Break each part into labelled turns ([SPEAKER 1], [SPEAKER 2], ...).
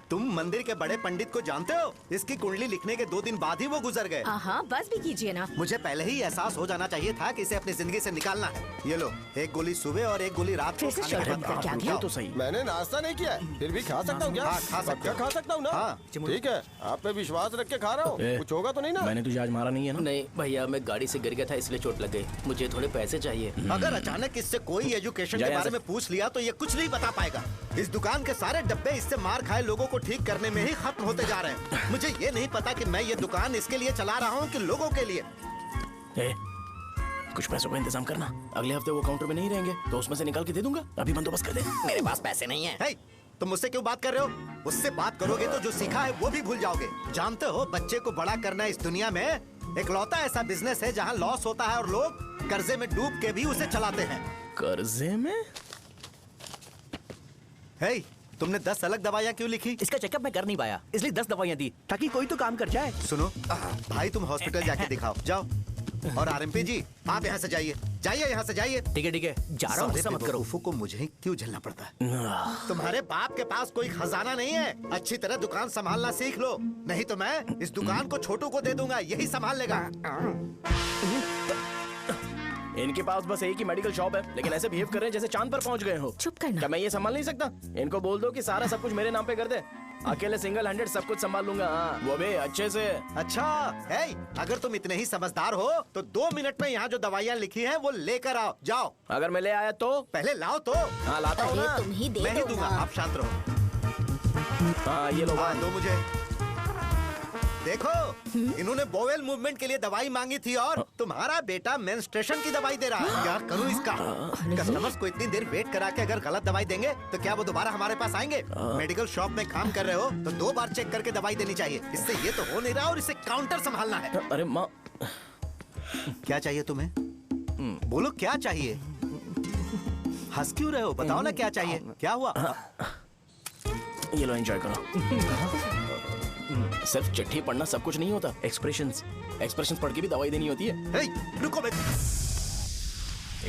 [SPEAKER 1] तुम मंदिर के बड़े पंडित को जानते हो? इसकी कुंडली लिखने के 2 दिन बाद ही वो गुजर गए।
[SPEAKER 2] हाँ, बस भी कीजिए ना।
[SPEAKER 1] मुझे पहले ही एहसास हो जाना चाहिए था कि इसे अपनी जिंदगी से निकालना है। ये लो, 1 गोली सुबह और 1 गोली रात को खाने के बाद।
[SPEAKER 2] क्या
[SPEAKER 3] ये तो सही। मैंने नाश्ता नहीं किया है, फिर भी खा सकता हूँ क्या?
[SPEAKER 1] हाँ, खा सकते हो।
[SPEAKER 3] खा सकता हूँ ना?
[SPEAKER 1] हाँ।
[SPEAKER 3] ठीक है, आप पे विश्वास रख के खा रहा हूँ। कुछ होगा तो नहीं ना?
[SPEAKER 4] मैंने तुझे आज मारा नहीं है ना?
[SPEAKER 5] नहीं भैया, मैं गाड़ी से गिर गया था इसलिए चोट लग गई। मुझे थोड़े पैसे चाहिए।
[SPEAKER 1] अगर अचानक इससे कोई एजुकेशन के बारे में पूछ लिया तो ये कुछ नहीं बता पाएगा। इस दुकान के सारे डब्बे इससे मार खाए लोगों को ठीक करने में ही खत्म होते जा रहे हैं। मुझे ये नहीं पता कि मैं ये दुकान इसके लिए चला रहा हूँ कि लोगों के लिए।
[SPEAKER 4] कुछ पैसों का इंतजाम करना। अगले हफ्ते वो काउंटर में नहीं रहेंगे तो उसमें से निकाल के दे दूंगा। अभी बंदोबस्त कर दे।
[SPEAKER 5] मेरे पास पैसे नहीं है।
[SPEAKER 1] hey, तुम मुझसे क्यों बात कर रहे हो? उससे बात करोगे तो जो सीखा है वो भी भूल जाओगे। जानते हो, बच्चे को बड़ा करना इस दुनिया में इकलौता ऐसा बिजनेस है जहाँ लॉस होता है और लोग कर्जे में डूब के भी उसे चलाते हैं।
[SPEAKER 4] कर्जे में?
[SPEAKER 1] hey, तुमने 10 अलग दवाइयाँ क्यों लिखी?
[SPEAKER 5] इसका चेकअप मैं कर नहीं पाया, इसलिए 10 दवाइयाँ दी ताकि कोई तो काम कर जाए।
[SPEAKER 1] सुनो भाई, तुम हॉस्पिटल जाके दिखाओ, जाओ। और आरएमपी जी, आप यहाँ से जाइए, यहाँ से जाइए।
[SPEAKER 5] ठीक है, जा रहा हूँ, गुस्सा मत करो।
[SPEAKER 1] को मुझे ही क्यों झेलना पड़ता है? तुम्हारे बाप के पास कोई खजाना नहीं है। अच्छी तरह दुकान संभालना सीख लो, नहीं तो मैं इस दुकान को छोटू को दे दूंगा, यही संभाल लेगा।
[SPEAKER 4] इनके पास बस एक ही मेडिकल शॉप है, लेकिन ऐसे बिहेव कर रहे हैं जैसे चांद पर पहुंच गए हो।
[SPEAKER 2] चुप करना।
[SPEAKER 4] क्या मैं ये संभाल नहीं सकता? इनको बोल दो कि सारा सब कुछ मेरे नाम पे कर दे। अकेले सिंगल हैंडेड सब कुछ संभाल लूंगा। वो भी अच्छे से।
[SPEAKER 1] अच्छा है, अगर तुम इतने ही समझदार हो तो 2 मिनट में यहाँ जो दवाइयाँ लिखी हैं वो लेकर आओ, जाओ।
[SPEAKER 4] अगर मैं ले आया तो?
[SPEAKER 1] पहले लाओ तो।
[SPEAKER 4] हाँ, लाता हूँ ना।
[SPEAKER 2] तुम ही दे
[SPEAKER 1] मैं ही
[SPEAKER 2] दो
[SPEAKER 1] दूंगा,
[SPEAKER 2] ना।
[SPEAKER 1] आप शांत रहो।
[SPEAKER 4] हाँ, ये लो।
[SPEAKER 1] दो मुझे। देखो, इन्होंने बोवेल मूवमेंट के लिए दवाई मांगी थी और तुम्हारा बेटा मेंस्ट्रुएशन की दवाई दे रहा है। क्या करूं इसका? कस्टमर्स को इतनी देर वेट करा के अगर गलत दवाई देंगे तो क्या वो दोबारा हमारे पास आएंगे? मेडिकल शॉप में काम कर रहे हो तो 2 बार चेक करके दवाई देनी चाहिए। इससे ये तो हो नहीं रहा और इसे काउंटर संभालना है।
[SPEAKER 4] अरे माँ,
[SPEAKER 1] क्या चाहिए तुम्हें? बोलो क्या चाहिए? हंस क्यों रहे हो? बताओ ना क्या चाहिए? क्या हुआ?
[SPEAKER 4] ये लो, एंजॉय करो। सिर्फ चिट्ठी पढ़ना सब कुछ नहीं होता। एक्सप्रेशंस पढ़ के भी दवाई देनी होती है।
[SPEAKER 1] हे, रुको बे।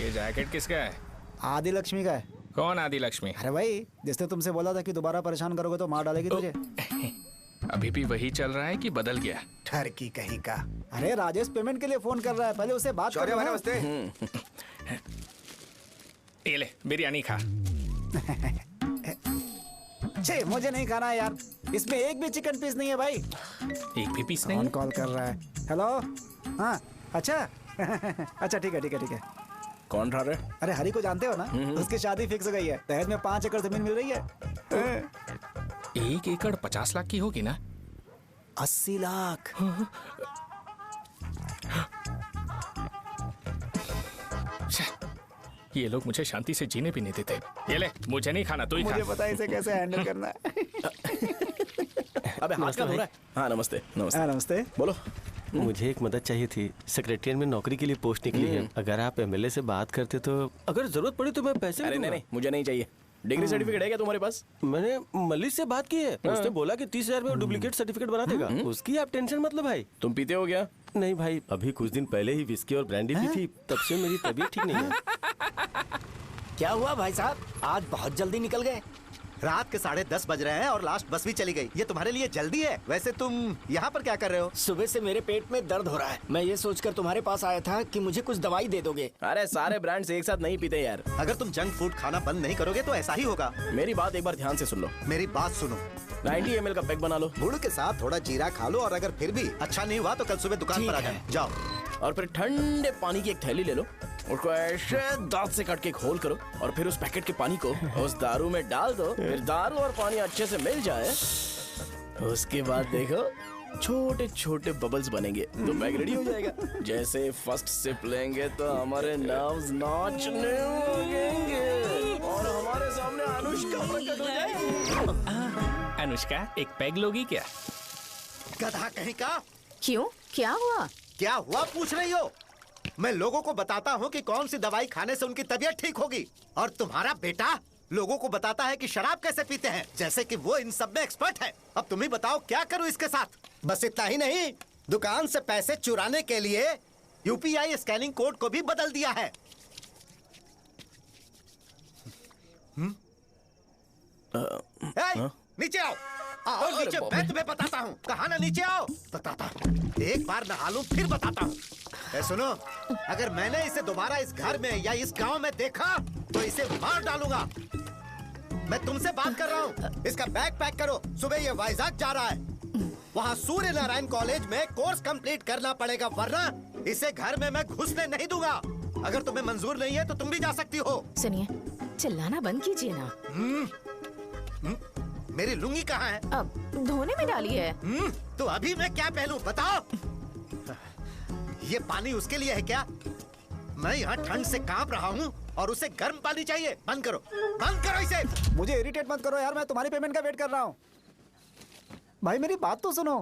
[SPEAKER 6] ये जैकेट किसका है?
[SPEAKER 7] आदि लक्ष्मी का है।
[SPEAKER 6] कौन आदि लक्ष्मी?
[SPEAKER 7] अरे भाई, जिसने तुमसे बोला था कि दोबारा परेशान करोगे तो मार डालेगी तुझे।
[SPEAKER 6] अभी भी वही चल रहा है कि बदल गया?
[SPEAKER 1] ठरकी कहीं का।
[SPEAKER 7] अरे राजेश पेमेंट के लिए फोन कर रहा है, पहले उससे बात करो।
[SPEAKER 3] नमस्ते।
[SPEAKER 6] ये ले, बिरयानी खा।
[SPEAKER 7] छे, मुझे नहीं खाना है यार, इसमें एक भी चिकन पीस नहीं है भाई।
[SPEAKER 6] एक भी पीस नहीं?
[SPEAKER 7] कौन कॉल कर रहा है? हेलो। हाँ, अच्छा। अच्छा, ठीक है।
[SPEAKER 4] कौन रहा है?
[SPEAKER 7] अरे हरी को जानते हो ना? उसकी शादी फिक्स हो गई है। दहेज में 5 एकड़ जमीन मिल रही है।
[SPEAKER 6] 1 एकड़ 50 लाख की होगी ना?
[SPEAKER 7] 80 लाख।
[SPEAKER 6] ये लोग मुझे शांति से जीने भी नहीं देते। ये ले, मुझे नहीं खाना, तू ही खा।
[SPEAKER 7] मुझे पता है इसे कैसे हैंडल करना है।
[SPEAKER 4] अबे हाथ का हो रहा है। हाँ, नमस्ते।
[SPEAKER 7] नमस्ते।
[SPEAKER 4] बोलो।
[SPEAKER 8] मुझे एक मदद चाहिए थी। सेक्रेटरिएट में नौकरी के लिए पोस्ट निकली है। अगर आप एमएलए से बात करते तो अगर जरूरत पड़ी तो मैं पैसे
[SPEAKER 4] अरे नहीं, मुझे नहीं चाहिए। डिग्री सर्टिफिकेट है क्या तुम्हारे पास?
[SPEAKER 8] मैंने मलिक से बात की है। उसने बोला कि 30,000 में वो डुप्लीकेट सर्टिफिकेट बना देगा। उसकी आप टेंशन मत लो भाई।
[SPEAKER 4] तुम पीते हो क्या?
[SPEAKER 8] नहीं भाई, अभी कुछ दिन पहले ही विस्की और ब्रांडी पी थी, तब से मेरी तबीयत ठीक नहीं है।
[SPEAKER 5] क्या हुआ भाई साहब, आज बहुत जल्दी निकल गए?
[SPEAKER 1] रात के 10:30 बज रहे हैं और लास्ट बस भी चली गई। ये तुम्हारे लिए जल्दी है? वैसे तुम यहाँ पर क्या कर रहे हो?
[SPEAKER 5] सुबह से मेरे पेट में दर्द हो रहा है। मैं ये सोचकर तुम्हारे पास आया था कि मुझे कुछ दवाई दे दोगे।
[SPEAKER 4] अरे सारे ब्रांड्स एक साथ नहीं पीते यार।
[SPEAKER 1] अगर तुम जंक फूड खाना बंद नहीं करोगे तो ऐसा ही होगा।
[SPEAKER 4] मेरी बात एक बार ध्यान से सुन लो।
[SPEAKER 1] मेरी बात सुनो।
[SPEAKER 4] 90 ml का पैक बना लो।
[SPEAKER 1] गुड़ के साथ थोड़ा जीरा खा लो और अगर फिर भी अच्छा नहीं हुआ तो कल सुबह दुकान पर आ जाओ।
[SPEAKER 4] और फिर ठंडे पानी की एक थैली ले लो, उसको ऐसे दांत से काट के खोल करो और फिर उस पैकेट के पानी को उस दारू में डाल दो। फिर दारू और पानी अच्छे से मिल जाए, उसके बाद देखो छोटे छोटे बबल्स बनेंगे तो पैक रेडी हो जाएगा। जैसे फर्स्ट सिप लेंगे तो हमारे नर्व्स नाचने लगेंगे और हमारे सामने अनुष्का प्रकट हो जाएगी।
[SPEAKER 6] अनुष्का, एक पैग लोगी क्या?
[SPEAKER 1] गधा कहीं का।
[SPEAKER 2] क्यों, क्या हुआ?
[SPEAKER 1] क्या हुआ पूछ रही हो? मैं लोगों को बताता हूँ कि कौन सी दवाई खाने से उनकी तबीयत ठीक होगी और तुम्हारा बेटा लोगों को बताता है कि शराब कैसे पीते हैं, जैसे कि वो इन सब में एक्सपर्ट है। अब तुम ही बताओ क्या करूँ इसके साथ? बस इतना ही नहीं, दुकान से पैसे चुराने के लिए यूपीआई स्कैनिंग कोड को भी बदल दिया है। नीचे आओ। आओ
[SPEAKER 4] अरे
[SPEAKER 1] नीचे,
[SPEAKER 4] बाप
[SPEAKER 1] मैं
[SPEAKER 4] रे।
[SPEAKER 1] तुम्हें बताता हूँ। कहा ना नीचे आओ, बताता हूँ। एक बार नहा लूं फिर बताता हूँ। सुनो, अगर मैंने इसे दोबारा इस घर में या इस गांव में देखा तो इसे मार डालूंगा। मैं तुमसे बात कर रहा हूँ। इसका बैग पैक करो, सुबह ये वाइजाग जा रहा है। वहाँ सूर्य नारायण कॉलेज में कोर्स कंप्लीट करना पड़ेगा, वरना इसे घर में मैं घुसने नहीं दूंगा। अगर तुम्हें मंजूर नहीं है तो तुम भी जा सकती हो।
[SPEAKER 2] सुनिए, चिल्लाना बंद कीजिए ना।
[SPEAKER 1] मेरी लुंगी कहाँ है?
[SPEAKER 2] अब धोने में डाली है।
[SPEAKER 1] तो अभी मैं क्या पहनूं बताओ? ये पानी उसके लिए है क्या? मैं यहाँ ठंड से कांप रहा हूँ और उसे गर्म पानी चाहिए। बंद करो, बंद करो इसे।
[SPEAKER 7] मुझे इरिटेट मत करो यार, मैं तुम्हारी पेमेंट का वेट कर रहा हूँ। भाई मेरी बात तो सुनो।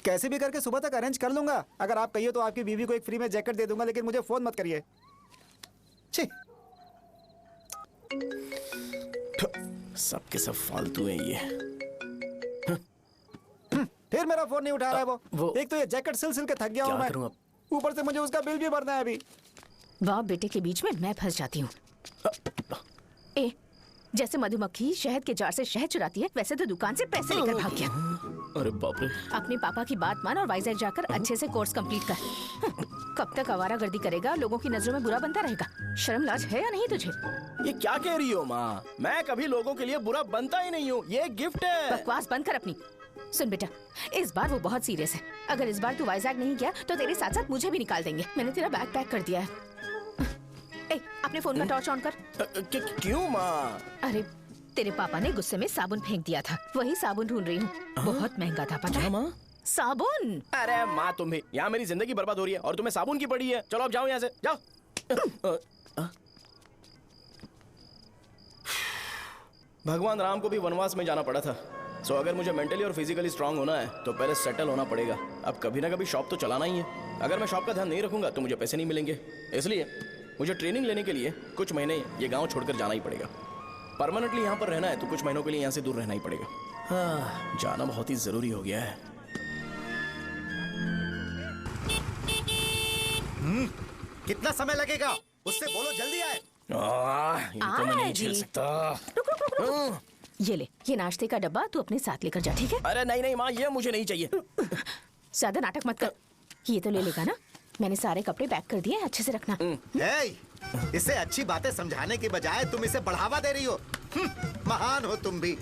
[SPEAKER 7] कैसे भी करके सुबह तक अरेंज कर लूंगा। अगर आप कहिए तो आपकी बीवी को एक फ्री में जैकेट दे दूंगा, लेकिन मुझे फोन मत करिए। छी।
[SPEAKER 4] सबके सब फालतू है ये।
[SPEAKER 7] फिर मेरा फोन नहीं उठा रहा है वो।
[SPEAKER 4] वो-
[SPEAKER 7] एक तो ये जैकेट सिल सिल के थक गया हूँ
[SPEAKER 4] क्या
[SPEAKER 7] मैं,
[SPEAKER 4] करूं अब?
[SPEAKER 7] ऊपर से मुझे उसका बिल भी भरना है अभी।
[SPEAKER 2] बाप बेटे के बीच में मैं फंस जाती हूँ। ए, जैसे मधुमक्खी शहद के जार से शहद चुराती है, वैसे तो दुकान से पैसे लेकर भाग गया।
[SPEAKER 4] अरे बाप रे।
[SPEAKER 2] अपने पापा की बात मान और वाइजैक जाकर अच्छे से कोर्स कंप्लीट कर। कब तक आवारागर्दी करेगा, लोगों की नजरों में बुरा बनता रहेगा। शर्म लाज है या नहीं तुझे?
[SPEAKER 4] ये क्या कह रही हो माँ? मैं कभी लोगों के लिए बुरा बनता ही नहीं हूँ। ये गिफ्ट है।
[SPEAKER 2] बकवास बंद कर अपनी। सुन बेटा, इस बार वो बहुत सीरियस है। अगर इस बार तू वाइजैक नहीं गया तो तेरे साथ साथ मुझे भी निकाल देंगे। मैंने तेरा बैग पैक कर दिया है। ए, अपने फोन का टॉर्च ऑन कर।
[SPEAKER 4] क्यों माँ?
[SPEAKER 2] अरे तेरे पापा ने गुस्से में साबुन फेंक दिया था, वही साबुन ढूंढ रही हूँ। बहुत महंगा था, पता
[SPEAKER 4] क्या
[SPEAKER 2] है?
[SPEAKER 4] माँ?
[SPEAKER 2] साबुन।
[SPEAKER 4] अरे माँ तुम भी, यहाँ मेरी जिंदगी बर्बाद हो रही है और तुम्हें साबुन की पड़ी है। चलो अब जाओ यहाँ से, जाओ। भगवान राम को भी वनवास में जाना पड़ा था। सो अगर मुझे मेंटली और फिजिकली स्ट्रांग होना है तो पहले सेटल होना पड़ेगा। अब कभी ना कभी शॉप तो चलाना ही है। अगर मैं शॉप का ध्यान नहीं रखूंगा तो मुझे पैसे नहीं मिलेंगे। इसलिए मुझे ट्रेनिंग लेने के लिए कुछ महीने ये गांव छोड़कर जाना ही पड़ेगा। परमानेंटली यहाँ पर रहना है तो कुछ महीनों के लिए यहाँ से दूर रहना ही पड़ेगा। हाँ, जाना बहुत ही जरूरी हो गया है।
[SPEAKER 1] कितना समय लगेगा? उससे बोलो जल्दी आए।
[SPEAKER 4] ये तो मैं नहीं झेल
[SPEAKER 2] जी।
[SPEAKER 4] सकता।
[SPEAKER 2] रुक रुक रुक रुक। ये ले, ये नाश्ते का डब्बा तू अपने साथ लेकर जा, ठीक है?
[SPEAKER 4] अरे नहीं नहीं माँ, ये मुझे नहीं चाहिए।
[SPEAKER 2] ज्यादा नाटक मत कर। ये तो ले लेगा ना? मैंने सारे कपड़े पैक कर दिए, अच्छे से रखना।
[SPEAKER 1] हे, इसे अच्छी बातें समझाने के बजाय तुम इसे बढ़ावा दे रही हो। महान हो तुम भी।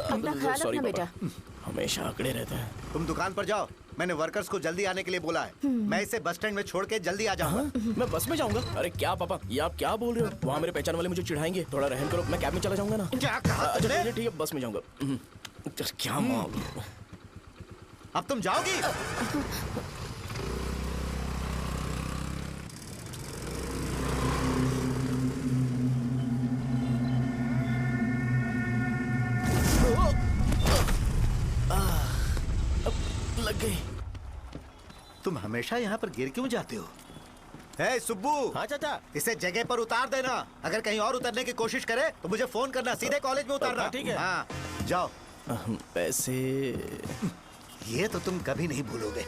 [SPEAKER 2] अपना ख्याल
[SPEAKER 4] Sorry,
[SPEAKER 2] रखना
[SPEAKER 4] पापा।
[SPEAKER 2] बेटा।
[SPEAKER 4] हमेशा अकड़े रहते हैं।
[SPEAKER 1] तुम दुकान पर जाओ, मैंने वर्कर्स को जल्दी आने के लिए बोला है। मैं इसे बस स्टैंड में छोड़ के जल्दी आ जाऊंगा।
[SPEAKER 4] मैं बस में जाऊंगा? अरे क्या पापा, ये आप क्या बोल रहे हो? वहाँ मेरे पहचान वाले मुझे चिढ़ाएंगे। थोड़ा रहम करो, मैं कैब में चला जाऊंगा ना।
[SPEAKER 1] क्या कहा
[SPEAKER 4] अच्छा
[SPEAKER 1] तुमने?
[SPEAKER 4] ठीक है, ठीक है, बस में जाऊंगा। क्या माँ?
[SPEAKER 1] अब तुम जाओगी?
[SPEAKER 4] लग गई।
[SPEAKER 1] तुम हमेशा यहाँ पर गिर क्यों जाते हो? हे सुब्बू,
[SPEAKER 8] हाँ चाचा।
[SPEAKER 1] इसे जगह पर उतार देना। अगर कहीं और उतरने की कोशिश करे तो मुझे फोन करना, सीधे कॉलेज में उतारना।
[SPEAKER 8] ठीक है।
[SPEAKER 1] हाँ, जाओ।
[SPEAKER 4] पैसे?
[SPEAKER 1] ये तो तुम कभी नहीं भूलोगे।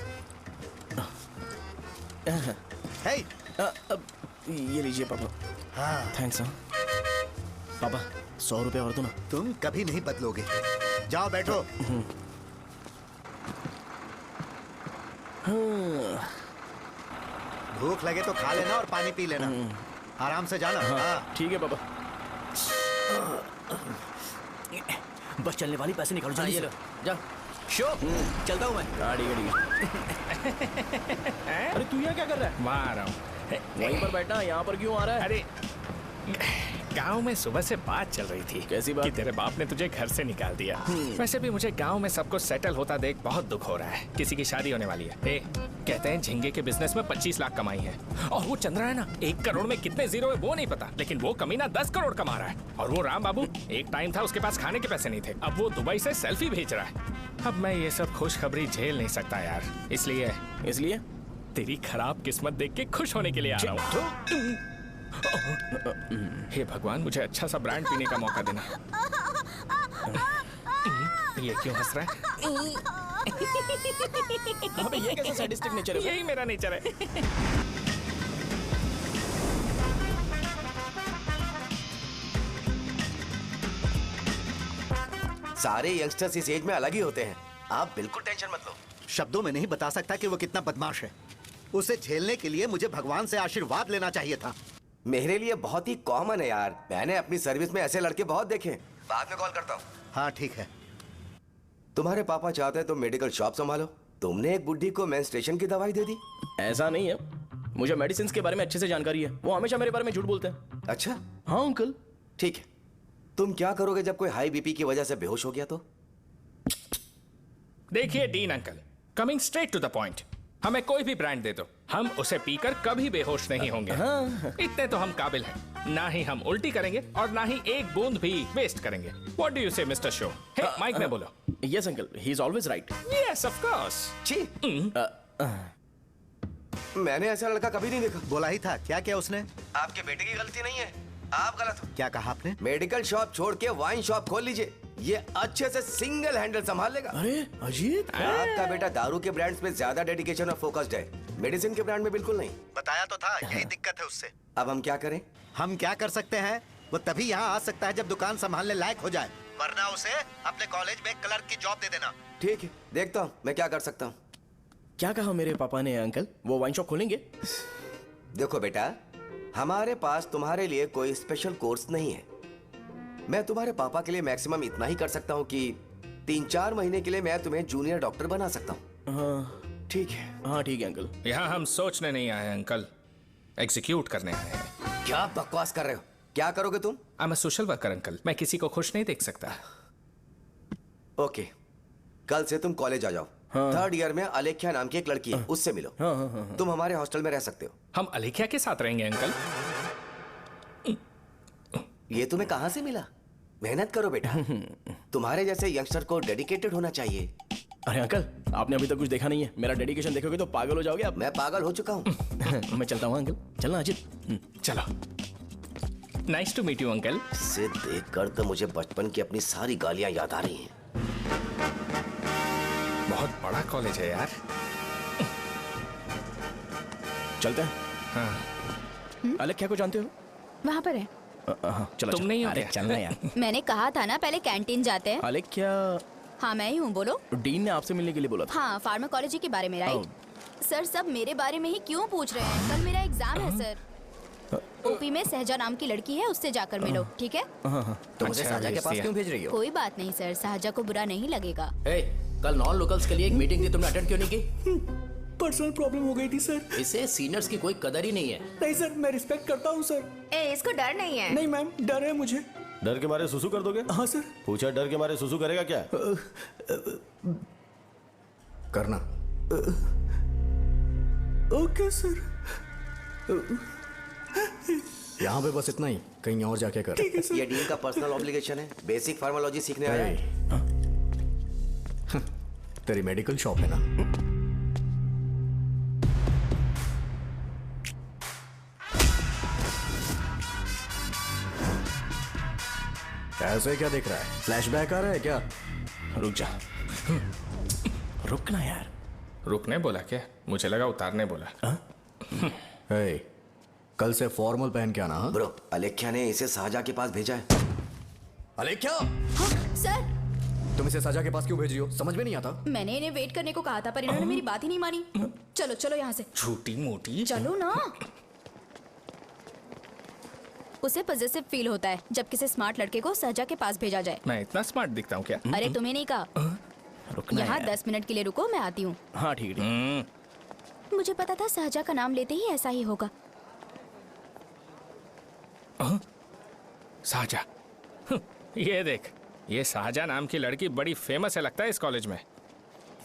[SPEAKER 1] हे,
[SPEAKER 4] अब ये लीजिए पापा।
[SPEAKER 1] हाँ,
[SPEAKER 4] थैंक्स। पापा 100 रुपए और दो ना।
[SPEAKER 1] तुम कभी नहीं बदलोगे। जाओ बैठो। भूख लगे तो खा लेना और पानी पी लेना। आराम से जाना। हाँ।
[SPEAKER 4] ठीक है पापा।
[SPEAKER 5] बस चलने वाली, पैसे निकालो जल्दी
[SPEAKER 8] ये
[SPEAKER 5] से।
[SPEAKER 8] लो, जा। शो, चलता हूँ मैं।
[SPEAKER 4] गाड़ी गाड़ी। अरे तू यहाँ क्या कर रहा है?
[SPEAKER 6] वहाँ आ रहा हूँ।
[SPEAKER 4] वहीं पर बैठना, यहाँ पर क्यों आ रहा है?
[SPEAKER 6] अरे गांव में सुबह से बात चल रही थी।
[SPEAKER 4] कैसी बात?
[SPEAKER 6] कि तेरे बाप ने तुझे घर से निकाल दिया। वैसे भी मुझे गांव में सबको सेटल होता देख बहुत दुख हो रहा है। किसी की शादी होने वाली है। कहते हैं झींगे के बिजनेस में 25 लाख कमाई है। और वो चंद्रा है ना, 1 करोड़ में कितने जीरो है वो नहीं पता, लेकिन वो कमीना 10 करोड़ कमा रहा है। और वो राम बाबू, एक टाइम था उसके पास खाने के पैसे नहीं थे, अब वो दुबई से सेल्फी भेज रहा है। अब मैं ये सब खुशखबरी झेल नहीं सकता यार,
[SPEAKER 4] इसलिए
[SPEAKER 6] तेरी खराब किस्मत देख के खुश होने के लिए आ रहा हूँ। हे भगवान, मुझे अच्छा सा ब्रांड पीने का मौका देना। ये क्यों हंस रहा है?
[SPEAKER 4] अबे ये कैसा सैडिस्टिक नेचर है?
[SPEAKER 6] यही मेरा नेचर है।
[SPEAKER 9] सारे यंगस्टर्स इस एज में अलग ही होते हैं। आप बिल्कुल टेंशन मत लो।
[SPEAKER 1] शब्दों में नहीं बता सकता कि वो कितना बदमाश है। उसे झेलने के लिए मुझे भगवान से आशीर्वाद लेना चाहिए था।
[SPEAKER 9] मेरे लिए बहुत ही कॉमन है यार, मैंने अपनी सर्विस में ऐसे लड़के बहुत देखे। बाद में कॉल करता हूँ।
[SPEAKER 1] हाँ ठीक है।
[SPEAKER 9] तुम्हारे पापा चाहते हैं तुम मेडिकल शॉप संभालो। तुमने एक बुढ़ी को मेंस्ट्रुएशन की दवाई दे दी।
[SPEAKER 4] ऐसा नहीं है, मुझे मेडिसिन के बारे में अच्छे से जानकारी है। वो हमेशा मेरे बारे में झूठ बोलते हैं।
[SPEAKER 9] अच्छा
[SPEAKER 4] हाँ अंकल।
[SPEAKER 9] ठीक है, तुम क्या करोगे जब कोई हाई बीपी की वजह से बेहोश हो गया तो?
[SPEAKER 6] देखिए Dean uncle, coming straight to the point, हमें कोई भी ब्रांड दे दो, हम उसे पीकर कभी बेहोश नहीं होंगे। इतने तो हम काबिल हैं। ना ही हम उल्टी करेंगे और ना ही एक बूंद भी वेस्ट करेंगे। व्हाट डू यू से मिस्टर शो? हे माइक में बोलो।
[SPEAKER 4] Yes uncle, he is always right.
[SPEAKER 6] Yes of course.
[SPEAKER 9] छी, मैंने ऐसा लड़का कभी नहीं देखा।
[SPEAKER 1] बोला ही था। क्या किया उसने?
[SPEAKER 9] आपके बेटे की गलती नहीं है, आप गलत हो।
[SPEAKER 1] क्या कहा आपने?
[SPEAKER 9] मेडिकल शॉप छोड़ के वाइन शॉप खोल लीजिए, ये अच्छे से सिंगल हैंडल संभाल लेगा।
[SPEAKER 4] अरे अजीत,
[SPEAKER 9] आपका बेटा दारू के ब्रांड्स पे ज्यादा डेडिकेशन और फोकस्ड है, मेडिसिन के ब्रांड में बिल्कुल नहीं।
[SPEAKER 1] बताया तो था, यही दिक्कत है उससे।
[SPEAKER 9] अब हम क्या करें?
[SPEAKER 1] हम क्या कर सकते हैं? वो तभी यहाँ आ सकता है जब दुकान संभालने लायक हो जाए, वरना उसे अपने कॉलेज में क्लर्क की जॉब दे देना।
[SPEAKER 9] ठीक है, देखता हूँ मैं क्या कर सकता हूँ।
[SPEAKER 4] क्या कहा मेरे पापा ने अंकल? वो वाइन शॉप खोलेंगे?
[SPEAKER 9] देखो बेटा, हमारे पास तुम्हारे लिए कोई स्पेशल कोर्स नहीं है। मैं तुम्हारे पापा के लिए मैक्सिमम इतना ही कर सकता हूँ कि 3-4 महीने के लिए मैं तुम्हें जूनियर डॉक्टर बना सकता हूँ।
[SPEAKER 4] हाँ
[SPEAKER 9] ठीक है।
[SPEAKER 4] हाँ ठीक है अंकल।
[SPEAKER 6] यहाँ हम सोचने नहीं आए अंकल, एग्जीक्यूट करने आए हैं।
[SPEAKER 9] क्या बकवास कर रहे हो? क्या करोगे तुम?
[SPEAKER 6] I am a social worker uncle, मैं किसी को खुश नहीं देख सकता।
[SPEAKER 9] ओके, कल से तुम कॉलेज आ जाओ।
[SPEAKER 4] हाँ।
[SPEAKER 9] 3rd ईयर में अलेख्या नाम की एक लड़की है, उससे मिलो। तुम हमारे हॉस्टल में रह सकते हो।
[SPEAKER 6] हम अलेख्या के साथ रहेंगे अंकल।
[SPEAKER 9] ये तुम्हें कहां से मिला? मेहनत करो बेटा, तुम्हारे जैसे यंगस्टर को डेडिकेटेड होना चाहिए।
[SPEAKER 4] अरे अंकल, आपने अभी तक कुछ देखा नहीं है। मेरा डेडिकेशन देखोगे तो पागल हो जाओगे आप।
[SPEAKER 9] मैं पागल हो चुका हूँ।
[SPEAKER 4] मैं चलता हूँ अंकल। चलना अजित।
[SPEAKER 6] चलो। Nice to meet you uncle.
[SPEAKER 9] इसे देखकर तो मुझे बचपन की अपनी सारी गालियां याद आ रही हैं।
[SPEAKER 6] बहुत बड़ा कॉलेज है यार।
[SPEAKER 4] चलते हैं।
[SPEAKER 6] हाँ।
[SPEAKER 4] अलेख्या को जानते हो?
[SPEAKER 2] वहाँ पर है।
[SPEAKER 4] चलो
[SPEAKER 6] तुम नहीं हो
[SPEAKER 4] अरे
[SPEAKER 6] क्या?
[SPEAKER 4] चलना यार।
[SPEAKER 10] मैंने कहा था ना पहले कैंटीन जाते हैं।
[SPEAKER 4] अलेख्या,
[SPEAKER 10] हाँ मैं ही हूँ, बोलो।
[SPEAKER 4] डीन ने आपसे मिलने के लिए बोला था।
[SPEAKER 10] हाँ, फार्माकोलॉजी के बारे में, राइट? सर सब मेरे बारे में ही क्यों पूछ रहे हैं? कल मेरा एग्जाम है सर। ओपी में सहजा नाम की लड़की है, उससे जाकर मिलो, ठीक है?
[SPEAKER 5] तो मुझे साजा के पास क्यों भेज रही हो?
[SPEAKER 10] कोई बात नहीं सर, सहजा को बुरा नहीं लगेगा।
[SPEAKER 11] कल नॉन लोकल्स के लिए एक मीटिंग थी, तुमने अटेंड क्यों नहीं की?
[SPEAKER 5] पर्सनल प्रॉब्लम हो गई थी सर।
[SPEAKER 11] इसे सीनियर्स की कोई कदर ही नहीं है।
[SPEAKER 5] नहीं सर, मैं रिस्पेक्ट करता हूँ सर।
[SPEAKER 2] इसको डर नहीं है।
[SPEAKER 5] नहीं मैम, डर है मुझे।
[SPEAKER 8] डर के मारे सुसु कर दोगे?
[SPEAKER 5] हाँ सर।
[SPEAKER 8] पूछा डर के मारे सुसु करेगा क्या?
[SPEAKER 5] करना। Okay sir. यहाँ पे बस इतना ही, कहीं और जाके कर।
[SPEAKER 9] ये डीन का पर्सनल ऑब्लिगेशन है, बेसिक फार्माकोलॉजी सीखने आया है।
[SPEAKER 5] तेरी मेडिकल शॉप है ना? ऐसे क्या देख रहा है? फ्लैशबैक आ रहा है क्या?
[SPEAKER 6] रुक जा।
[SPEAKER 4] रुकना यार।
[SPEAKER 6] रुकने बोला क्या? मुझे लगा उतारने बोला।
[SPEAKER 5] hey, कल से फॉर्मल पहन के आना। हाँ?
[SPEAKER 9] ब्रो, अलेख्या ने इसे साजा के पास भेजा है।
[SPEAKER 5] अलेख्या!
[SPEAKER 10] हाँ, सर
[SPEAKER 5] तुम इसे साजा के पास क्यों भेज रही हो? समझ में नहीं आता।
[SPEAKER 10] मैंने इन्हें वेट करने को कहा था, पर इन्होंने मेरी बात ही नहीं मानी। चलो चलो यहाँ से।
[SPEAKER 6] छोटी मोटी।
[SPEAKER 10] चलो ना। उसे पॉजिटिव फील होता है जब किसी स्मार्ट लड़के को सहजा के पास भेजा जाए।
[SPEAKER 6] मैं इतना स्मार्ट दिखता हूँ क्या?
[SPEAKER 10] अरे तुम्हें नहीं कहा।
[SPEAKER 4] रुकना
[SPEAKER 10] यहाँ
[SPEAKER 4] यार।
[SPEAKER 10] 10 मिनट के लिए रुको, मैं आती हूँ।
[SPEAKER 4] हाँ ठीक है।
[SPEAKER 10] मुझे पता था सहजा का नाम लेते ही ऐसा ही होगा।
[SPEAKER 6] साजा। ये देख, ये साजा नाम की लड़की बड़ी फेमस है लगता है इस कॉलेज में।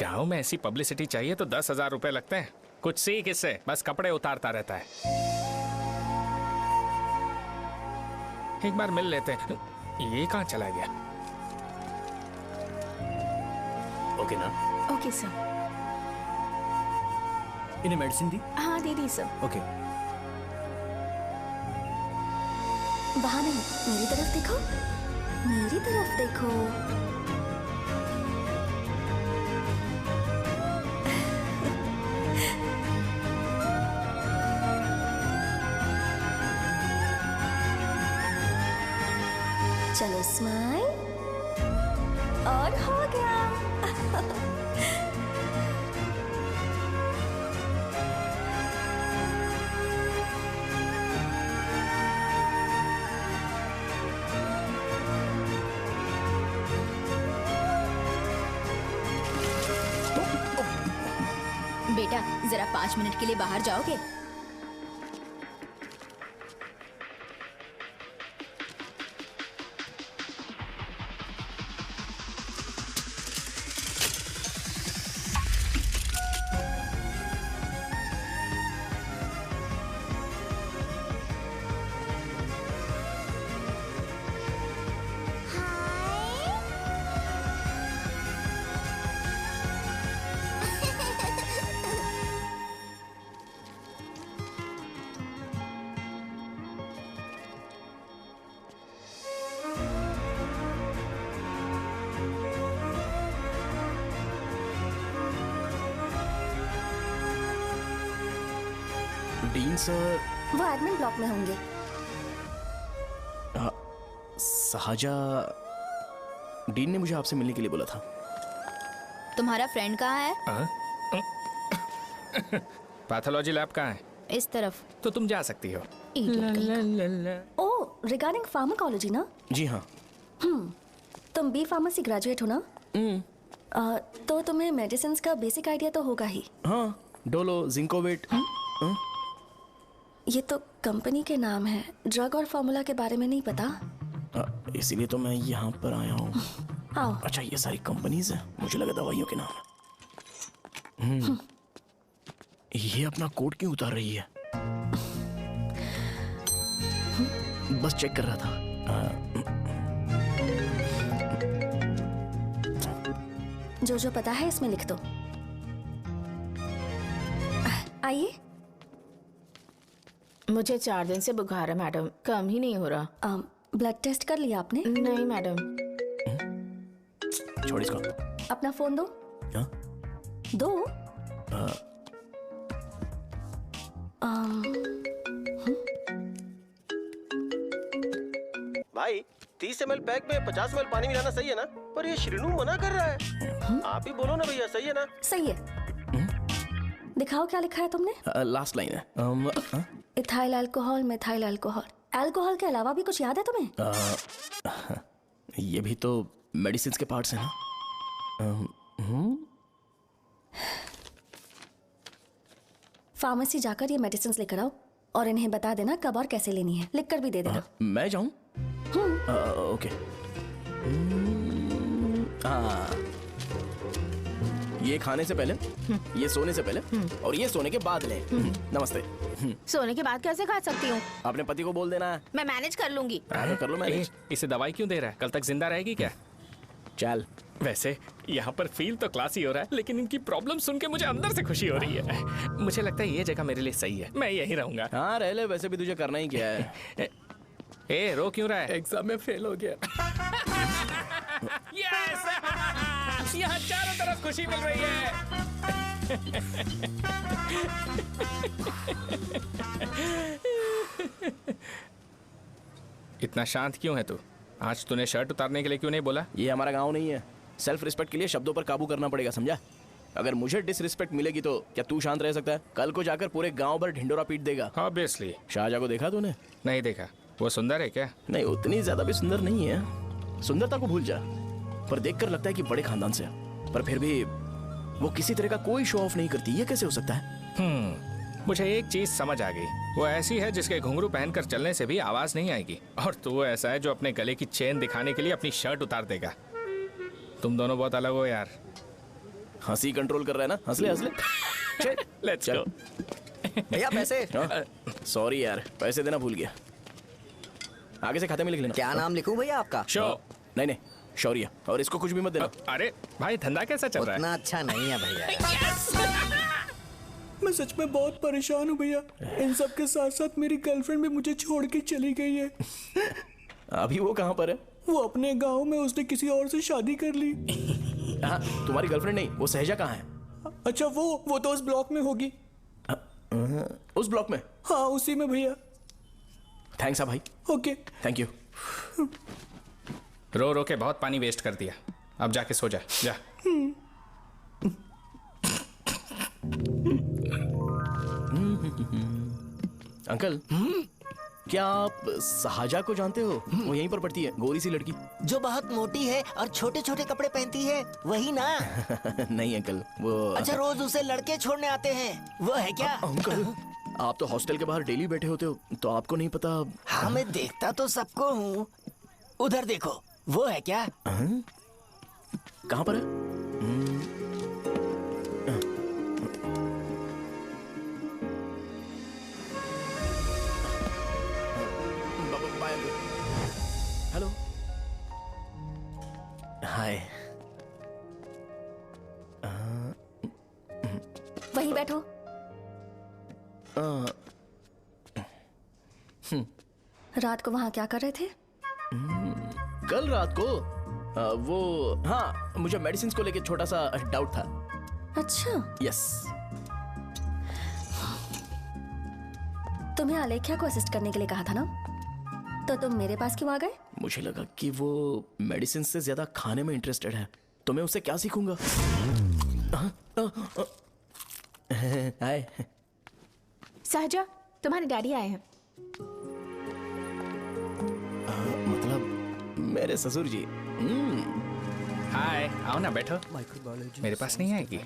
[SPEAKER 6] गांव में ऐसी पब्लिसिटी चाहिए तो 10,000 रुपए लगते हैं। कुछ सीख इससे, बस कपड़े उतारता रहता है। एक बार मिल लेते हैं। ये कहाँ चला गया?
[SPEAKER 4] ओके ना?
[SPEAKER 2] Okay sir.
[SPEAKER 5] इन्हें मेडिसिन दी?
[SPEAKER 2] हाँ दे दी सर।
[SPEAKER 5] ओके।
[SPEAKER 10] वहाँ नहीं, मेरी तरफ देखो, मेरी तरफ देखो। चलो स्माइल।
[SPEAKER 12] और हो गया।
[SPEAKER 10] बेटा जरा 5 मिनट के लिए बाहर जाओगे?
[SPEAKER 4] डीन सर
[SPEAKER 12] वो एडमिन ब्लॉक में होंगे।
[SPEAKER 4] साजा, डीन ने मुझे आपसे मिलने के लिए बोला था।
[SPEAKER 10] तुम्हारा फ्रेंड कहाँ है?
[SPEAKER 6] पैथोलॉजी लैब कहाँ है?
[SPEAKER 10] इस तरफ।
[SPEAKER 6] तो तुम जा सकती हो।
[SPEAKER 12] ओह, रिगार्डिंग फार्माकोलॉजी ना?
[SPEAKER 4] जी हाँ।
[SPEAKER 12] तुम बी फार्मेसी ग्रेजुएट हो ना? तो तुम्हें मेडिसिन का बेसिक आइडिया तो होगा ही।
[SPEAKER 4] हाँ, डोलो, जिंकोवेट।
[SPEAKER 12] ये तो कंपनी के नाम है, ड्रग और फॉर्मूला के बारे में नहीं पता।
[SPEAKER 4] इसीलिए तो मैं यहाँ पर आया हूँ।
[SPEAKER 12] आओ।
[SPEAKER 4] अच्छा, ये सारी कंपनीज हैं, मुझे लगा दवाइयों के नाम है। ये अपना कोट क्यों उतार रही है? बस चेक कर रहा था।
[SPEAKER 12] जो जो पता है इसमें लिख दो। आइए।
[SPEAKER 2] मुझे 4 दिन से बुखार है मैडम, कम ही नहीं हो रहा।
[SPEAKER 12] ब्लड टेस्ट कर लिया आपने?
[SPEAKER 2] नहीं मैडम।
[SPEAKER 4] छोड़ इसको।
[SPEAKER 12] अपना फोन दो।
[SPEAKER 4] हाँ?
[SPEAKER 12] दो।
[SPEAKER 3] भाई 30 ml पैक में 50 ml पानी मिलाना सही है ना? पर ये श्रीनू मना कर रहा है। आप ही बोलो ना भैया, सही है ना?
[SPEAKER 12] सही है। दिखाओ क्या लिखा है तुमने?
[SPEAKER 4] लास्ट लाइन है।
[SPEAKER 12] Ethyl alcohol, methyl alcohol. Alcohol के अलावा भी कुछ याद है तुम्हें?
[SPEAKER 4] ये भी तो मेडिसिन के पार्ट्स हैं ना?
[SPEAKER 12] फार्मेसी जाकर ये मेडिसिन लेकर आओ और इन्हें बता देना कब और कैसे लेनी है। लिख कर भी दे देना।
[SPEAKER 4] मैं जाऊं? ओके। ये खाने से पहले, ये सोने से पहले और ये सोने के बाद ले। नमस्ते।
[SPEAKER 2] सोने के बाद कैसे खा सकती हूँ?
[SPEAKER 4] अपने पति को बोल देना।
[SPEAKER 2] मैं मैनेज कर लूंगी।
[SPEAKER 4] कर लो मैनेज।
[SPEAKER 6] इसे दवाई क्यों दे रहा है? कल तक जिंदा रहेगी क्या?
[SPEAKER 4] चल।
[SPEAKER 6] वैसे यहाँ पर फील तो क्लासी हो रहा है, लेकिन इनकी प्रॉब्लम सुन के मुझे अंदर से खुशी हो रही है। मुझे लगता है ये जगह मेरे लिए सही है, मैं यहीं रहूंगा।
[SPEAKER 4] हाँ रह ले, वैसे भी तुझे करना ही क्या है।
[SPEAKER 6] ए, रो क्यों रहा है?
[SPEAKER 4] एग्जाम में फेल हो गया।
[SPEAKER 6] यस! यहाँ चारों तरफ खुशी मिल रही है। इतना शांत क्यों है तू? आज तूने शर्ट उतारने के लिए क्यों नहीं बोला?
[SPEAKER 4] ये हमारा गांव नहीं है। सेल्फ रिस्पेक्ट के लिए शब्दों पर काबू करना पड़ेगा, समझा? अगर मुझे डिसरिस्पेक्ट मिलेगी तो क्या तू शांत रह सकता है? कल को जाकर पूरे गांव भर ढिंडोरा पीट देगा।
[SPEAKER 6] ऑब्वियसली।
[SPEAKER 4] शाहजहां को देखा तूने?
[SPEAKER 6] नहीं देखा। वो सुंदर है क्या?
[SPEAKER 4] नहीं, उतनी ज्यादा भी सुंदर नहीं है। सुंदरता को भूल जा, पर देखकर लगता है कि बड़े खानदान से है। पर फिर भी वो किसी तरह का कोई शो ऑफ नहीं करती। ये कैसे हो सकता है?
[SPEAKER 6] मुझे एक चीज समझ आ गई। वो ऐसी है जिसके घुंघरू पहनकर चलने से भी आवाज नहीं आएगी, और तू ऐसा है जो अपने गले की चेन दिखाने के लिए अपनी शर्ट उतार देगा। तुम दोनों बहुत अलग हो यार।
[SPEAKER 4] हंसी कंट्रोल कर रहा है ना? हंस ले हंस ले।
[SPEAKER 6] Let's go.
[SPEAKER 5] भैया पैसे।
[SPEAKER 4] सॉरी यार, पैसे देना भूल गया। आगे से खाते में लिख लेना।
[SPEAKER 5] क्या नाम लिखूं भैया आपका?
[SPEAKER 4] नहीं, शौर्य। और इसको कुछ भी मत देना।
[SPEAKER 6] अरे भाई, धंधा कैसा चल रहा है?
[SPEAKER 5] उतना अच्छा नहीं है भैया।
[SPEAKER 13] मैं सच में बहुत परेशान हूँ भैया। इन सब के साथ साथ मेरी गर्लफ्रेंड भी मुझे छोड़ के चली गई है।
[SPEAKER 4] अभी वो कहाँ पर है?
[SPEAKER 13] वो अपने गांव में, उसने किसी और से शादी कर ली।
[SPEAKER 4] हाँ, तुम्हारी गर्लफ्रेंड नहीं, वो सहजा कहाँ है?
[SPEAKER 13] अच्छा, वो तो उस ब्लॉक में होगी।
[SPEAKER 4] उस ब्लॉक में?
[SPEAKER 13] हाँ, उसी में भैया।
[SPEAKER 4] थैंक्स भाई।
[SPEAKER 13] Okay,
[SPEAKER 4] thank you.
[SPEAKER 6] रो रो के बहुत पानी वेस्ट कर दिया। अब जाके सो जा जा।
[SPEAKER 4] अंकल, क्या आप साहजा को जानते हो? वो यहीं पर पढ़ती है, गोरी सी लड़की।
[SPEAKER 5] जो बहुत मोटी है और छोटे छोटे कपड़े पहनती है, वही ना?
[SPEAKER 4] नहीं अंकल, वो
[SPEAKER 5] अच्छा, रोज उसे लड़के छोड़ने आते हैं, वो है क्या?
[SPEAKER 4] अंकल, आप तो हॉस्टल के बाहर डेली बैठे होते हो, तो आपको नहीं पता?
[SPEAKER 5] हाँ, मैं देखता तो सबको हूँ। उधर देखो, वो है क्या?
[SPEAKER 4] कहाँ पर है? हेलो, हाय।
[SPEAKER 12] वहीं बैठो। रात को वहां क्या कर रहे थे?
[SPEAKER 4] कल रात को वो, हाँ, मुझे मेडिसिन को लेके छोटा सा डाउट था।
[SPEAKER 12] अच्छा।
[SPEAKER 4] यस।
[SPEAKER 12] तुम्हें आलेख्या को असिस्ट करने के लिए कहा था ना, तो तुम मेरे पास क्यों आ गए?
[SPEAKER 4] मुझे लगा कि वो मेडिसिन से ज्यादा खाने में इंटरेस्टेड है, तो मैं उससे क्या सीखूंगा? हाय।
[SPEAKER 2] सहजा, तुम्हारे डैडी आए हैं।
[SPEAKER 4] मतलब मेरे ससुर जी।
[SPEAKER 6] हाय, आओ ना, बैठो। मेरे पास नहीं आएगी।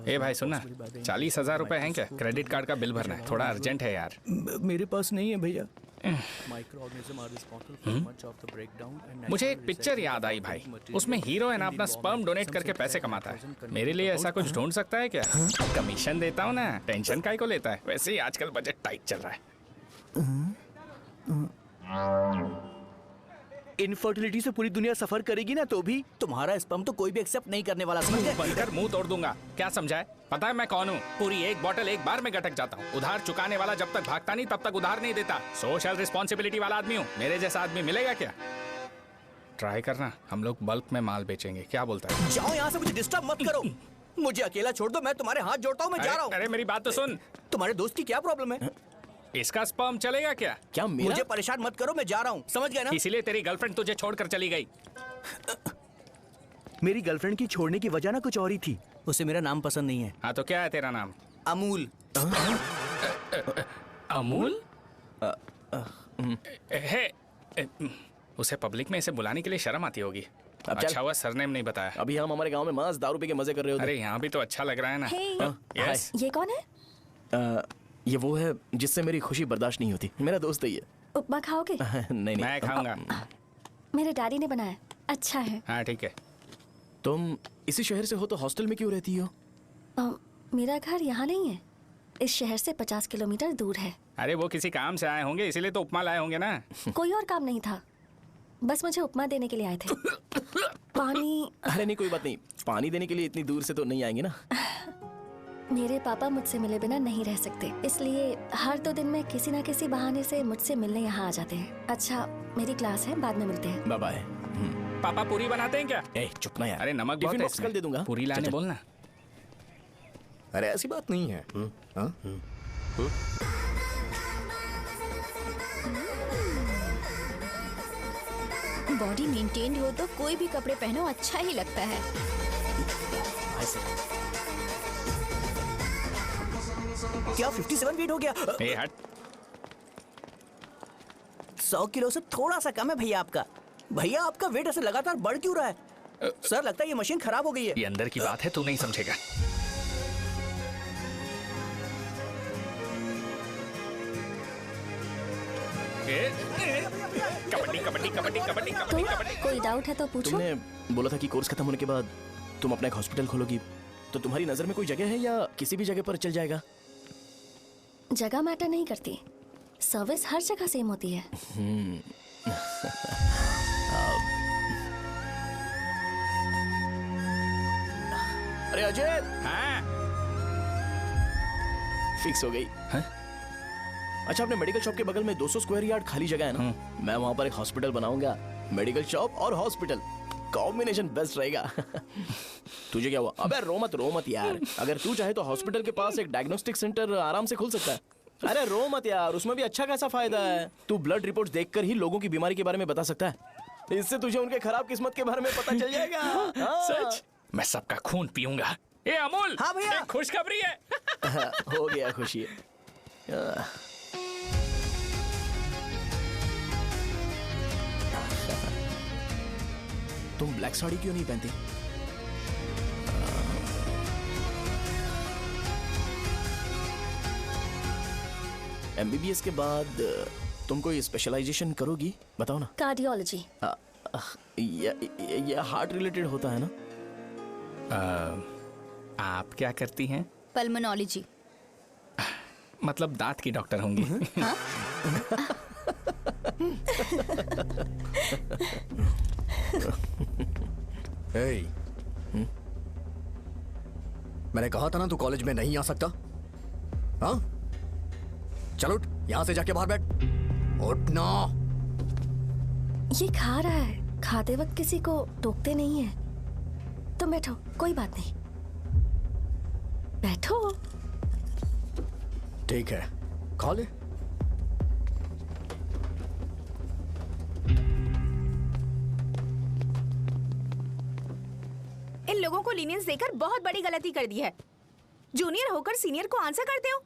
[SPEAKER 6] ए भाई सुनना, 40,000 रुपए हैं क्या? क्रेडिट कार्ड का बिल भरना है, थोड़ा अर्जेंट है यार।
[SPEAKER 13] मेरे पास नहीं है भैया।
[SPEAKER 6] मुझे एक पिक्चर याद आई भाई, उसमें हीरो है ना अपना स्पर्म डोनेट करके पैसे कमाता है। मेरे लिए ऐसा कुछ ढूंढ सकता है क्या? कमीशन देता हूँ ना, टेंशन काहे को लेता है? वैसे ही आजकल बजट टाइट चल रहा है।
[SPEAKER 5] इनफर्टिलिटी से पूरी दुनिया सफर करेगी ना, तो भी तुम्हारा स्पर्म तो कोई भी एक्सेप्ट नहीं करने वाला, समझ गए?
[SPEAKER 6] बनकर मुंह तोड़ दूंगा, क्या समझा है? पता है मैं कौन हूँ? पूरी एक बॉटल एक बार में गटक जाता हूँ। उधार चुकाने वाला जब तक भागता नहीं तब तक उधार नहीं देता। सोशल रिस्पॉन्सिबिलिटी वाला आदमी हूँ। मेरे जैसा आदमी मिलेगा क्या? ट्राई करना, हम लोग बल्क में माल बेचेंगे, क्या बोलता है?
[SPEAKER 5] जाओ यहाँ से, मुझे डिस्टर्ब मत करो। मुझे अकेला छोड़ दो, मैं तुम्हारे हाथ जोड़ता हूँ, मैं जा रहा हूँ।
[SPEAKER 6] अरे मेरी बात तो सुन।
[SPEAKER 5] तुम्हारे दोस्त की क्या प्रॉब्लम है?
[SPEAKER 6] इसका स्पर्म चलेगा क्या?
[SPEAKER 4] क्या मेरा?
[SPEAKER 5] मुझे परेशान मत करो, मैं जा रहा हूँ, समझ गए ना?
[SPEAKER 6] इसीलिए तेरी गर्लफ्रेंड तुझे छोड़कर चली गई।
[SPEAKER 5] मेरी गर्लफ्रेंड की छोड़ने की वजह ना कुछ और ही थी। उसे मेरा नाम पसंद नहीं है।
[SPEAKER 6] हाँ तो क्या है तेरा नाम?
[SPEAKER 5] अमूल।
[SPEAKER 6] अमूल? उसे पब्लिक में इसे बुलाने के लिए शर्म आती होगी। अच्छा हुआ सरनेम नहीं बताया।
[SPEAKER 4] अभी हम हमारे गांव में मस्त दारू पी के मजे कर रहे होते।
[SPEAKER 6] अरे यहाँ भी तो अच्छा लग रहा है ना।
[SPEAKER 12] यस। ये कौन है?
[SPEAKER 4] ये वो है जिससे मेरी खुशी बर्दाश्त नहीं होती। मेरा दोस्त ही है।
[SPEAKER 12] उपमा खाओगे?
[SPEAKER 4] नहीं।
[SPEAKER 6] मैं खाऊंगा।
[SPEAKER 12] मेरे डैडी ने बनाया, अच्छा है।
[SPEAKER 6] हाँ ठीक है।
[SPEAKER 4] तुम इसी शहर से हो तो हॉस्टल में क्यों रहती हो?
[SPEAKER 12] मेरा घर यहाँ नहीं है, इस शहर से 50 किलोमीटर दूर है।
[SPEAKER 6] अरे वो किसी काम से आए होंगे, इसीलिए तो उपमा लाए होंगे ना।
[SPEAKER 12] कोई और काम नहीं था, बस मुझे उपमा देने के लिए आए थे। पानी?
[SPEAKER 4] अरे नहीं, कोई बात नहीं। पानी देने के लिए इतनी दूर से तो नहीं आएंगे ना।
[SPEAKER 12] मेरे पापा मुझसे मिले बिना नहीं रह सकते, इसलिए हर 2 दिन में किसी न किसी बहाने से मुझसे मिलने यहाँ आ जाते हैं। अच्छा, मेरी क्लास है, बाद में मिलते हैं।
[SPEAKER 4] Bye bye.
[SPEAKER 6] पापा पूरी बनाते हैं क्या?
[SPEAKER 4] चुप ना यार।
[SPEAKER 6] अरे नमक बहुत है इसमें।
[SPEAKER 4] कल दे दूंगा।
[SPEAKER 6] पूरी लाने बोलना।
[SPEAKER 1] अरे ऐसी बात नहीं है।
[SPEAKER 10] बॉडी मेंटेन्ड हो तो कोई भी कपड़े पहनो अच्छा ही लगता है।
[SPEAKER 5] क्या 57 फीट हो गया?
[SPEAKER 6] ए हट।
[SPEAKER 5] 100 किलो से थोड़ा सा कम है भैया आपका। भैया आपका वेट ऐसे लगातार बढ़ क्यों रहा है? सर लगता है ये मशीन खराब हो गई है।
[SPEAKER 6] ये अंदर की बात है, तू नहीं समझेगा। कबड्डी कबड्डी कबड्डी कबड्डी कबड्डी कबड्डी।
[SPEAKER 12] कोई डाउट है तो पूछो।
[SPEAKER 4] तुमने बोला था कि कोर्स खत्म होने के बाद तुम अपना एक हॉस्पिटल खोलोगी, तो तुम्हारी नजर में कोई जगह है या किसी भी जगह पर चल जाएगा?
[SPEAKER 12] जगह मैटर नहीं करती, सर्विस हर जगह सेम होती है।
[SPEAKER 4] अरे अजय।
[SPEAKER 6] हाँ?
[SPEAKER 4] फिक्स हो गई। अच्छा, अपने मेडिकल शॉप के बगल में 200 स्क्वायर यार्ड खाली जगह है ना? मैं वहां पर एक हॉस्पिटल बनाऊंगा। मेडिकल शॉप और हॉस्पिटल, कॉम्बिनेशन बेस्ट रहेगा। तुझे क्या हुआ? अबे रो मत यार। अगर तू चाहे तो हॉस्पिटल के पास एक डायग्नोस्टिक सेंटर आराम से खुल सकता है। अरे रो मत यार, उसमें भी अच्छा खासा फायदा है। तू ब्लड रिपोर्ट्स देखकर ही लोगों की बीमारी के बारे में बता सकता है। इससे तुझे उनके खराब किस्मत के बारे में पता चल जाएगा। हाँ।
[SPEAKER 6] सच? मैं सबका खून पीऊंगा। ए अमूल,
[SPEAKER 5] हाँ भैया।
[SPEAKER 6] एक खुशखबरी है।
[SPEAKER 4] हो गया खुशी। तुम ब्लैक साड़ी क्यों नहीं पहनती? एमबीबीएस के बाद तुम कोई स्पेशलाइजेशन करोगी? बताओ ना।
[SPEAKER 12] कार्डियोलॉजी।
[SPEAKER 4] ये हार्ट रिलेटेड होता है ना?
[SPEAKER 6] आप क्या करती हैं?
[SPEAKER 10] पल्मोनोलॉजी।
[SPEAKER 6] मतलब दांत की डॉक्टर होंगी।
[SPEAKER 10] हाँ?
[SPEAKER 14] hey, मैंने कहा था ना तू कॉलेज में नहीं आ सकता। हाँ, चल उठ, यहां से जाके बाहर बैठ। उठ ना।
[SPEAKER 12] ये खा रहा है, खाते वक्त किसी को टोकते नहीं है। तुम बैठो, कोई बात नहीं, बैठो।
[SPEAKER 14] ठीक है, खा ले।
[SPEAKER 2] इन लोगों को लीनियंस देकर बहुत बड़ी गलती कर दी है। जूनियर होकर सीनियर को आंसर करते हो।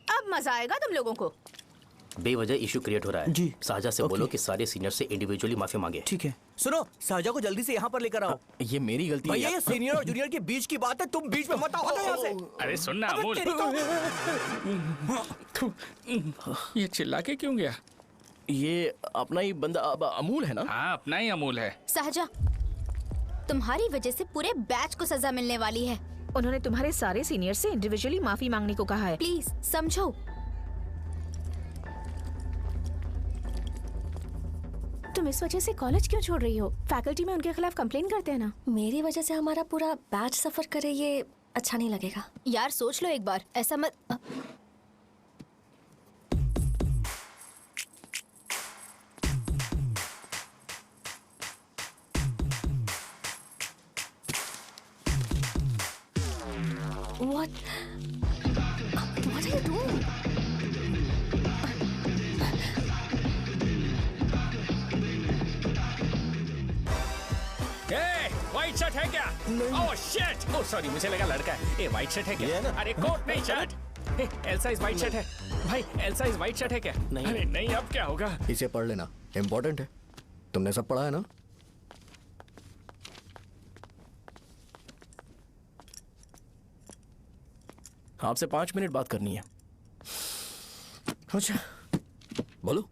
[SPEAKER 2] अब मजा आएगा तुम लोगों को।
[SPEAKER 11] बेवजह इशू क्रिएट हो रहा है जी। साजा से बोलो कि सारे सीनियर से इंडिविजुअली माफी मांगे।
[SPEAKER 5] ठीक है। सुनो, साजा को जल्दी से यहाँ पर लेकर आओ।
[SPEAKER 4] ये मेरी गलती है।
[SPEAKER 5] भैया ये सीनियर और जूनियर के बीच की बात है, तुम बीच में मत आओ यहाँ से।
[SPEAKER 6] अरे सुनना अमूल, ये चिल्ला के क्यों गया?
[SPEAKER 4] ये अपना ही बंदा अमूल है ना?
[SPEAKER 6] हाँ, अपना ही अमूल है।
[SPEAKER 10] साजा, तुम्हारी वजह से पूरे बैच को सजा मिलने वाली है।
[SPEAKER 2] उन्होंने तुम्हारे सारे सीनियर से इंडिविजुअली माफी मांगने को कहा है।
[SPEAKER 10] प्लीज समझो।
[SPEAKER 2] तुम इस वजह से कॉलेज क्यों छोड़ रही हो? फैकल्टी में उनके खिलाफ कंप्लेन करते हैं ना।
[SPEAKER 12] मेरी वजह से हमारा पूरा बैच सफर करे, ये अच्छा नहीं लगेगा।
[SPEAKER 10] यार सोच लो एक बार, ऐसा मत।
[SPEAKER 12] What are you doing?
[SPEAKER 6] White shirt है क्या? Oh shit! ओह सॉरी, मुझे लगा लड़का है। ए व्हाइट शर्ट है क्या? अरे कोट नहीं, shirt. Elsa is white shirt है। भाई एल्सा इज व्हाइट शर्ट है क्या? अरे नहीं, अब क्या होगा?
[SPEAKER 14] इसे पढ़ लेना, इम्पोर्टेंट है। तुमने सब पढ़ा है ना?
[SPEAKER 4] आपसे 5 मिनट बात करनी है।
[SPEAKER 14] अच्छा, बोलो।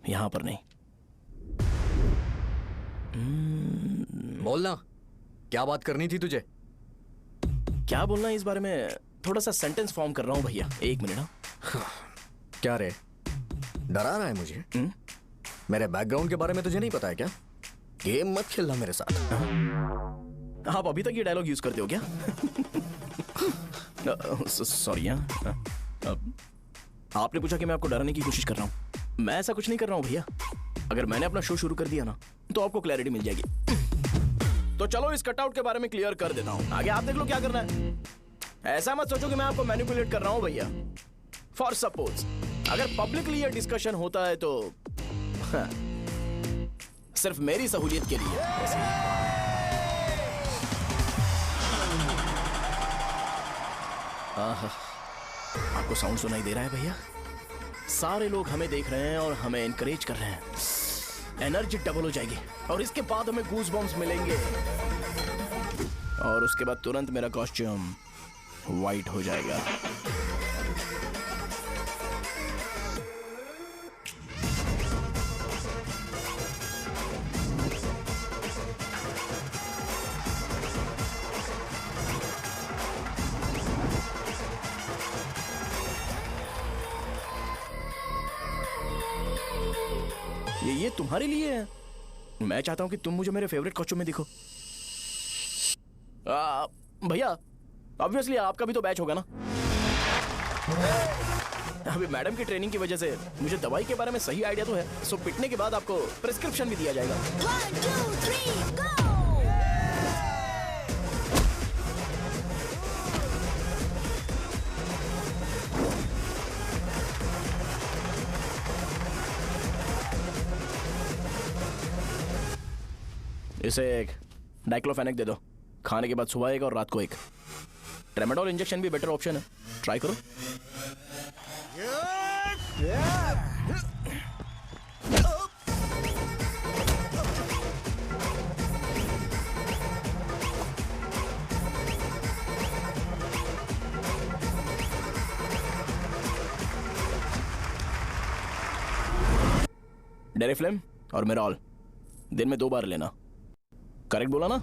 [SPEAKER 4] यहां पर नहीं।
[SPEAKER 14] बोलना, क्या बात करनी थी तुझे?
[SPEAKER 4] क्या बोलना है इस बारे में? थोड़ा सा सेंटेंस फॉर्म कर रहा हूं भैया, 1 मिनट। ना
[SPEAKER 14] क्या रे, डरा रहा है मुझे? मेरे बैकग्राउंड के बारे में तुझे नहीं पता है क्या? गेम मत खेलना मेरे साथ।
[SPEAKER 4] आप अभी तक ये डायलॉग यूज करते हो क्या? सॉरी। आपने पूछा कि मैं आपको डराने की कोशिश कर रहा हूं। मैं ऐसा कुछ नहीं कर रहा हूं भैया। अगर मैंने अपना शो शुरू कर दिया ना, तो आपको क्लैरिटी मिल जाएगी। तो चलो इस कटआउट के बारे में क्लियर कर देता हूं। आगे आप देख लो क्या करना है। ऐसा मत सोचो कि मैं आपको मैनिपुलेट कर रहा हूं भैया। फॉर सपोज अगर पब्लिकली ये डिस्कशन होता है तो सिर्फ मेरी सहूलियत के लिए। आपको साउंड सुनाई दे रहा है भैया? सारे लोग हमें देख रहे हैं और हमें एनकरेज कर रहे हैं। एनर्जी डबल हो जाएगी और इसके बाद हमें गूज बम्स मिलेंगे और उसके बाद तुरंत मेरा कॉस्ट्यूम वाइट हो जाएगा। ये तुम्हारे लिए है। मैं चाहता हूं कि तुम मुझे मेरे फेवरेट कॉस्ट्यूम में दिखो। भैया ऑब्वियसली आपका भी तो बैच होगा ना। अभी मैडम की ट्रेनिंग की वजह से मुझे दवाई के बारे में सही आइडिया तो है। सो पिटने के बाद आपको प्रिस्क्रिप्शन भी दिया जाएगा।
[SPEAKER 10] 1 2 3 गो।
[SPEAKER 4] इसे एक डाइक्लोफेनेक दे दो। खाने के बाद सुबह एक और रात को एक। ट्रेमाडोल इंजेक्शन भी बेटर ऑप्शन है, ट्राई करो। डेरिफ्लेम और मेरॉल दिन में 2 बार लेना। करेक्ट बोला ना?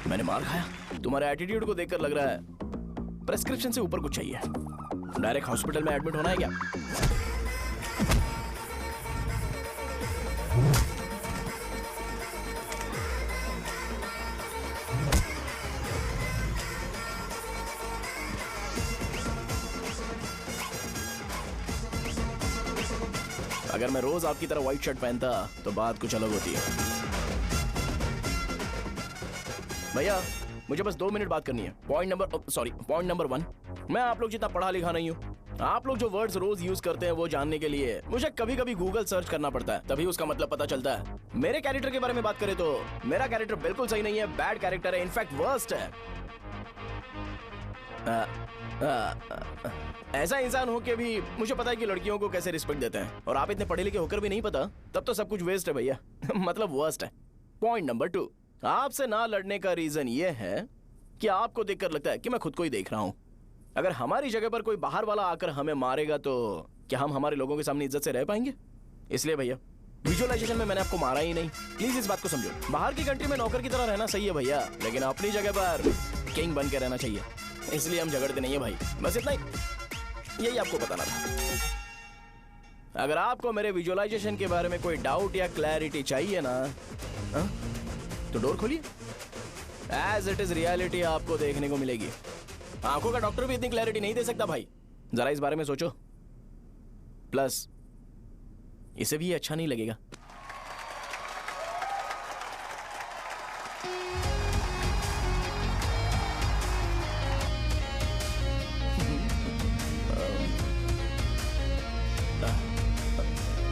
[SPEAKER 4] मैंने मार खाया? तुम्हारे एटीट्यूड को देखकर लग रहा है प्रेस्क्रिप्शन से ऊपर कुछ चाहिए। डायरेक्ट हॉस्पिटल में एडमिट होना है क्या? अगर मैं रोज आपकी तरह व्हाइट शर्ट पहनता तो बात कुछ अलग होती है। भैया मुझे बस 2 मिनट बात करनी है। पॉइंट नंबर 1, मैं आप लोग जितना पढ़ा लिखा नहीं हूँ। आप लोग जो वर्ड्स रोज यूज करते हैं वो जानने के लिए मुझे कभी कभी गूगल सर्च करना पड़ता है, तभी उसका मतलब पता चलता है। मेरे कैरेक्टर के बारे में बात करें तो मेरा कैरेक्टर बिल्कुल सही नहीं है, बैड कैरेक्टर है, इनफैक्ट वर्स्ट है। ऐसा इंसान हो के भी मुझे पता है कि लड़कियों को कैसे रिस्पेक्ट देते हैं, और आप इतने पढ़े लिखे होकर भी नहीं पता, तब तो सब कुछ वेस्ट है भैया। मतलब वर्स्ट है। पॉइंट नंबर 2, आपसे ना लड़ने का रीजन ये है कि आपको देखकर लगता है कि मैं खुद को ही देख रहा हूं। अगर हमारी जगह पर कोई बाहर वाला आकर हमें मारेगा तो क्या हम हमारे लोगों के सामने इज्जत से रह पाएंगे? इसलिए भैया विजुअलाइजेशन में मैंने आपको मारा ही नहीं, प्लीज इस बात को समझो। बाहर की कंट्री में नौकर की तरह रहना सही है भैया, लेकिन अपनी जगह पर किंग बन के रहना चाहिए। इसलिए हम झगड़ते नहीं है भाई, बस इतना ही, यही आपको बताना था। अगर आपको मेरे विजुअलाइजेशन के बारे में कोई डाउट या क्लैरिटी चाहिए ना, तो डोर खोलिए। एज इट इज रियलिटी आपको देखने को मिलेगी। आंखों का डॉक्टर भी इतनी क्लैरिटी नहीं दे सकता भाई, जरा इस बारे में सोचो। प्लस इसे भी अच्छा नहीं लगेगा।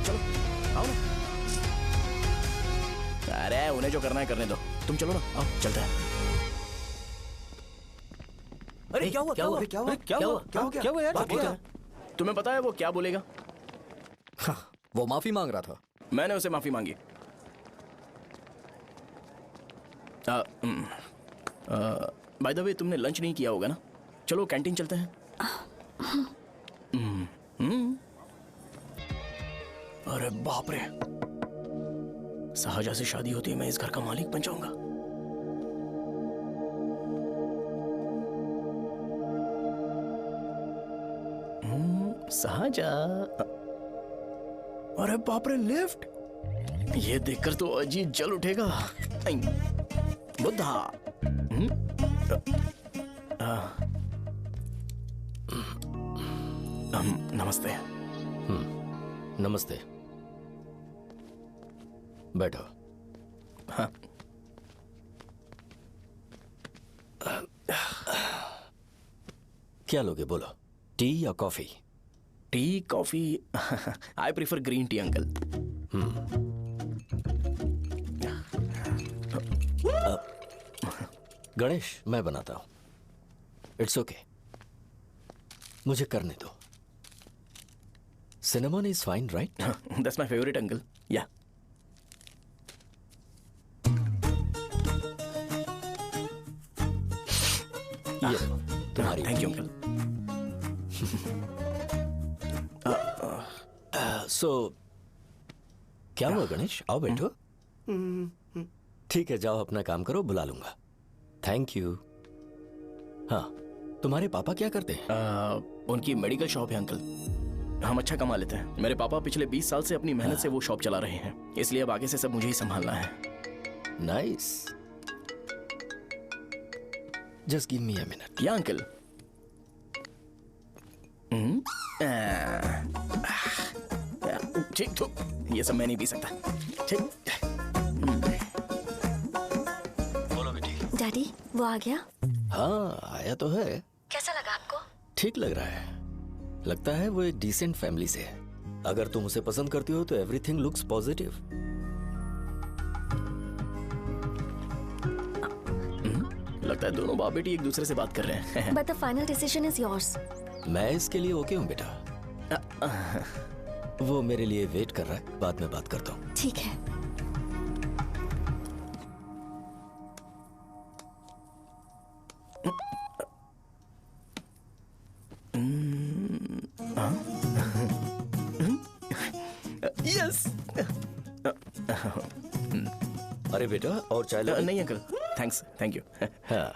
[SPEAKER 4] चलो आओ ना। अरे उन्हें जो करना है करने दो, तुम चलो ना, आओ चलते हैं।
[SPEAKER 5] अरे क्या हुआ? यार?
[SPEAKER 4] तुम्हें पता है वो क्या बोलेगा?
[SPEAKER 14] वो माफी मांग रहा था।
[SPEAKER 4] मैंने उसे माफी मांगी। बाय द वे तुमने लंच नहीं किया होगा ना? चलो कैंटीन चलते हैं। अरे बाप रे, शाहजहां से शादी होती है मैं इस घर का मालिक बन जाऊंगा। शाहजहां, अरे बाप रे लिफ्ट, ये देखकर तो अजीब जल उठेगा। बुद्धा, नमस्ते।
[SPEAKER 14] नमस्ते, बैठो।
[SPEAKER 4] हाँ।
[SPEAKER 14] क्या लोगे बोलो, टी या coffee?
[SPEAKER 4] Tea coffee? I prefer green tea uncle.
[SPEAKER 14] Ganesh, मैं बनाता हूँ। इट्स ओके, मुझे करने दो। Cinnamon is fine, right?
[SPEAKER 4] That's my favourite uncle. या
[SPEAKER 14] तुम्हारी।
[SPEAKER 4] Thank you uncle.
[SPEAKER 14] सो क्या हुआ गणेश? आओ बैठो। ठीक है, जाओ अपना काम करो, बुला लूंगा। Thank you. हाँ, तुम्हारे पापा क्या करते हैं?
[SPEAKER 4] उनकी मेडिकल शॉप है अंकल। हम अच्छा कमा लेते हैं। मेरे पापा पिछले 20 साल से अपनी मेहनत से वो शॉप चला रहे हैं, इसलिए अब आगे से सब मुझे ही संभालना है।
[SPEAKER 14] Nice. Just give me a minute.
[SPEAKER 4] या अंकल। ठीक तो ये सब मैं नहीं पी सकता। ठीक।
[SPEAKER 14] बोलो बेटी।
[SPEAKER 12] डैडी, वो आ गया?
[SPEAKER 14] हाँ, आया तो है।
[SPEAKER 12] कैसा लगा आपको?
[SPEAKER 14] ठीक लग रहा है। लगता है वो एक डिसेंट फैमिली से है। अगर तुम उसे पसंद करती हो तो एवरीथिंग लुक्स पॉजिटिव।
[SPEAKER 4] लगता है दोनों बाप बेटी एक दूसरे से बात कर रहे हैं।
[SPEAKER 12] But the final decision is yours.
[SPEAKER 14] मैं इसके लिए ओके हूँ बेटा। वो मेरे लिए वेट कर रहा है, बाद में बात करता हूँ।
[SPEAKER 12] ठीक है।
[SPEAKER 4] यस।
[SPEAKER 14] अरे बेटा, और चाय लो।
[SPEAKER 4] नहीं अंकल, थैंक्स, थैंक यू।
[SPEAKER 14] हाँ।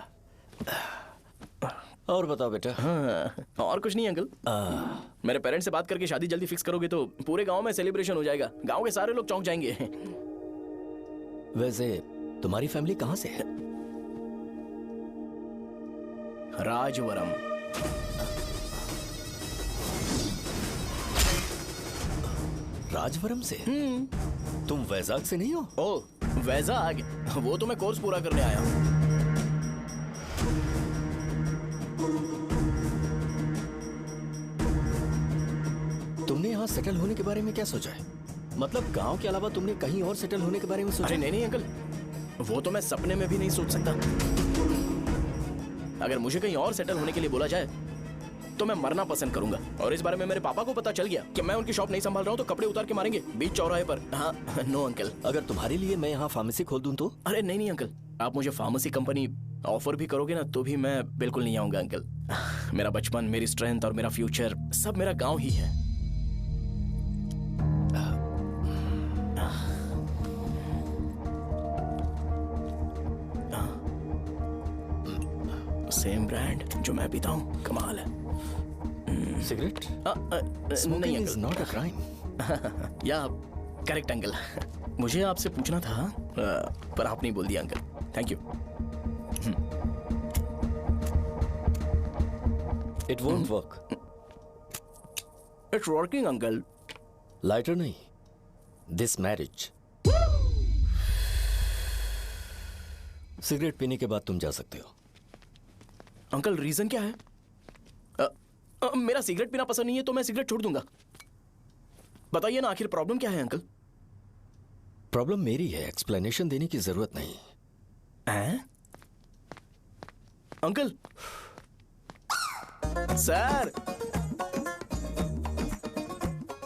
[SPEAKER 14] और बताओ बेटा।
[SPEAKER 4] हाँ, और कुछ नहीं अंकल। मेरे पेरेंट्स से बात करके शादी जल्दी फिक्स करोगे तो पूरे गांव में सेलिब्रेशन हो जाएगा। गांव के सारे लोग चौंक जाएंगे।
[SPEAKER 14] वैसे तुम्हारी फैमिली कहाँ से है?
[SPEAKER 4] राजवरम।
[SPEAKER 14] राजवरम से? तुम वैजाग से नहीं हो?
[SPEAKER 4] ओ, वैजाग? वो तो मैं कोर्स पूरा करने आया हूँ।
[SPEAKER 14] तुमने यहाँ सेटल होने के बारे में क्या सोचा है? मतलब गांव के अलावा तुमने कहीं और सेटल होने के बारे में सोचा?
[SPEAKER 4] अरे नहीं अंकल, वो तो मैं सपने में भी नहीं सोच सकता। अगर मुझे कहीं और सेटल होने के लिए बोला जाए तो मैं मरना पसंद करूंगा। और इस बारे में मेरे पापा को पता चल गया कि मैं उनकी शॉप नहीं संभाल रहा हूँ तो कपड़े उतार के मारेंगे बीच चौराहे पर। हाँ, नो अंकल।
[SPEAKER 14] अगर तुम्हारे लिए मैं यहाँ फार्मेसी खोल दूं तो?
[SPEAKER 4] अरे नहीं अंकल, आप मुझे फार्मेसी कंपनी ऑफर भी करोगे ना तो भी मैं बिल्कुल नहीं आऊंगा अंकल। मेरा बचपन, मेरी स्ट्रेंथ और मेरा फ्यूचर सब मेरा गाँव ही है। सेम ब्रांड जो मैं पीता हूँ, कमाल है।
[SPEAKER 14] सिगरेट?
[SPEAKER 4] नहीं uncle,
[SPEAKER 14] is not a crime.
[SPEAKER 4] या करेक्ट अंकल। मुझे आपसे पूछना था पर आप नहीं बोल दिया uncle. Thank you.
[SPEAKER 14] It won't work.
[SPEAKER 4] It's working uncle.
[SPEAKER 14] Lighter नहीं, दिस मैरिज। सिगरेट पीने के बाद तुम जा सकते हो।
[SPEAKER 4] अंकल रीजन क्या है? मेरा सिगरेट पीना पसंद नहीं है तो मैं सिगरेट छोड़ दूंगा। बताइए ना, आखिर प्रॉब्लम क्या है अंकल?
[SPEAKER 14] प्रॉब्लम मेरी है, एक्सप्लेनेशन देने की जरूरत नहीं
[SPEAKER 4] है। अंकल सर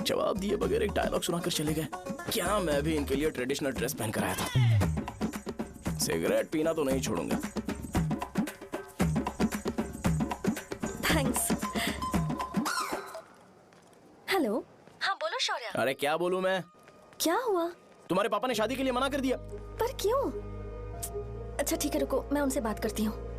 [SPEAKER 4] जवाब दिए बगैर एक डायलॉग सुनाकर चले गए। क्या मैं भी इनके लिए ट्रेडिशनल ड्रेस पहन कर आया था। सिगरेट पीना तो नहीं छोड़ूंगा।
[SPEAKER 12] थैंक्स। हेलो। हाँ बोलो शौर्य।
[SPEAKER 4] अरे क्या बोलूं मैं?
[SPEAKER 12] क्या हुआ?
[SPEAKER 4] तुम्हारे पापा ने शादी के लिए मना कर दिया।
[SPEAKER 12] पर क्यों? अच्छा ठीक है, रुको मैं उनसे बात करती हूँ।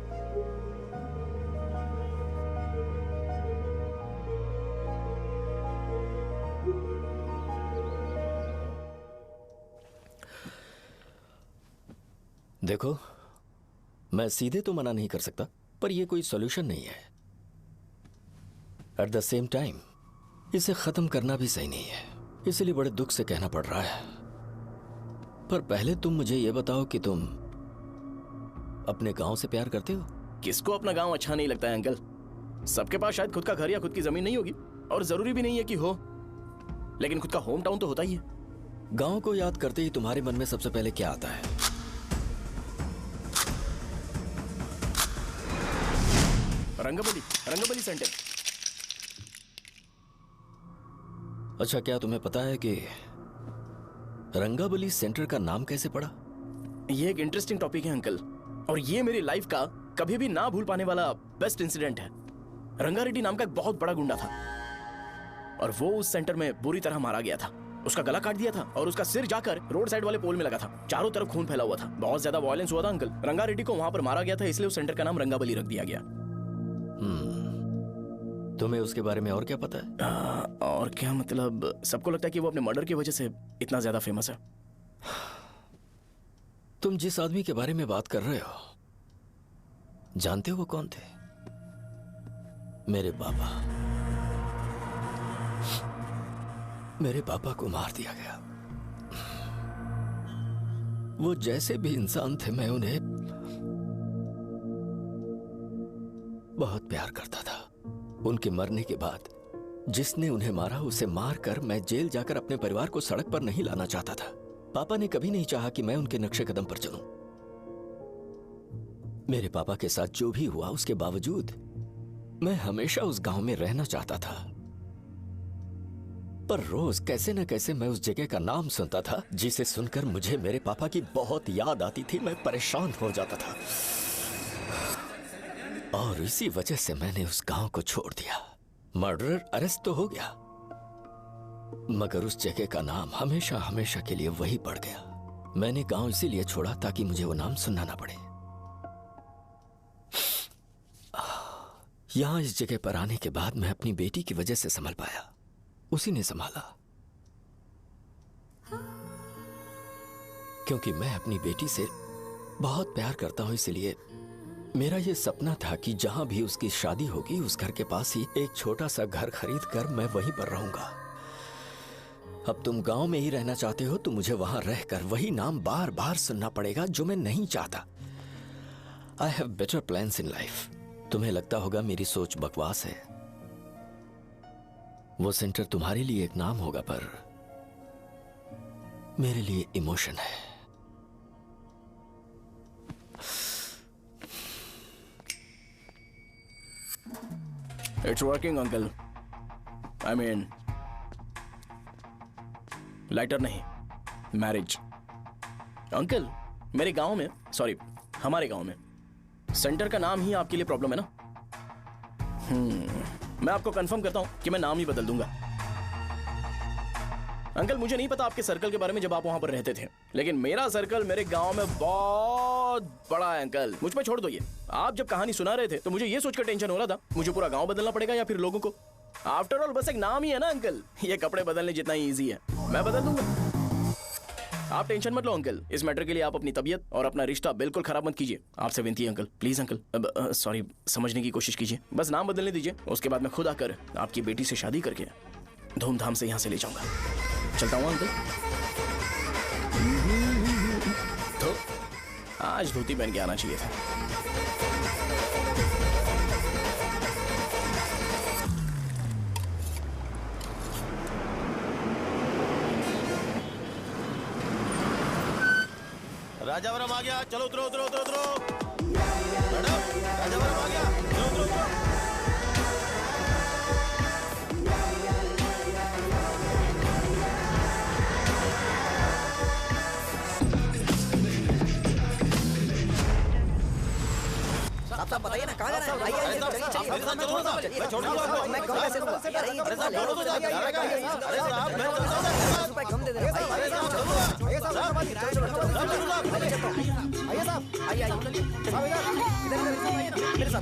[SPEAKER 14] देखो, मैं सीधे तो मना नहीं कर सकता, पर यह कोई सॉल्यूशन नहीं है। एट द सेम टाइम इसे खत्म करना भी सही नहीं है, इसलिए बड़े दुख से कहना पड़ रहा है। पर पहले तुम मुझे यह बताओ कि तुम अपने गांव से प्यार करते हो?
[SPEAKER 4] किसको अपना गांव अच्छा नहीं लगता है अंकल? सबके पास शायद खुद का घर या खुद की जमीन नहीं होगी, और जरूरी भी नहीं है कि हो, लेकिन खुद का होम टाउन तो होता ही है।
[SPEAKER 14] गांव को याद करते ही तुम्हारे मन में सबसे पहले क्या आता है?
[SPEAKER 4] रंगबली सेंटर।
[SPEAKER 14] अच्छा, क्या तुम्हें पता है कि रंगाबली सेंटर का नाम कैसे पड़ा?
[SPEAKER 4] ये एक इंटरेस्टिंग टॉपिक है अंकल, और ये मेरी लाइफ का कभी भी ना भूल पाने वाला बेस्ट इंसिडेंट है। रंगारेड्डी नाम का एक बहुत बड़ा गुंडा था और वो उस सेंटर में बुरी तरह मारा गया था। उसका गला काट दिया था और उसका सिर जाकर रोड साइड वाले पोल में लगा था। चारों तरफ खून फैला हुआ था, बहुत ज्यादा वायलेंस हुआ था अंकल। रंगारेड्डी को वहां पर मारा गया था, इसलिए उस सेंटर का नाम रंगाबली रख दिया गया।
[SPEAKER 14] तुम्हें उसके बारे में और क्या पता है?
[SPEAKER 4] और क्या मतलब, सबको लगता है कि वो अपने मर्डर की वजह से इतना ज्यादा फेमस है।
[SPEAKER 14] तुम जिस आदमी के बारे में बात कर रहे हो, जानते हो वो कौन थे? मेरे पापा। मेरे पापा को मार दिया गया। वो जैसे भी इंसान थे, मैं उन्हें बहुत प्यार करता था। उनके मरने के बाद जिसने उन्हें मारा उसे मारकर मैं जेल जाकर अपने परिवार को सड़क पर नहीं लाना चाहता था। पापा ने कभी नहीं चाहा कि मैं उनके नक्शे कदम पर चलूं। मेरे पापा के साथ जो भी हुआ, उसके बावजूद मैं हमेशा उस गांव में रहना चाहता था। पर रोज कैसे न कैसे मैं उस जगह का नाम सुनता था, जिसे सुनकर मुझे मेरे पापा की बहुत याद आती थी। मैं परेशान हो जाता था और इसी वजह से मैंने उस गांव को छोड़ दिया। मर्डरर अरेस्ट तो हो गया, मगर उस जगह का नाम हमेशा हमेशा के लिए वही पड़ गया। मैंने गांव इसीलिए छोड़ा ताकि मुझे वो नाम सुनना ना पड़े। यहां इस जगह पर आने के बाद मैं अपनी बेटी की वजह से संभल पाया, उसी ने संभाला। क्योंकि मैं अपनी बेटी से बहुत प्यार करता हूं, इसलिए मेरा यह सपना था कि जहां भी उसकी शादी होगी, उस घर के पास ही एक छोटा सा घर खरीद कर मैं वहीं पर रहूंगा। अब तुम गांव में ही रहना चाहते हो तो मुझे वहां रहकर वही नाम बार बार सुनना पड़ेगा, जो मैं नहीं चाहता। I have better plans in life. तुम्हें लगता होगा मेरी सोच बकवास है। वो सेंटर तुम्हारे लिए एक नाम होगा, पर मेरे लिए इमोशन है।
[SPEAKER 4] It's working uncle. I mean, lighter नहीं, मैरिज। अंकल, मेरे गांव में, सॉरी हमारे गांव में सेंटर का नाम ही आपके लिए प्रॉब्लम है ना? मैं आपको कंफर्म करता हूं कि मैं नाम ही बदल दूंगा। अंकल, मुझे नहीं पता आपके सर्कल के बारे में जब आप वहां पर रहते थे, लेकिन मेरा सर्कल मेरे गांव में बहुत बड़ा है अंकल। मुझ पे छोड़ दो ये। आप जब कहानी सुना रहे थे तो मुझे ये सोचकर टेंशन हो रहा था, मुझे पूरा गांव बदलना पड़ेगा या फिर लोगों को। आफ्टर ऑल बस एक नाम ही है ना अंकल, ये कपड़े बदलने जितना ही ईजी है, मैं बदल दूंगा। आप टेंशन मत लो अंकल, इस मैटर के लिए आप अपनी तबीयत और अपना रिश्ता बिल्कुल खराब मत कीजिए। आपसे विनती है अंकल, प्लीज अंकल। सॉरी, समझने की कोशिश कीजिए, बस नाम बदलने दीजिए। उसके बाद मैं खुद आकर आपकी बेटी से शादी करके धूमधाम से यहाँ से ले जाऊंगा। चलता हूँ अंकल। तो आज धोती पहन के आना चाहिए था।
[SPEAKER 3] राजावरम आ गया, चलो उतरो उतरो उतरो उतरो। मैडम, राजावरम आ गया, चलो उतरो उतरो।
[SPEAKER 5] साहब बताइए ना, कहाँ जाना है? आइए आइए, चलिए चलिए।
[SPEAKER 3] मेरे साथ चलो ना, मैं छोड़ दूंगा आपको।
[SPEAKER 5] मैं कम पैसे दूंगा।
[SPEAKER 3] अरे साहब, छोड़ो तो साहब, अरे साहब, मैं
[SPEAKER 5] 50 रुपए कम दे देना।
[SPEAKER 3] अरे साहब, चलो ना।
[SPEAKER 7] आइए साहब,
[SPEAKER 3] साहब,
[SPEAKER 7] आइए साहब, आइए साहब,
[SPEAKER 5] आइए आइए, मेरे साथ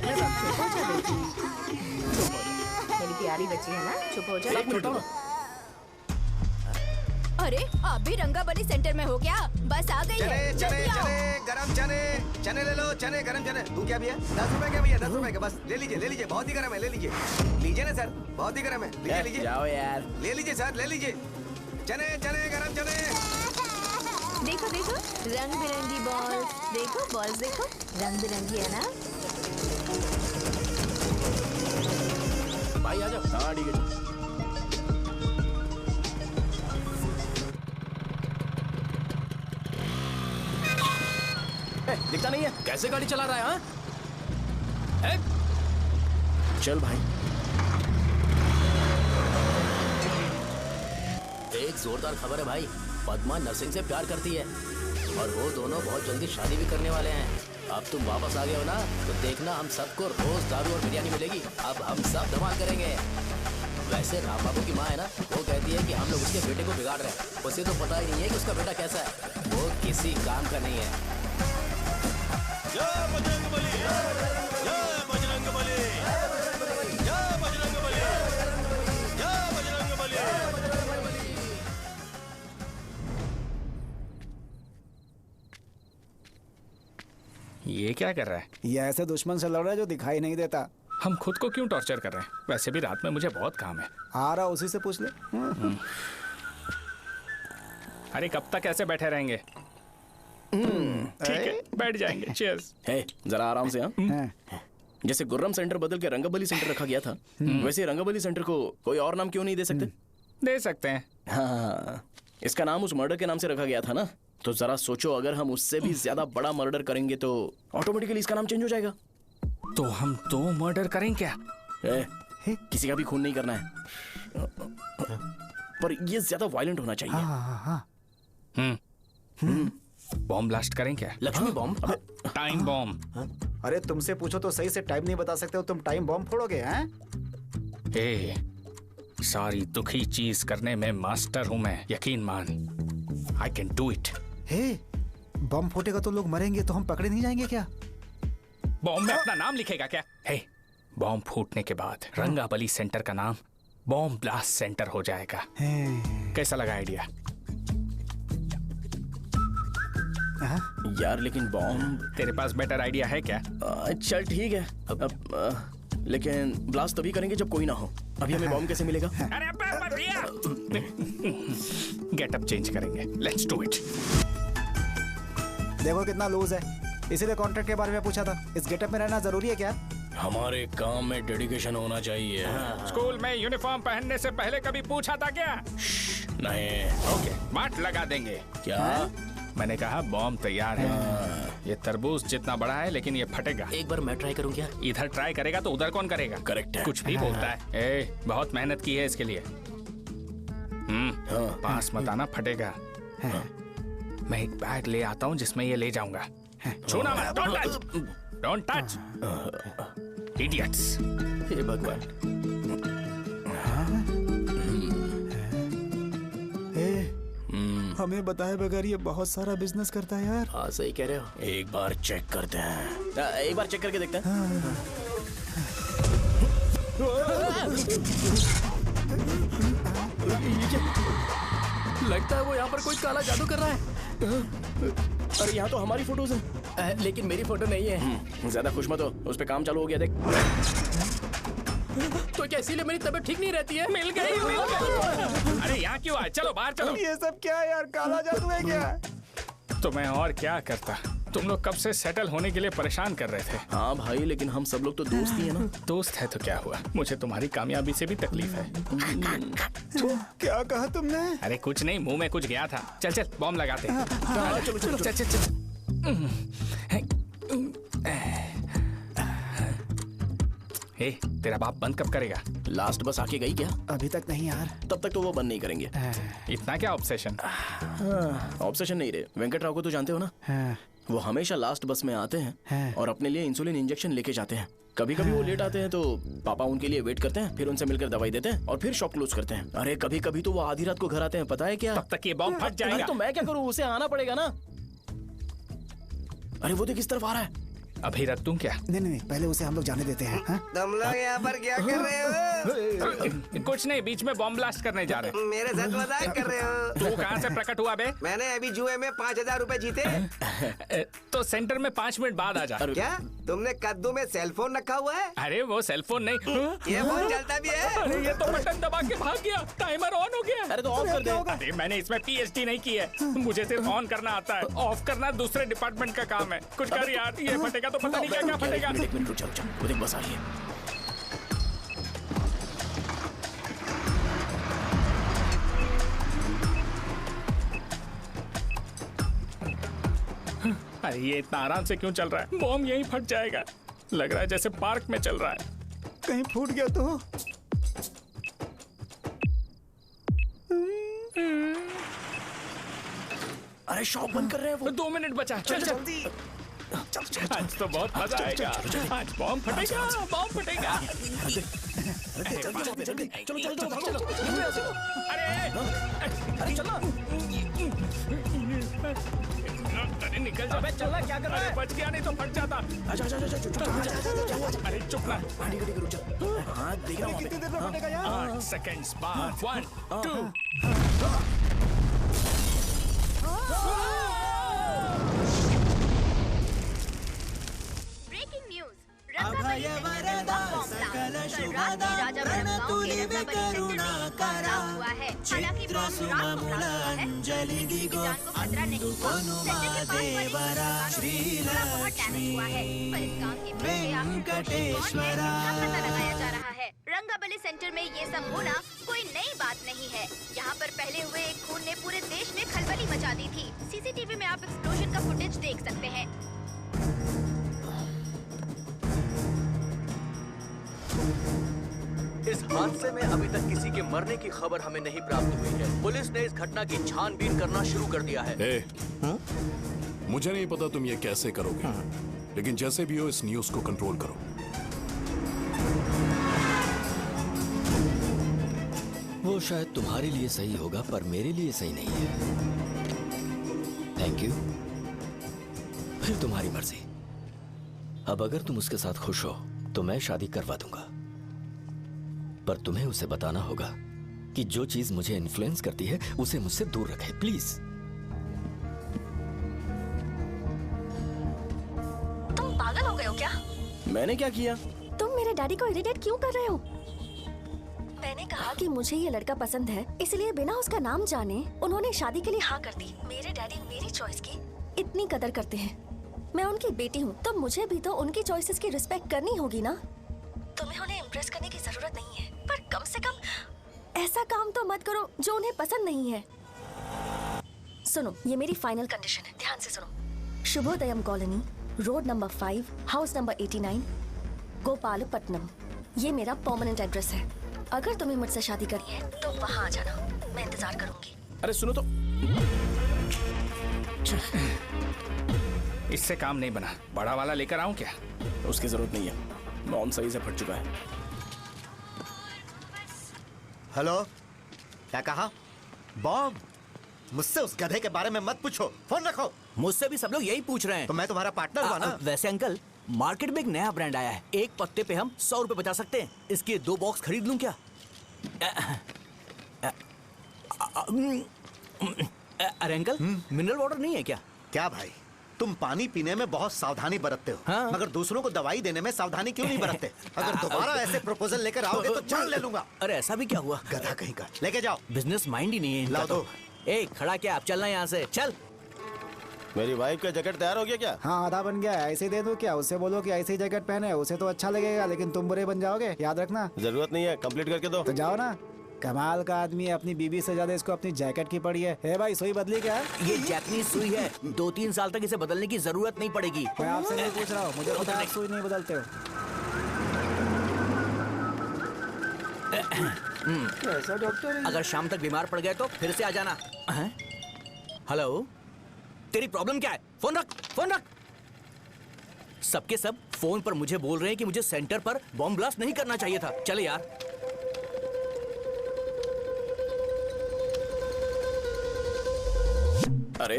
[SPEAKER 2] मेरी प्यारी बच्ची है ना, चुप हो जा।
[SPEAKER 4] एक मिनट ना।
[SPEAKER 10] अरे आप भी रंगाबली सेंटर में हो क्या? बस आ गई
[SPEAKER 9] चने
[SPEAKER 10] है,
[SPEAKER 9] चने
[SPEAKER 10] जल्दी आओ।
[SPEAKER 9] चने गरम चने चने ले लो, चने गरम चने। तू क्या भैया? 10 रुपए क्या भैया? 10 रुपए का बस ले लीजिए, बहुत ही गरम है, ले लीजिए। लीजिए ना सर, बहुत ही गरम है, लीजिए
[SPEAKER 4] जाओ यार।
[SPEAKER 9] ले लीजिए सर, ले लीजिए। चने चने गरम चने।
[SPEAKER 2] देखो देखो, रंग बिरंगी बॉल्स, देखो बॉल्स, देखो रंग बिरंगी है ना।
[SPEAKER 4] भाई आ जाओ। हाँ ठीक है। दिखता नहीं है, कैसे गाड़ी चला रहा है? हाँ? चल भाई।
[SPEAKER 11] एक जोरदार खबर है भाई, पद्मा नर्सिंग से प्यार करती है और वो दोनों बहुत जल्दी शादी भी करने वाले हैं। अब तुम वापस आ गए हो ना, तो देखना हम सबको रोज दारू और बिरयानी मिलेगी। अब हम सब धमाल करेंगे। वैसे राम बाबू की माँ है ना, वो कहती है कि हम लोग उसके बेटे को बिगाड़ रहे हैं। उसे तो पता ही नहीं है कि उसका बेटा कैसा है, वो किसी काम का नहीं है।
[SPEAKER 3] जय बजरंग बली, जय बजरंग बली, जय बजरंग बली, जय बजरंग बली।
[SPEAKER 6] ये क्या कर रहा है?
[SPEAKER 7] ये ऐसे दुश्मन से लड़ रहा है जो दिखाई नहीं देता।
[SPEAKER 6] हम खुद को क्यों टॉर्चर कर रहे हैं? वैसे भी रात में मुझे बहुत काम है।
[SPEAKER 7] आ रहा उसी से पूछ ले।
[SPEAKER 6] अरे कब तक ऐसे बैठे रहेंगे? ठीक है, बैठ जाएंगे। चीयर्स।
[SPEAKER 4] हे, जरा आराम से। हाँ, जैसे गुर्रम सेंटर बदल के रंगबली सेंटर रखा गया था, वैसे रंगबली सेंटर को कोई और नाम क्यों नहीं दे सकते?
[SPEAKER 6] दे सकते हैं।
[SPEAKER 4] हाँ, इसका नाम उस मर्डर के नाम से रखा गया था ना, तो जरा सोचो, अगर हम उससे भी ज्यादा बड़ा मर्डर करेंगे तो ऑटोमेटिकली इसका नाम चेंज हो जाएगा।
[SPEAKER 6] तो हम 2 मर्डर करें क्या?
[SPEAKER 4] किसी का भी खून नहीं करना है, पर ये ज्यादा वायलेंट होना चाहिए।
[SPEAKER 6] बॉम्ब ब्लास्ट करें क्या?
[SPEAKER 11] लक्ष्मी बॉम्ब?
[SPEAKER 6] Time bomb.
[SPEAKER 7] अरे तुमसे पूछो तो सही से टाइम नहीं बता सकते हो, तुम टाइम बॉम्ब फोड़ोगे? हैं?
[SPEAKER 6] ए, सारी दुखी चीज करने में मास्टर हूं मैं, यकीन मान। I can do it.
[SPEAKER 7] Hey, बम फूटेगा तो लोग मरेंगे, तो हम पकड़े नहीं जाएंगे क्या?
[SPEAKER 6] बॉम्ब में अपना नाम लिखेगा क्या? हे, बॉम्ब फूटने के बाद रंगाबली सेंटर का नाम बॉम्ब ब्लास्ट सेंटर हो जाएगा। कैसा लगा आइडिया?
[SPEAKER 4] यार लेकिन बॉम्ब,
[SPEAKER 6] तेरे पास बेटर आइडिया है क्या?
[SPEAKER 4] चल ठीक है, लेकिन ब्लास्ट तभी करेंगे जब कोई ना हो। अभी हमें बॉम्ब कैसे मिलेगा?
[SPEAKER 6] अरे गेटअप चेंज करेंगे। Let's do it.
[SPEAKER 7] देखो कितना लूज है, इसीलिए कॉन्ट्रैक्ट के बारे में पूछा था। इस गेटअप में रहना जरूरी है क्या?
[SPEAKER 14] हमारे काम में डेडिकेशन होना चाहिए।
[SPEAKER 6] स्कूल में यूनिफॉर्म पहनने से पहले कभी पूछा था क्या?
[SPEAKER 14] नहीं।
[SPEAKER 6] ओके, मार्ट लगा देंगे।
[SPEAKER 14] क्या?
[SPEAKER 6] मैंने कहा बॉम्ब तैयार है। ये तरबूज जितना बड़ा है, लेकिन ये फटेगा।
[SPEAKER 11] एक बार मैं ट्राई करूं क्या?
[SPEAKER 6] इधर ट्राई करेगा तो उधर कौन करेगा?
[SPEAKER 14] करेक्ट है।
[SPEAKER 6] कुछ भी बोलता है। ए, बहुत मेहनत की है इसके लिए। पास मत आना, फटेगा। मैं एक बैग ले आता हूँ जिसमें ये ले जाऊंगा। छूना मत, don't touch, don't touch, idiots.
[SPEAKER 4] हे भगवान।
[SPEAKER 7] हमें बताए बगैर ये बहुत सारा बिजनेस करता है यार।
[SPEAKER 4] हाँ सही कह रहे हो।
[SPEAKER 14] एक बार चेक करते हैं।
[SPEAKER 4] एक बार चेक करके देखते हैं।
[SPEAKER 5] लगता है वो यहाँ पर कोई काला जादू कर रहा है।
[SPEAKER 4] अरे यहाँ तो हमारी फोटोज हैं,
[SPEAKER 5] लेकिन मेरी फोटो नहीं है।
[SPEAKER 4] ज्यादा खुश मत हो, उस पे काम चालू हो गया। देख
[SPEAKER 5] तो क्या इसीलिए मेरी तबीयत ठीक नहीं रहती है?
[SPEAKER 6] मिल गई, मिल गई। अरे यहाँ क्यों आए? चलो बाहर चलो।
[SPEAKER 7] ये सब क्या है यार? काला जादू है क्या?
[SPEAKER 6] तो मैं और क्या करता? तुम लोग कब से सेटल होने के लिए परेशान कर रहे थे।
[SPEAKER 4] हाँ भाई, लेकिन हम सब लोग तो दोस्त ही है ना।
[SPEAKER 6] दोस्त है तो क्या हुआ? मुझे तुम्हारी कामयाबी से भी तकलीफ है।
[SPEAKER 7] तो क्या कहा तुमने?
[SPEAKER 6] अरे कुछ नहीं, मुंह में कुछ गया था। चल चल, बॉम्ब लगाते हैं।
[SPEAKER 4] चलो चलो
[SPEAKER 6] चल चल चल। ए, तेरा बाप बंद कब करेगा?
[SPEAKER 4] लास्ट बस आके गई क्या?
[SPEAKER 7] अभी तक नहीं यार।
[SPEAKER 4] तब तक तो वो बंद नहीं करेंगे।
[SPEAKER 6] इतना क्या ऑब्सेशन?
[SPEAKER 4] ऑब्सेशन नहीं रे, वेंकट राव को तो जानते हो ना? वो हमेशा लास्ट बस में आते हैं और अपने लिए इंसुलिन इंजेक्शन लेके जाते हैं। कभी कभी वो लेट आते हैं तो पापा उनके लिए वेट करते हैं, फिर उनसे मिलकर दवाई देते हैं और फिर शॉप क्लोज करते हैं। अरे कभी कभी तो वो आधी रात को घर आते हैं, पता है क्या?
[SPEAKER 6] तब तक ये बॉम्ब फट जाएगा।
[SPEAKER 4] तो मैं क्या करूँ, उसे आना पड़ेगा ना। अरे वो देख किस तरफ आ रहा है।
[SPEAKER 6] अभी रख दूं क्या?
[SPEAKER 7] नहीं, पहले उसे हम लोग जाने देते हैं।
[SPEAKER 9] तुम लोग यहाँ पर क्या कर रहे हो?
[SPEAKER 6] कुछ नहीं, बीच में बॉम्ब ब्लास्ट करने जा रहे हैं।
[SPEAKER 9] मेरे साथ मजाक कर रहे हो?
[SPEAKER 6] तू कहाँ से प्रकट हुआ बे?
[SPEAKER 9] मैंने अभी जुए में 5000 रुपए जीते।
[SPEAKER 6] तो सेंटर में 5 मिनट बाद आ जा।
[SPEAKER 9] क्या तुमने कद्दू में सेलफोन रखा हुआ है?
[SPEAKER 6] अरे वो सेलफोन नहीं,
[SPEAKER 9] ये फोन चलता भी है।
[SPEAKER 6] अरे ये तो बटन दबा के भाग गया, टाइमर ऑन हो गया।
[SPEAKER 4] अरे तो ऑफ कर दे।
[SPEAKER 6] अरे मैंने इसमें PhD नहीं की है, मुझे सिर्फ ऑन करना आता है। ऑफ करना दूसरे डिपार्टमेंट का काम है। कुछ कर यार, ये फटेगा तो पता नहीं क्या क्या फटेगा।
[SPEAKER 4] एक मिनट रुक जा, वो देख बस आ रही है।
[SPEAKER 6] अरे ये इतना आराम से क्यों चल रहा है? बॉम्ब यहीं फट जाएगा। लग रहा है जैसे पार्क में चल रहा है।
[SPEAKER 7] कहीं फूट गया तो।
[SPEAKER 4] अरे शॉप बंद कर रहे हैं वो।
[SPEAKER 6] 2 मिनट बचा, चल जल्दी। आज तो बहुत मजा आएगा। आज बॉम्ब फटेगा, बॉम्ब फटेगा। चलो। अरे चलो। अरे निकल जा। चल क्या कर रहा है? बच गया, नहीं तो फट जाता। अरे चुप रहा।
[SPEAKER 4] हाँ देख रहा हूँ।
[SPEAKER 7] कितनी देर में फटेगा यार?
[SPEAKER 6] 8 सेकंड्स बाद। 1 2।
[SPEAKER 10] ब्रेकिंग न्यूज, रंगाबली सेंटर में बॉम्ब ब्लास्ट। कल रात में राजावरम गांव के रंगाबली सेंटर में ब्लास्ट हुआ है। हालांकि बॉम्ब रात को ब्लास्ट हुआ है, किसी की जान को खतरा नहीं हुआ। सेंटर के पास बनी थोड़ा बहुत डैमेज हुआ है, पर इस काम के पीछे आखिर कौन है, इसका पता लगाया जा रहा है। रंगाबली सेंटर में ये सब होना कोई नई बात नहीं है। यहाँ पर पहले हुए एक खून ने पूरे देश में खलबली मचा दी थी। सीसीटीवी में आप एक्सप्लोजन का फुटेज देख सकते हैं।
[SPEAKER 11] इस हादसे में अभी तक किसी के मरने की खबर हमें नहीं प्राप्त हुई है। पुलिस ने इस घटना की छानबीन करना शुरू कर दिया है।
[SPEAKER 15] मुझे नहीं पता तुम ये कैसे करोगे, लेकिन जैसे भी हो इस न्यूज को कंट्रोल करो।
[SPEAKER 14] वो शायद तुम्हारे लिए सही होगा पर मेरे लिए सही नहीं है। Thank you. फिर तुम्हारी मर्जी। अब अगर तुम उसके साथ खुश हो तो मैं शादी करवा दूंगा, पर तुम्हें उसे बताना होगा कि जो चीज मुझे इन्फ्लुएंस करती है उसे मुझसे दूर रखे, प्लीज।
[SPEAKER 12] तुम पागल हो गए हो क्या?
[SPEAKER 4] मैंने क्या किया?
[SPEAKER 12] तुम मेरे डैडी को इरिटेट क्यों कर रहे हो? मैंने कहा कि मुझे ये लड़का पसंद है, इसलिए बिना उसका नाम जाने उन्होंने शादी के लिए हाँ कर दी। मेरे डैडी मेरी चॉइस की इतनी कदर करते हैं। मैं उनकी बेटी हूँ, तो मुझे भी तो उनकी चॉइसेस की रिस्पेक्ट करनी होगी ना। तुम्हें उन्हें इम्प्रेस करने की जरूरत नहीं है, पर कम से कम ऐसा काम तो मत करो जो उन्हें पसंद नहीं है। सुनो, ये मेरी फाइनल कंडीशन है, ध्यान से सुनो। Shubhodayam colony, road number 5, house number 89, Gopalapatnam. ये मेरा परमानेंट एड्रेस है। अगर तुम्हें मुझसे शादी करनी है तो वहाँ आ जाना, मैं इंतजार करूंगी।
[SPEAKER 4] अरे सुनो तो।
[SPEAKER 6] इससे काम नहीं बना, बड़ा वाला लेकर आऊं क्या?
[SPEAKER 4] उसकी जरूरत नहीं है, नॉन सही से फट चुका है।
[SPEAKER 1] हेलो, क्या कहा? बॉम्ब? मुझसे उस गधे के बारे में मत पूछो, फोन रखो।
[SPEAKER 5] मुझसे भी सब लोग यही पूछ रहे हैं।
[SPEAKER 1] तो मैं तुम्हारा पार्टनर हुआ ना।
[SPEAKER 5] वैसे अंकल, मार्केट में एक नया ब्रांड आया है, एक पत्ते पे हम 100 रुपए बचा सकते हैं। इसके 2 बॉक्स खरीद लूं क्या? अरे अंकल, मिनरल वाटर नहीं है क्या?
[SPEAKER 1] क्या भाई, तुम पानी पीने में बहुत सावधानी बरतते हो,
[SPEAKER 5] हाँ?
[SPEAKER 1] मगर दूसरों को दवाई देने में सावधानी क्यों नहीं बरतते? अगर दोबारा ऐसे प्रपोजल लेकर आओगे तो जान ले लूंगा।
[SPEAKER 5] अरे ऐसा भी क्या हुआ?
[SPEAKER 1] गधा कहीं का, लेके जाओ।
[SPEAKER 5] बिजनेस माइंड ही नहीं है।
[SPEAKER 1] लाओ दो।
[SPEAKER 5] ए, खड़ा क्या? आप चलना यहाँ से, चल।
[SPEAKER 8] मेरी वाइफ का जैकेट तैयार हो गया क्या?
[SPEAKER 7] हाँ, आधा बन गया है। ऐसे ही दे दो क्या? उससे बोलो कि ऐसे ही जैकेट पहने, उसे तो अच्छा लगेगा, लेकिन तुम बुरे बन जाओगे, याद रखना।
[SPEAKER 8] जरूरत नहीं है, कंप्लीट करके दो।
[SPEAKER 7] तो जाओ ना। कमाल का आदमी है, अपनी बीबी से ज्यादा इसको अपनी जैकेट की पड़ी है। हे भाई, सुई बदली क्या?
[SPEAKER 5] ये जैपनीज सुई है, 2-3 साल तक इसे बदलने की जरूरत नहीं पड़ेगी।
[SPEAKER 7] मैं आपसे नहीं पूछ रहा हूँ, मुझे पता है आप सुई नहीं बदलते हो।
[SPEAKER 5] कैसा डॉक्टर है? अगर शाम तक बीमार पड़ गए तो फिर से आ जाना। हेलो, तेरी प्रॉब्लम क्या है? फोन रख, फोन रख। सबके सब फोन पर मुझे बोल रहे हैं कि मुझे सेंटर पर बॉम्ब ब्लास्ट नहीं करना चाहिए था। चले यार।
[SPEAKER 4] अरे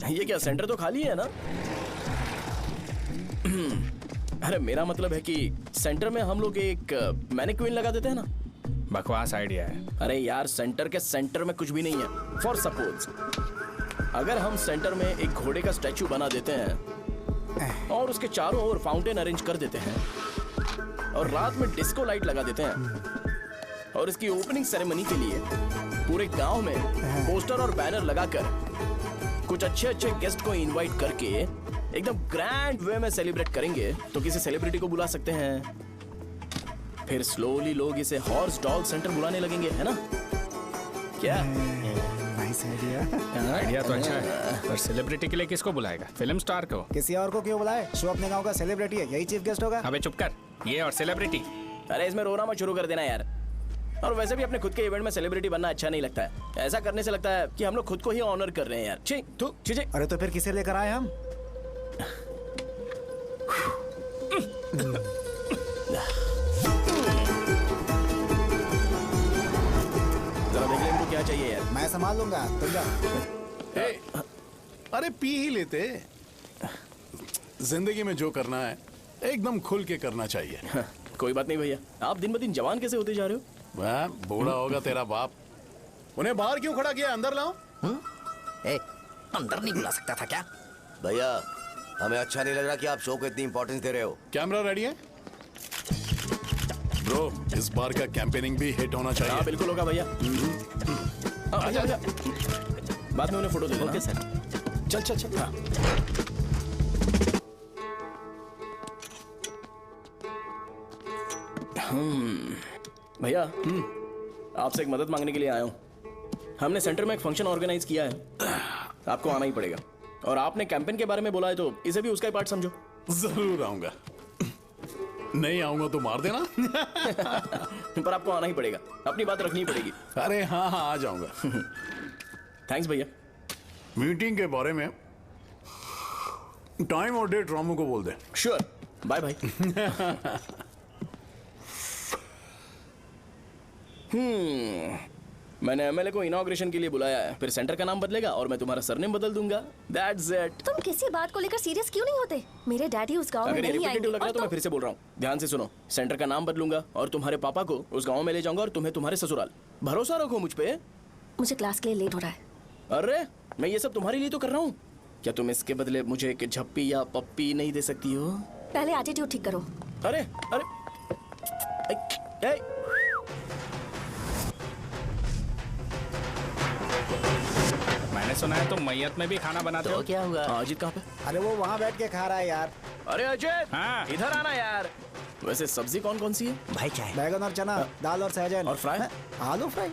[SPEAKER 4] ये क्या, सेंटर तो खाली है ना? अरे मेरा मतलब है कि सेंटर में हम लोग एक मैनिक्विन लगा देते हैं ना।
[SPEAKER 6] बकवास आइडिया है।
[SPEAKER 4] अरे यार, सेंटर के सेंटर में कुछ भी नहीं है। फॉर सपोज अगर हम सेंटर में एक घोड़े का स्टैचू बना देते हैं और उसके चारों ओर फाउंटेन अरेंज कर देते हैं और रात में डिस्को लाइट लगा देते हैं और इसकी ओपनिंग सेरेमनी के लिए पूरे गांव में पोस्टर और बैनर लगाकर कुछ अच्छे अच्छे गेस्ट को इनवाइट करके एकदम ग्रैंड वे में सेलिब्रेट करेंगे, तो किसी सेलिब्रिटी को बुला सकते हैं। फिर स्लोली लोग इसे हॉर्स डॉग सेंटर बुलाने लगेंगे, है ना? क्या?
[SPEAKER 7] Nice idea.
[SPEAKER 6] आइडिया तो अच्छा है, पर सेलिब्रिटी के लिए किसको बुलाएगा? फिल्म स्टार को।
[SPEAKER 7] किसी और को क्यों बुलाए? शो अपने गांव का सेलिब्रिटी है, यही चीफ गेस्ट होगा।
[SPEAKER 6] अबे चुप कर। ये और सेलिब्रिटी
[SPEAKER 4] अरे इसमें रोना मत शुरू कर देना यार। और वैसे भी अपने खुद के इवेंट में सेलिब्रिटी बनना अच्छा नहीं लगता है। ऐसा करने से लगता है कि हम लोग खुद को ही ऑनर कर रहे हैं यार। छी तू छी।
[SPEAKER 7] अरे तो फिर किसे लेकर आए हम?
[SPEAKER 4] जरा देख ले इनको क्या चाहिए यार।
[SPEAKER 7] मैं संभाल लूंगा, तुम जा।
[SPEAKER 15] अरे पी ही लेते। जिंदगी में जो करना है एकदम खुल के करना चाहिए।
[SPEAKER 4] कोई बात नहीं भैया, आप दिन ब दिन जवान कैसे होते जा रहे हो?
[SPEAKER 15] वह बूढ़ा होगा तेरा बाप। उन्हें बाहर क्यों खड़ा किया? अंदर लाओ।
[SPEAKER 5] अंदर नहीं बुला सकता था क्या?
[SPEAKER 9] भैया हमें अच्छा नहीं लग रहा कि आप शो को इतनी इंपॉर्टेंस दे रहे हो।
[SPEAKER 15] कैमरा रेडी है? ब्रो इस बार का कैंपेनिंग भी हिट होना चाहिए।
[SPEAKER 4] हाँ बिल्कुल होगा भैया। आजा आजा। बाद में उन्हें फोटो दे देना।
[SPEAKER 5] Okay sir.
[SPEAKER 15] चल चल चल। हाँ।
[SPEAKER 4] भैया आपसे एक मदद मांगने के लिए आया हूँ। हमने सेंटर में एक फंक्शन ऑर्गेनाइज किया है, आपको आना ही पड़ेगा। और आपने कैंपेन के बारे में बोला है तो इसे भी उसका ही पार्ट समझो।
[SPEAKER 15] जरूर आऊंगा। नहीं आऊंगा तो मार देना।
[SPEAKER 4] पर आपको आना ही पड़ेगा, अपनी बात रखनी पड़ेगी।
[SPEAKER 15] अरे हाँ हाँ आ जाऊंगा।
[SPEAKER 4] थैंक्स भैया।
[SPEAKER 15] मीटिंग के बारे में टाइम और डेट रामू को बोल दे।
[SPEAKER 4] श्योर। Bye bye. मैंने एमएलए को इनॉग्रेशन के लिए बुलाया है, फिर सेंटर का नाम बदलेगा और मैं तुम्हारा सरनेम बदल दूंगा। That's it।
[SPEAKER 12] तुम किसी बात को लेकर सीरियस क्यों नहीं होते? मेरे डैडी उस गांव में
[SPEAKER 4] अगर ये
[SPEAKER 12] नहीं आएंगे।
[SPEAKER 4] रिपीटेटिव लग रहा है तो मैं फिर से बोल रहा हूँ, ध्यान से सुनो। सेंटर का नाम बदलूंगा और तुम्हारे पापा को उस गांव में ले जाऊंगा और तुम्हें तुम्हारे ससुराल। भरोसा रखो मुझ पे।
[SPEAKER 12] मुझे क्लास के लिए लेट हो रहा है।
[SPEAKER 4] अरे मैं ये सब तुम्हारे लिए तो कर रहा हूँ। क्या तुम इसके बदले मुझे एक झप्पी या पप्पी नहीं दे सकती हो?
[SPEAKER 12] पहले एटीट्यूड ठीक करो।
[SPEAKER 4] अरे अरे
[SPEAKER 6] मैंने सुना है तुम मैयत में भी खाना बनाते हो।
[SPEAKER 5] क्या हुआ?
[SPEAKER 4] अजीत कहाँ पे?
[SPEAKER 7] अरे वो वहाँ बैठ के खा रहा है यार।
[SPEAKER 4] अरे अजय
[SPEAKER 6] हाँ।
[SPEAKER 4] इधर आना यार। वैसे सब्जी कौन कौन सी है?
[SPEAKER 5] भाई क्या है?
[SPEAKER 7] बैगन और चना, दाल और सहजन
[SPEAKER 4] और फ्राई?
[SPEAKER 7] आलू फ्राई।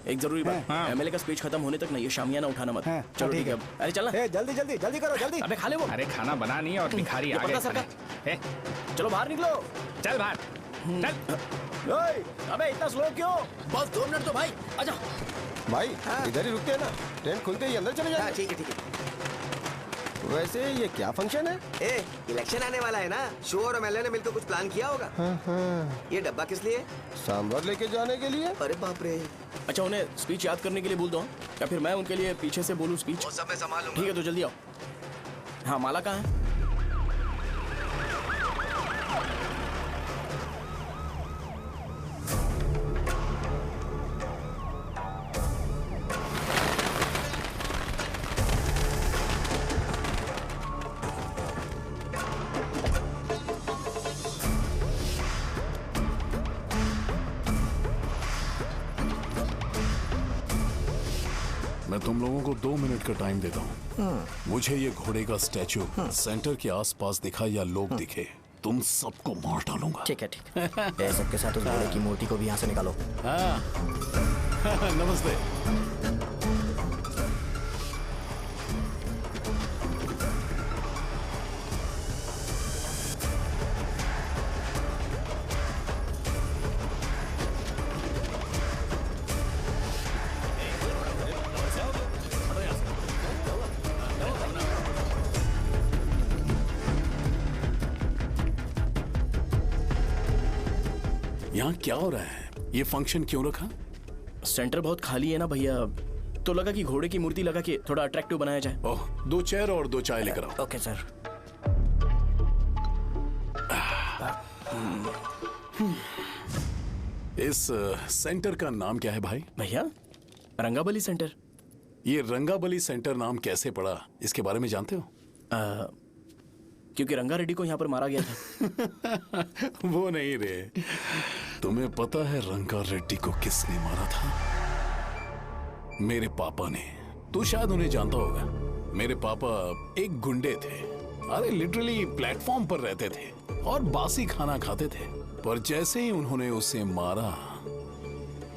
[SPEAKER 4] एक जरूरी बात,
[SPEAKER 6] हाँ।
[SPEAKER 4] एमएलए का स्पीच खत्म होने तक ना ये शामियाना उठाना मत।
[SPEAKER 7] हाँ,
[SPEAKER 4] चलो
[SPEAKER 7] ठीक
[SPEAKER 4] ठीक है। अरे चलना।
[SPEAKER 7] जल्दी जल्दी जल्दी करो, जल्दी।
[SPEAKER 4] अबे खा ले वो।
[SPEAKER 6] अरे खाना बना नहीं और भिखारी
[SPEAKER 4] ये
[SPEAKER 6] आ गए
[SPEAKER 4] पर्दा सरका।
[SPEAKER 6] खाने।
[SPEAKER 4] चलो बाहर निकलो।
[SPEAKER 6] चल बाहर चल।
[SPEAKER 4] अबे इतना स्लो क्यों?
[SPEAKER 5] बस 2 मिनट तो भाई, आजा।
[SPEAKER 16] भाई इधर ही रुकते हैं ना, ट्रेन खुलते ही अंदर चले जाएंगे।
[SPEAKER 9] ठीक है ठीक है।
[SPEAKER 16] वैसे ये क्या फंक्शन है?
[SPEAKER 9] इलेक्शन आने वाला है ना, शो और एमएलए ने मिलकर कुछ प्लान किया होगा। ये डब्बा किस लिए?
[SPEAKER 16] सांभर लेके जाने के लिए।
[SPEAKER 9] अरे बाप रे।
[SPEAKER 4] अच्छा उन्हें स्पीच याद करने के लिए बोल दो या फिर मैं उनके लिए पीछे से बोलूं स्पीच?
[SPEAKER 9] वो सब मैं संभाल लूंगा।
[SPEAKER 4] ठीक है तो जल्दी आओ। हाँ माला कहाँ है?
[SPEAKER 15] मैं तुम लोगों को 2 मिनट का टाइम देता हूँ। मुझे ये घोड़े का स्टैचू सेंटर के आसपास दिखा या लोग दिखे, तुम सबको मार डालूंगा।
[SPEAKER 5] ठीक है ठीक है। सबके साथ उस घोड़े की मूर्ति को भी यहाँ से निकालो।
[SPEAKER 15] हाँ। नमस्ते। यहाँ क्या हो रहा है? ये फंक्शन क्यों रखा?
[SPEAKER 4] सेंटर बहुत खाली है ना भैया, तो लगा कि घोड़े की मूर्ति लगा के थोड़ा अट्रैक्टिव बनाया जाए।
[SPEAKER 15] ओह, 2 चेयर और 2 चाय लेकर आओ।
[SPEAKER 5] Okay sir.
[SPEAKER 15] इस सेंटर का नाम क्या है भाई?
[SPEAKER 4] भैया रंगाबली सेंटर।
[SPEAKER 15] ये रंगाबली सेंटर नाम कैसे पड़ा, इसके बारे में जानते हो?
[SPEAKER 4] क्योंकि रंगा रेड्डी को यहाँ पर मारा गया था।
[SPEAKER 15] वो नहीं रे, तुम्हें पता है रंगा रेड्डी को किसने मारा था? मेरे पापा ने। तू शायद उन्हें जानता होगा। मेरे पापा एक गुंडे थे। अरे लिटरली प्लेटफॉर्म पर रहते थे और बासी खाना खाते थे। पर जैसे ही उन्होंने उसे मारा,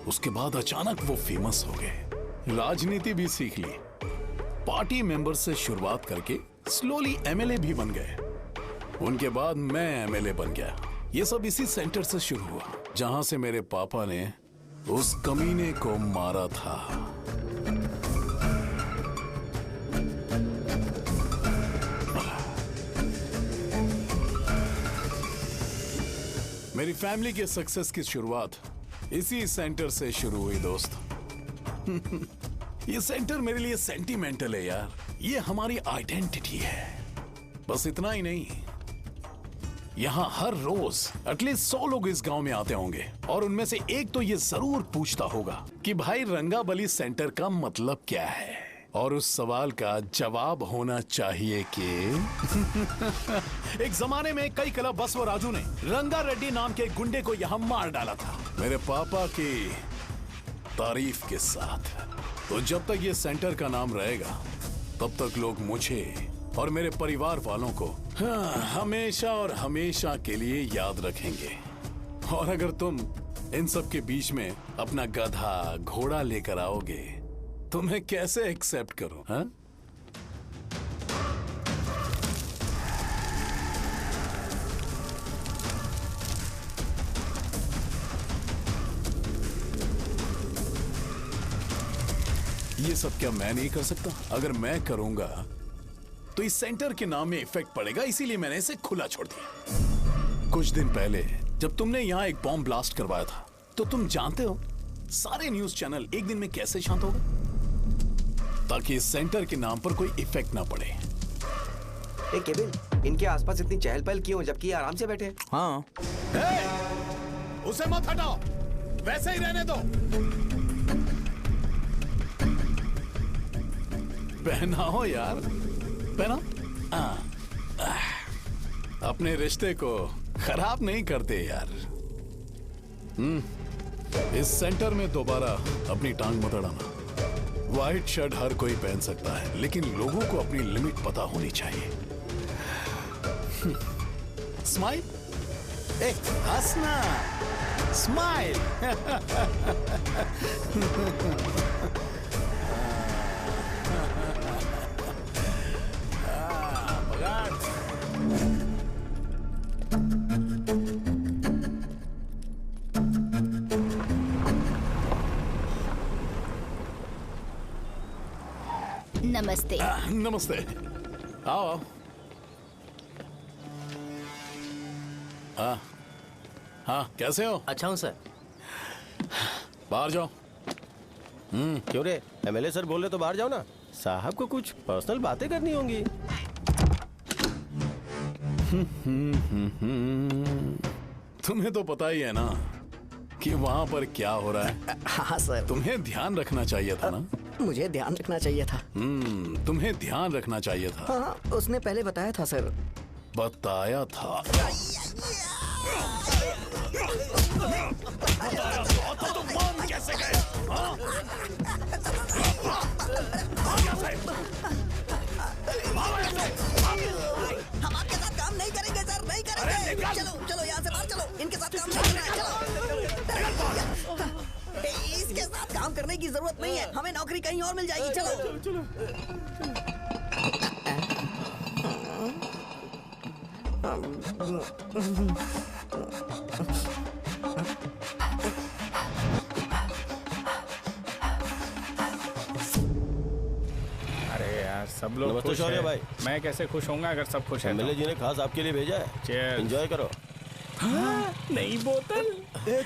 [SPEAKER 15] उसके बाद अचानक वो फेमस हो गए। राजनीति भी सीख ली, पार्टी मेंबर से शुरुआत करके स्लोली एमएलए भी बन गए। उनके बाद मैं एमएलए बन गया ये सब इसी सेंटर से शुरू हुआ जहां से मेरे पापा ने उस कमीने को मारा था। मेरी फैमिली के सक्सेस की शुरुआत इसी सेंटर से शुरू हुई दोस्त। ये सेंटर मेरे लिए सेंटिमेंटल है यार। ये हमारी आइडेंटिटी है। बस इतना ही नहीं, यहाँ हर रोज एटलीस्ट 100 लोग इस गांव में आते होंगे और उनमें से एक तो ये जरूर पूछता होगा कि भाई रंगाबली सेंटर का मतलब क्या है। और उस सवाल का जवाब होना चाहिए कि एक जमाने में कई क्लब बसव राजू ने रंगा रेड्डी नाम के गुंडे को यहाँ मार डाला था, मेरे पापा की तारीफ के साथ। तो जब तक ये सेंटर का नाम रहेगा तब तक लोग मुझे और मेरे परिवार वालों को हमेशा और हमेशा के लिए याद रखेंगे। और अगर तुम इन सब के बीच में अपना गधा घोड़ा लेकर आओगे तो मैं कैसे एक्सेप्ट करूं? हाँ? ये सब क्या मैं नहीं कर सकता? अगर मैं करूंगा तो इस सेंटर के नाम में इफेक्ट पड़ेगा, इसीलिए मैंने इसे खुला छोड़ दिया। कुछ दिन पहले जब तुमने यहाँ एक बॉम्ब ब्लास्ट करवाया था तो तुम जानते हो सारे न्यूज चैनल एक दिन में कैसे शांत हो गए? ताकि इस सेंटर के नाम पर कोई इफेक्ट ना पड़े।
[SPEAKER 9] केविन, इनके आसपास इतनी चहल पहल क्यों जबकि आराम से बैठे?
[SPEAKER 5] हाँ।
[SPEAKER 15] उसे मत हटाओ, वैसे ही रहने दो। पहनाओ यार, पहना। अपने रिश्ते को खराब नहीं करते यार। इस सेंटर में दोबारा अपनी टांग मत अड़ाना। व्हाइट शर्ट हर कोई पहन सकता है, लेकिन लोगों को अपनी लिमिट पता होनी चाहिए। स्माइल, हंसना, स्माइल।
[SPEAKER 17] नमस्ते।
[SPEAKER 15] नमस्ते, आओ। हाँ, कैसे हो?
[SPEAKER 5] अच्छा हूँ सर।
[SPEAKER 15] बाहर जाओ।
[SPEAKER 8] क्यों रे, एमएलए सर बोल रहे तो बाहर जाओ ना। साहब को कुछ पर्सनल बातें करनी होंगी।
[SPEAKER 15] तुम्हें तो पता ही है ना कि वहाँ पर क्या हो रहा है।
[SPEAKER 5] हाँ सर।
[SPEAKER 15] तुम्हें ध्यान रखना चाहिए था ना।
[SPEAKER 5] मुझे ध्यान रखना चाहिए था।
[SPEAKER 15] तुम्हें ध्यान रखना चाहिए था।
[SPEAKER 5] हाँ, उसने पहले बताया था सर।
[SPEAKER 15] बताया था। तो मान कैसे गए?
[SPEAKER 5] हम आपके साथ काम नहीं करेंगे सर, नहीं करेंगे। चलो चलो यहाँ से बाहर चलो, इनके साथ काम नहीं करना है। चलो, इसके साथ काम करने की जरूरत नहीं है, हमें नौकरी कहीं और मिल जाएगी। चलो।
[SPEAKER 6] अरे यार, सब लोग
[SPEAKER 8] नमस्ते
[SPEAKER 6] खुश
[SPEAKER 8] शौर्य
[SPEAKER 6] हैं।
[SPEAKER 8] भाई।
[SPEAKER 6] मैं कैसे खुश होऊंगा अगर सब खुश हैं?
[SPEAKER 8] एमएलए जी ने खास आपके लिए भेजा है।
[SPEAKER 6] Cheers।
[SPEAKER 8] एंजॉय करो।
[SPEAKER 6] नई बोतल।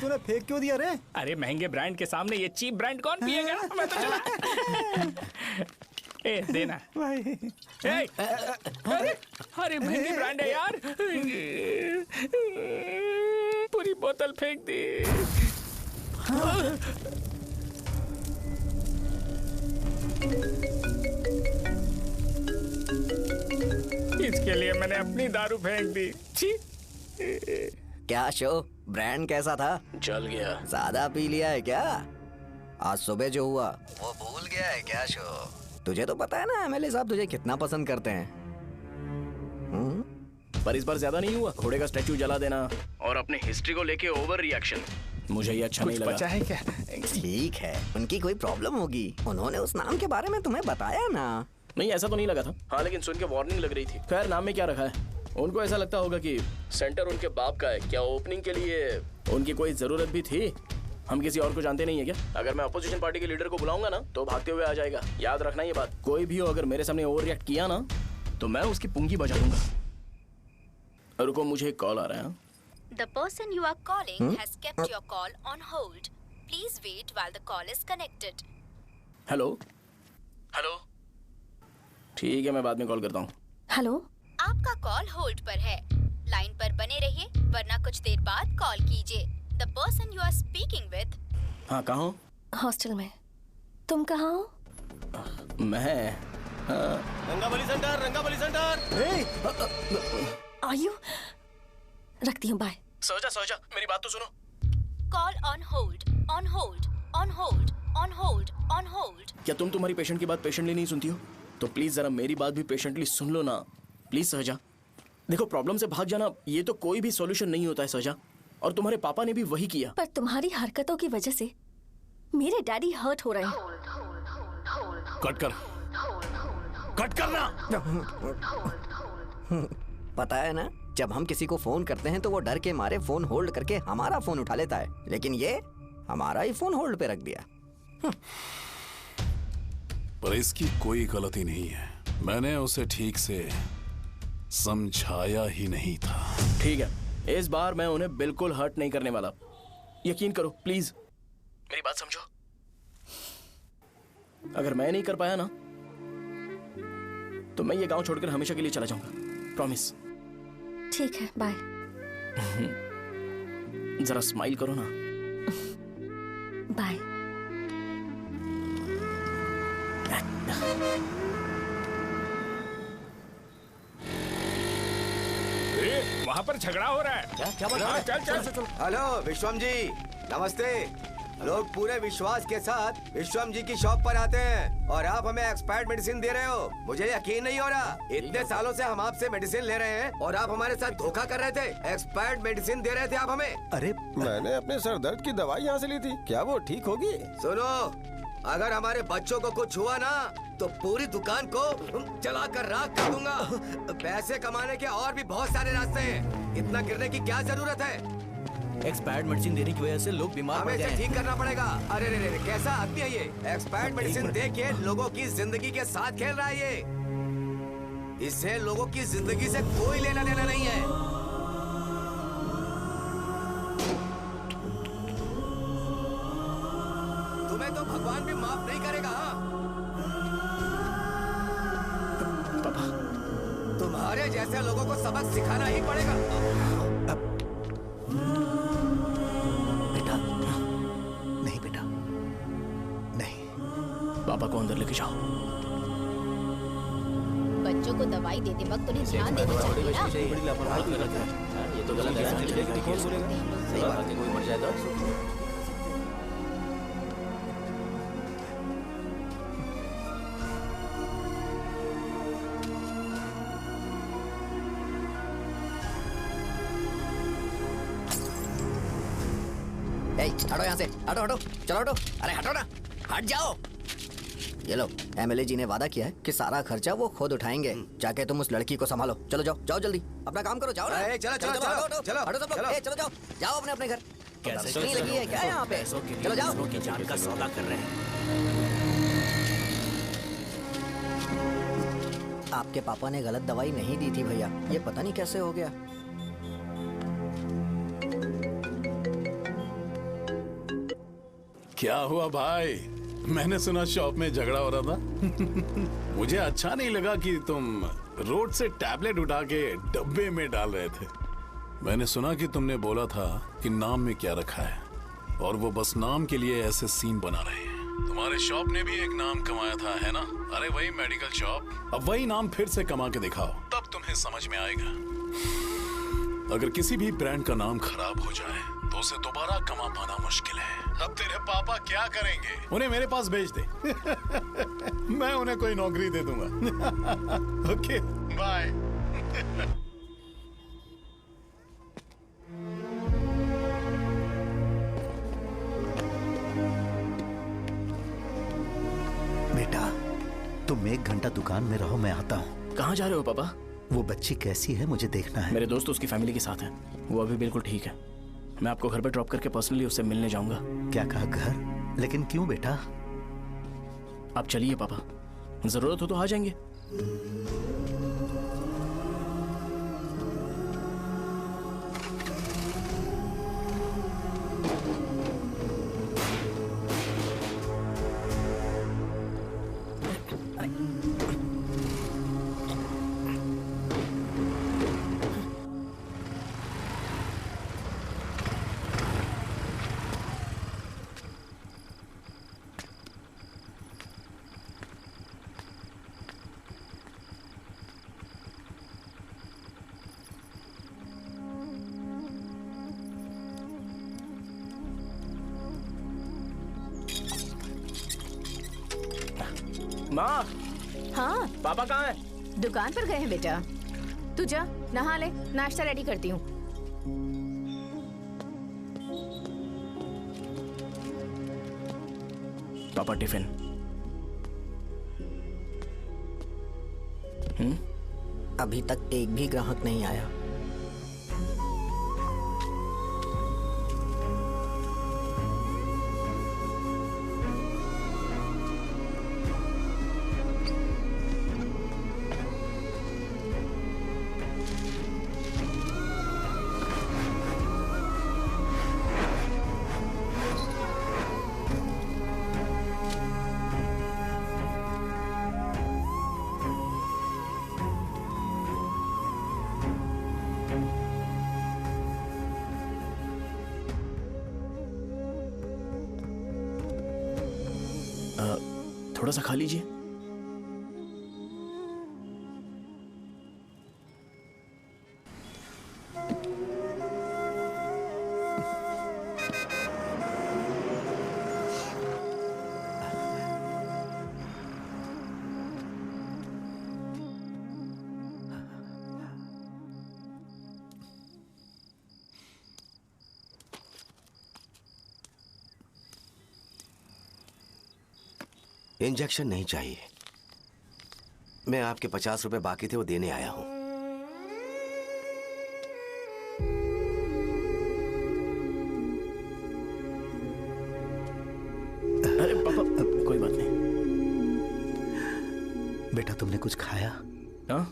[SPEAKER 7] तूने फेंक क्यों दिया रे?
[SPEAKER 6] अरे महंगे ब्रांड के सामने ये चीप ब्रांड कौन पिएगा? मैं तो चला। ए देना
[SPEAKER 7] भाई।
[SPEAKER 6] अरे महंगी ब्रांड है यार। पूरी बोतल फेंक दी। इसके लिए मैंने अपनी दारू फेंक दी। छी।
[SPEAKER 5] क्या शो, ब्रांड कैसा था?
[SPEAKER 11] चल गया।
[SPEAKER 5] ज्यादा पी लिया है क्या? आज सुबह जो हुआ वो भूल गया है क्या शो? तुझे तो पता है ना एमएलए साहब तुझे कितना पसंद करते हैं।
[SPEAKER 4] पर इस बार ज्यादा नहीं हुआ। घोड़े का स्टैचू जला देना और अपने हिस्ट्री को लेके ओवर रिएक्शन, मुझे ये अच्छा नहीं लगा।
[SPEAKER 6] बचा है क्या?
[SPEAKER 5] ठीक है, उनकी कोई प्रॉब्लम होगी। उन्होंने उस नाम के बारे में तुम्हें बताया ना?
[SPEAKER 4] नहीं, ऐसा तो नहीं लगा था। हाँ, लेकिन सुन के वार्निंग लग रही थी। खैर, नाम में क्या रखा है? उनको ऐसा लगता होगा कि सेंटर उनके बाप का है। क्या ओपनिंग के लिए उनकी कोई जरूरत भी थी? हम किसी और को जानते नहीं है क्या? अगर मैं अपोजिशन पार्टी के लीडर को बुलाऊंगा ना तो भागते हुए आ जाएगा। याद रखना ये बात। कोई भी हो अगर मेरे सामने ओवर रिएक्ट किया ना तो मैं उसकी पुंगी बजा दूंगा। रुको, मुझे एक कॉल आ रहा है।
[SPEAKER 10] The person you are calling has kept your call on hold. Please wait while the call is connected.
[SPEAKER 4] Hello hello, ठीक है मैं बाद में कॉल करता हूँ।
[SPEAKER 12] हेलो,
[SPEAKER 10] आपका कॉल होल्ड पर है। लाइन पर बने रहिए वरना कुछ देर बाद कॉल कीजिए। The person you are speaking with.
[SPEAKER 4] हाँ, कहाँ हो?
[SPEAKER 12] हॉस्टल में। तुम कहाँ हो?
[SPEAKER 4] मैं
[SPEAKER 3] रंगाबली सेंटर, रंगाबली सेंटर।
[SPEAKER 12] आयु, रखती हूँ, बाय।
[SPEAKER 4] सोचा मेरी बात तो सुनो।
[SPEAKER 10] Call on hold, on hold, on hold, on hold, on hold.
[SPEAKER 4] क्या तुम तुम्हारी पेशेंट की बात पेशेंटली नहीं सुनती हो? तो प्लीज जरा मेरी बात भी पेशेंटली सुन लो ना। प्लीज सहजा, देखो प्रॉब्लम से भाग जाना ये तो कोई भी सॉल्यूशन नहीं होता है सहजा, और तुम्हारे पापा ने भी वही किया।
[SPEAKER 12] पर तुम्हारी हरकतों की वजह से मेरे डैडी हर्ट हो रहे हैं।
[SPEAKER 15] कट करना।
[SPEAKER 5] पता है ना, जब हम किसी को फोन करते हैं तो वो डर के मारे फोन होल्ड करके हमारा फोन उठा लेता है, लेकिन ये हमारा ही फोन होल्ड पे रख दिया।
[SPEAKER 15] पर इसकी कोई गलती नहीं है, मैंने उसे ठीक से समझाया ही नहीं था।
[SPEAKER 4] ठीक है, इस बार मैं उन्हें बिल्कुल हर्ट नहीं करने वाला, यकीन करो प्लीज, मेरी बात समझो। अगर मैं नहीं कर पाया ना तो मैं ये गांव छोड़कर हमेशा के लिए चला जाऊंगा, प्रॉमिस।
[SPEAKER 12] ठीक है, बाय।
[SPEAKER 4] जरा स्माइल करो ना।
[SPEAKER 12] बाय।
[SPEAKER 6] वहाँ पर झगड़ा हो रहा है।
[SPEAKER 9] क्या बोल रहा है?
[SPEAKER 6] चल।
[SPEAKER 9] हेलो विश्वम जी, नमस्ते। लोग पूरे विश्वास के साथ विश्वम जी की शॉप पर आते हैं और आप हमें एक्सपायर्ड मेडिसिन दे रहे हो। मुझे यकीन नहीं हो रहा, इतने सालों से हम आपसे मेडिसिन ले रहे हैं और आप हमारे साथ धोखा कर रहे थे। एक्सपायर्ड मेडिसिन दे रहे थे आप हमें।
[SPEAKER 16] अरे मैंने अपने सर दर्द की दवाई यहाँ से ली थी, क्या वो ठीक होगी?
[SPEAKER 9] सुनो, अगर हमारे बच्चों को कुछ हुआ ना तो पूरी दुकान को जला कर राख कर दूंगा। पैसे कमाने के और भी बहुत सारे रास्ते हैं, इतना गिरने की क्या जरूरत है?
[SPEAKER 5] एक्सपायर्ड मेडिसिन देने की वजह से लोग बीमार पड़ गए हैं।
[SPEAKER 9] ठीक करना पड़ेगा। अरे रे, कैसा आदमी है ये? एक्सपायर्ड मेडिसिन दे के लोगों की जिंदगी के साथ खेल रहा है ये। इससे लोगों की जिंदगी से कोई लेना देना नहीं है। तुम्हें तो भगवान भी माफ नहीं करेगा।
[SPEAKER 4] पापा,
[SPEAKER 9] तुम्हारे जैसे लोगों को सबक सिखाना ही पड़ेगा।
[SPEAKER 4] पापा को अंदर लेके जाओ।
[SPEAKER 10] बच्चों को दवाई देते वक्त उन्हें ध्यान देना चाहिए ना।
[SPEAKER 11] बड़ी लापरवाही गलत है, ये तो गलत है। सही बात है, कोई मर जाए तो
[SPEAKER 5] हटो यहाँ से, हटो, चलो हटो। अरे हटो ना, हट जाओ। ये लो, एमएलए जी ने वादा किया है कि सारा खर्चा वो खुद उठाएंगे। जाके तुम उस लड़की को संभालो। चलो जाओ जल्दी, अपना काम करो। जाओ ना।
[SPEAKER 9] चलो
[SPEAKER 5] हटो सब लोग, जाओ अपने घर। कैसे नहीं लगी है क्या यहाँ पे? चलो जाओ।
[SPEAKER 11] की जान का सौदा कर रहे हैं।
[SPEAKER 5] आपके पापा ने गलत दवाई नहीं दी थी भैया, ये पता नहीं कैसे हो गया।
[SPEAKER 15] क्या हुआ भाई? मैंने सुना शॉप में झगड़ा हो रहा था। मुझे अच्छा नहीं लगा कि तुम रोड से टैबलेट उठा के डब्बे में डाल रहे थे। मैंने सुना कि तुमने बोला था कि नाम में क्या रखा है, और वो बस नाम के लिए ऐसे सीन बना रहे हैं। तुम्हारे शॉप ने भी एक नाम कमाया था, है ना? अरे वही मेडिकल शॉप, अब वही नाम फिर से कमा के दिखाओ, तब तुम्हें समझ में आएगा। अगर किसी भी ब्रांड का नाम खराब हो जाए तो उसे दोबारा कमा पाना मुश्किल है। अब तेरे पापा क्या करेंगे? उन्हें मेरे पास भेज दे। मैं उन्हें कोई नौकरी दे दूंगा। Okay, bye.
[SPEAKER 1] बेटा, तुम 1 घंटा दुकान में रहो, मैं आता हूँ।
[SPEAKER 4] कहाँ जा रहे हो पापा?
[SPEAKER 1] वो बच्ची कैसी है मुझे देखना है।
[SPEAKER 4] मेरे दोस्त उसकी फैमिली के साथ हैं। वो अभी बिल्कुल ठीक है। मैं आपको घर पे ड्रॉप करके पर्सनली उससे मिलने जाऊंगा।
[SPEAKER 1] क्या कहा घर? लेकिन क्यों बेटा?
[SPEAKER 4] आप चलिए पापा, जरूरत हो तो आ जाएंगे। माँ,
[SPEAKER 2] हाँ
[SPEAKER 4] पापा कहाँ हैं?
[SPEAKER 2] दुकान पर गए हैं बेटा। तू जा नहा ले, नाश्ता रेडी करती हूँ।
[SPEAKER 4] पापा टिफिन।
[SPEAKER 5] अभी तक एक भी ग्राहक नहीं आया।
[SPEAKER 4] थोड़ा सा खा लीजिए।
[SPEAKER 9] इंजेक्शन नहीं चाहिए। मैं आपके 50 रुपए बाकी थे वो देने आया हूं।
[SPEAKER 4] अरे पापा कोई बात नहीं।
[SPEAKER 1] बेटा तुमने कुछ खाया?
[SPEAKER 4] हाँ?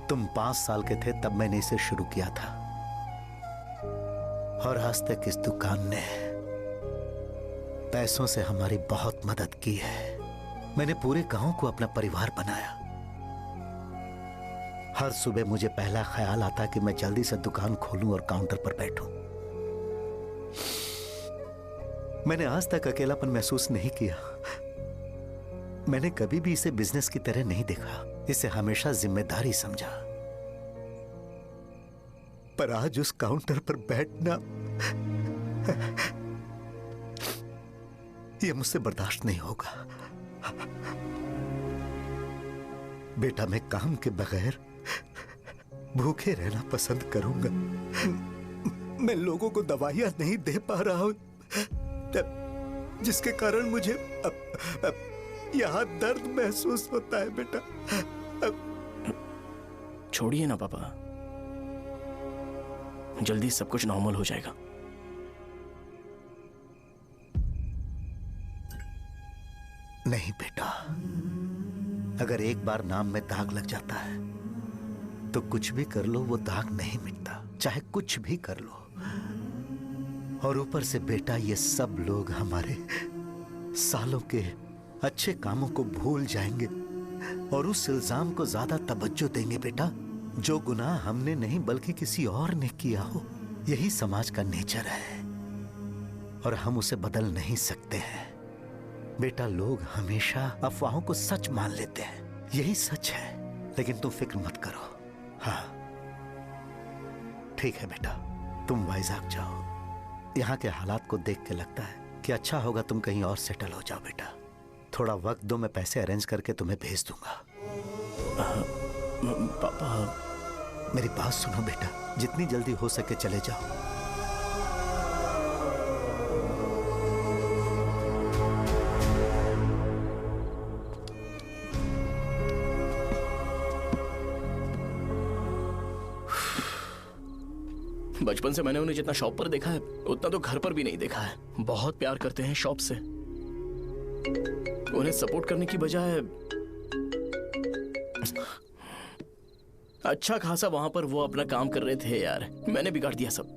[SPEAKER 1] तुम 5 साल के थे तब मैंने इसे शुरू किया था और आज तक इस दुकान ने पैसों से हमारी बहुत मदद की है। मैंने पूरे गांव को अपना परिवार बनाया। हर सुबह मुझे पहला ख्याल आता कि मैं जल्दी से दुकान खोलूं और काउंटर पर बैठूं। मैंने आज तक अकेलापन महसूस नहीं किया। मैंने कभी भी इसे बिजनेस की तरह नहीं देखा, इसे हमेशा जिम्मेदारी समझा। पर आज उस काउंटर पर बैठना यह मुझसे बर्दाश्त नहीं होगा। बेटा मैं काम के बगैर भूखे रहना पसंद करूंगा। मैं लोगों को दवाइयां नहीं दे पा रहा हूं, जिसके कारण मुझे यहां दर्द महसूस होता है। बेटा
[SPEAKER 4] छोड़िए ना पापा, जल्दी सब कुछ नॉर्मल हो जाएगा।
[SPEAKER 1] नहीं बेटा, अगर एक बार नाम में दाग लग जाता है तो कुछ भी कर लो वो दाग नहीं मिटता, चाहे कुछ भी कर लो। और ऊपर से बेटा ये सब लोग हमारे सालों के अच्छे कामों को भूल जाएंगे और उस इल्जाम को ज्यादा तवज्जो देंगे बेटा जो गुनाह हमने नहीं बल्कि किसी और ने किया हो। यही समाज का नेचर है और हम उसे बदल नहीं सकते हैं। बेटा लोग हमेशा अफवाहों को सच मान लेते हैं, यही सच है। लेकिन तुम फिक्र मत करो। हाँ ठीक है बेटा, तुम वाइजाग जाओ। यहाँ के हालात को देख के लगता है कि अच्छा होगा तुम कहीं और सेटल हो जाओ। बेटा थोड़ा वक्त दो, मैं पैसे अरेंज करके तुम्हें भेज दूंगा।
[SPEAKER 4] पापा
[SPEAKER 1] मेरी बात सुनो बेटा, जितनी जल्दी हो सके चले जाओ।
[SPEAKER 4] बचपन से मैंने उन्हें जितना शॉप पर देखा है उतना तो घर पर भी नहीं देखा है। बहुत प्यार करते हैं शॉप से। उन्हें सपोर्ट करने की बजाय अच्छा खासा वहां पर वो अपना काम कर रहे थे यार। मैंने बिगाड़ दिया सब।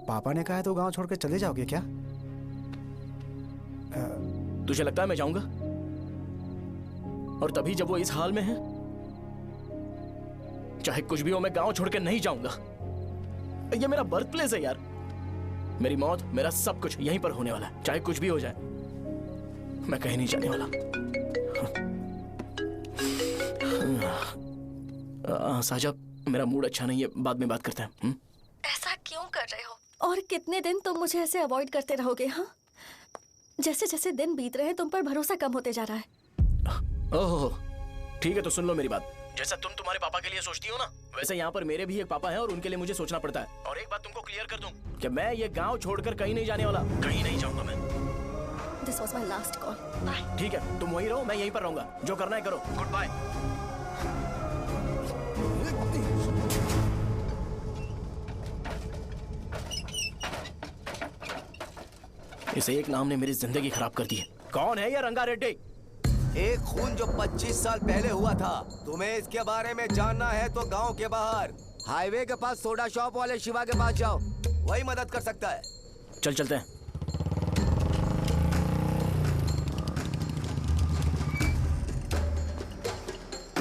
[SPEAKER 7] पापा ने कहा है तो गांव छोड़ के चले जाओगे क्या?
[SPEAKER 4] तुझे लगता है मैं जाऊंगा? और तभी जब वो इस हाल में है, चाहे कुछ भी हो मैं गांव छोड़ के नहीं जाऊंगा। ये मेरा बर्थ प्लेस है यार। मेरी मौत, मेरा सब कुछ यहीं पर होने वाला है। चाहे कुछ भी हो जाए मैं कहीं नहीं जाने वाला। साहब, मेरा मूड अच्छा नहीं है, बाद में बात करते हैं।
[SPEAKER 12] ऐसा क्यों कर रहे हो? और कितने दिन तुम मुझे ऐसे अवॉइड करते रहोगे? हाँ, जैसे जैसे दिन बीत रहे हैं तुम पर भरोसा कम होते जा रहा है।
[SPEAKER 4] ओह ठीक है, तो सुन लो मेरी बात। जैसा तुम तुम्हारे पापा के लिए सोचती हो ना, वैसे यहाँ पर मेरे भी एक पापा हैं और उनके लिए मुझे सोचना पड़ता है। और एक बात तुमको क्लियर कर दूं कि मैं ये गांव छोड़कर कहीं नहीं जाने वाला। कहीं नहीं जाऊंगा मैं।
[SPEAKER 12] This was my last call. Bye.
[SPEAKER 4] ठीक है, तुम वहीं रहो, मैं यहीं पर रहूंगा। जो करना है करो। Goodbye. इस एक नाम ने मेरी जिंदगी खराब कर दी है। कौन है ये रंगा रेड्डी?
[SPEAKER 9] एक खून जो 25 साल पहले हुआ था। तुम्हें इसके बारे में जानना है तो गांव के बाहर हाईवे के पास सोडा शॉप वाले शिवा के पास जाओ, वही मदद कर सकता है।
[SPEAKER 4] चल चलते हैं।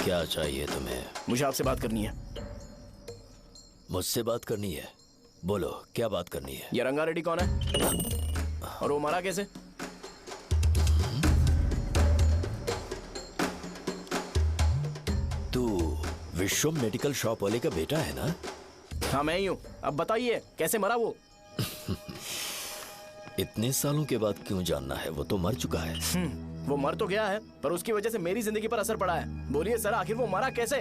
[SPEAKER 14] क्या चाहिए तुम्हें?
[SPEAKER 4] मुझे आपसे बात करनी है।
[SPEAKER 14] मुझसे बात करनी है? बोलो क्या बात करनी है?
[SPEAKER 4] ये रंगा रेड्डी कौन है और वो मरा कैसे?
[SPEAKER 14] तू विश्वम मेडिकल शॉप वाले का बेटा है ना?
[SPEAKER 4] हाँ मैं ही हूँ। अब बताइए कैसे मरा वो?
[SPEAKER 14] इतने सालों के बाद क्यों जानना है? वो तो मर चुका है।
[SPEAKER 4] वो मर तो गया है पर उसकी वजह से मेरी जिंदगी पर असर पड़ा है। बोलिए सर, आखिर वो मरा कैसे?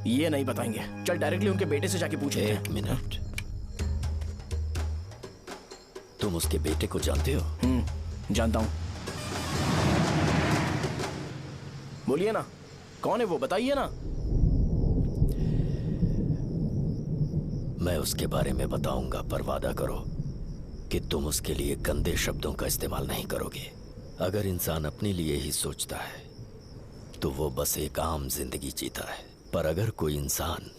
[SPEAKER 4] ये नहीं बताएंगे। चल डायरेक्टली उनके बेटे से जाके पूछे।
[SPEAKER 14] एक मिनट, तुम उसके बेटे को जानते हो?
[SPEAKER 4] जानता हूं। बोलिए ना, कौन है वो? बताइए ना।
[SPEAKER 14] मैं उसके बारे में बताऊंगा, पर वादा करो कि तुम उसके लिए गंदे शब्दों का इस्तेमाल नहीं करोगे। अगर इंसान अपने लिए ही सोचता है तो वो बस एक आम जिंदगी जीता है, पर अगर कोई इंसान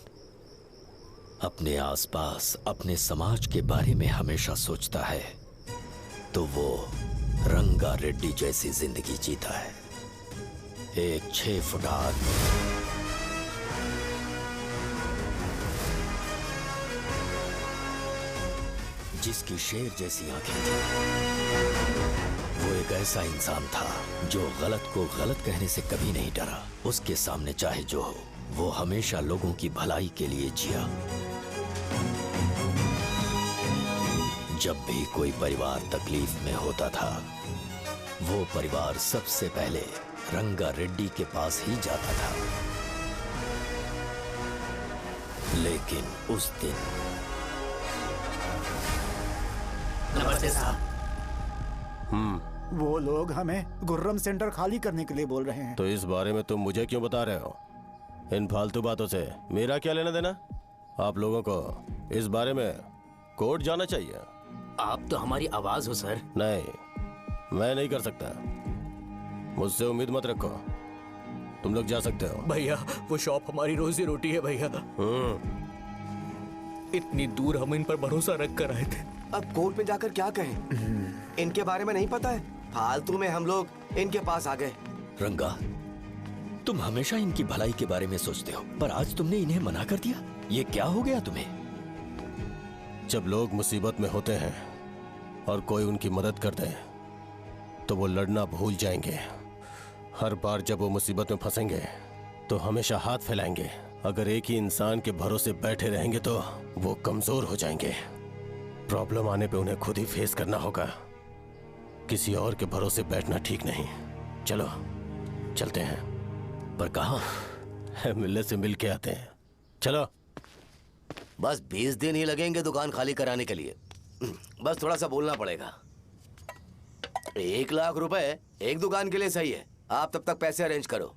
[SPEAKER 14] अपने आसपास, अपने समाज के बारे में hमेशा सोचता है तो वो रंगा रेड्डी जैसी जिंदगी जीता है। एक 6 फुट आदमी, जिसकी शेर जैसी आंखें थी। वो एक ऐसा इंसान था जो गलत को गलत कहने से कभी नहीं डरा। उसके सामने चाहे जो हो, वो हमेशा लोगों की भलाई के लिए जिया। जब भी कोई परिवार तकलीफ में होता था, वो परिवार सबसे पहले रंगा रेड्डी के पास ही जाता था। लेकिन उस दिन
[SPEAKER 5] नमस्ते साहब।
[SPEAKER 7] वो लोग हमें गुर्रम सेंटर खाली करने के लिए बोल रहे हैं।
[SPEAKER 16] तो इस बारे में तुम मुझे क्यों बता रहे हो? इन फालतू बातों से मेरा क्या लेना देना? आप लोगों को इस बारे में कोर्ट जाना चाहिए।
[SPEAKER 11] आप तो हमारी आवाज हो सर।
[SPEAKER 16] नहीं, मैं नहीं कर सकता। मुझसे उम्मीद मत रखो। तुम लोग जा सकते हो।
[SPEAKER 5] भैया वो शॉप हमारी रोजी रोटी है भैया। इतनी दूर हम इन पर भरोसा रख कर आए थे।
[SPEAKER 9] अब कोर्ट में जाकर क्या कहें? इनके बारे में नहीं पता है। फालतू में हम लोग इनके पास आ गए।
[SPEAKER 14] रंगा, तुम हमेशा इनकी भलाई के बारे में सोचते हो, पर आज तुमने इन्हें मना कर दिया। ये क्या हो गया तुम्हें?
[SPEAKER 16] जब लोग मुसीबत में होते हैं और कोई उनकी मदद करते हैं तो वो लड़ना भूल जाएंगे। हर बार जब वो मुसीबत में फंसेंगे तो हमेशा हाथ फैलाएंगे। अगर एक ही इंसान के भरोसे बैठे रहेंगे तो वो कमजोर हो जाएंगे। प्रॉब्लम आने पे उन्हें खुद ही फेस करना होगा। किसी और के भरोसे बैठना ठीक नहीं। चलो चलते हैं।
[SPEAKER 14] पर कहाँ?
[SPEAKER 16] मिलने से मिल के आते हैं। चलो।
[SPEAKER 9] बस 20 दिन ही लगेंगे दुकान खाली कराने के लिए। बस थोड़ा सा बोलना पड़ेगा। 1 लाख रुपए एक दुकान के लिए सही है। आप तब तक पैसे अरेंज करो।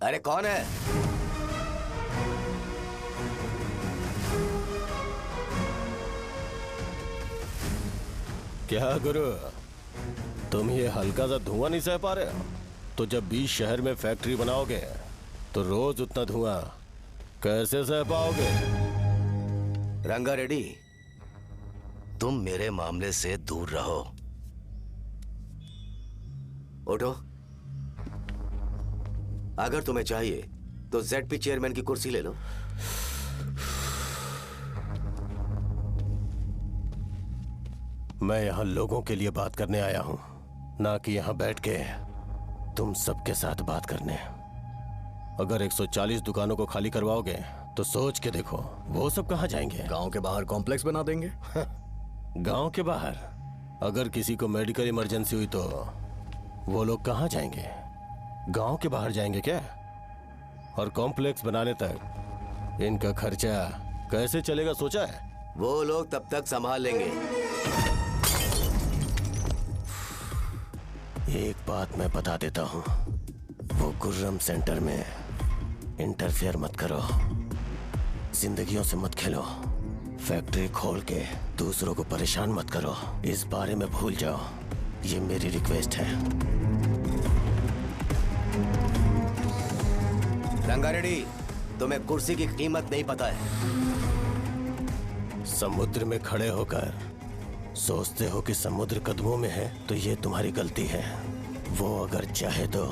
[SPEAKER 9] अरे कौन है?
[SPEAKER 16] क्या गुरु, तुम ये हल्का सा धुआं नहीं सह पा रहे हो? तो जब 20 शहर में फैक्ट्री बनाओगे तो रोज उतना धुआं कैसे सह पाओगे?
[SPEAKER 9] रंगा रेड्डी, तुम मेरे मामले से दूर रहो। उठो। अगर तुम्हें चाहिए तो जेडपी चेयरमैन की कुर्सी ले लो।
[SPEAKER 16] मैं यहाँ लोगों के लिए बात करने आया हूँ, ना कि यहाँ बैठ के तुम सबके साथ बात करने। अगर 140 दुकानों को खाली करवाओगे तो सोच के देखो वो सब कहाँ जाएंगे?
[SPEAKER 5] गांव के बाहर कॉम्प्लेक्स बना देंगे।
[SPEAKER 16] गांव के बाहर? अगर किसी को मेडिकल इमरजेंसी हुई तो वो लोग कहाँ जाएंगे? गांव के बाहर जाएंगे क्या? और कॉम्प्लेक्स बनाने तक इनका खर्चा कैसे चलेगा सोचा है?
[SPEAKER 9] वो लोग तब तक संभाल लेंगे।
[SPEAKER 16] एक बात मैं बता देता हूँ, वो गुर्रम सेंटर में इंटरफेयर मत करो, जिंदगियों से मत खेलो, फैक्ट्री खोल के दूसरों को परेशान मत करो, इस बारे में भूल जाओ। ये मेरी रिक्वेस्ट है।
[SPEAKER 9] रंगा रेड्डी, तुम्हें कुर्सी की कीमत नहीं पता है।
[SPEAKER 16] समुद्र में खड़े होकर सोचते हो कि समुद्र कदमों में है तो ये तुम्हारी गलती है। वो अगर चाहे तो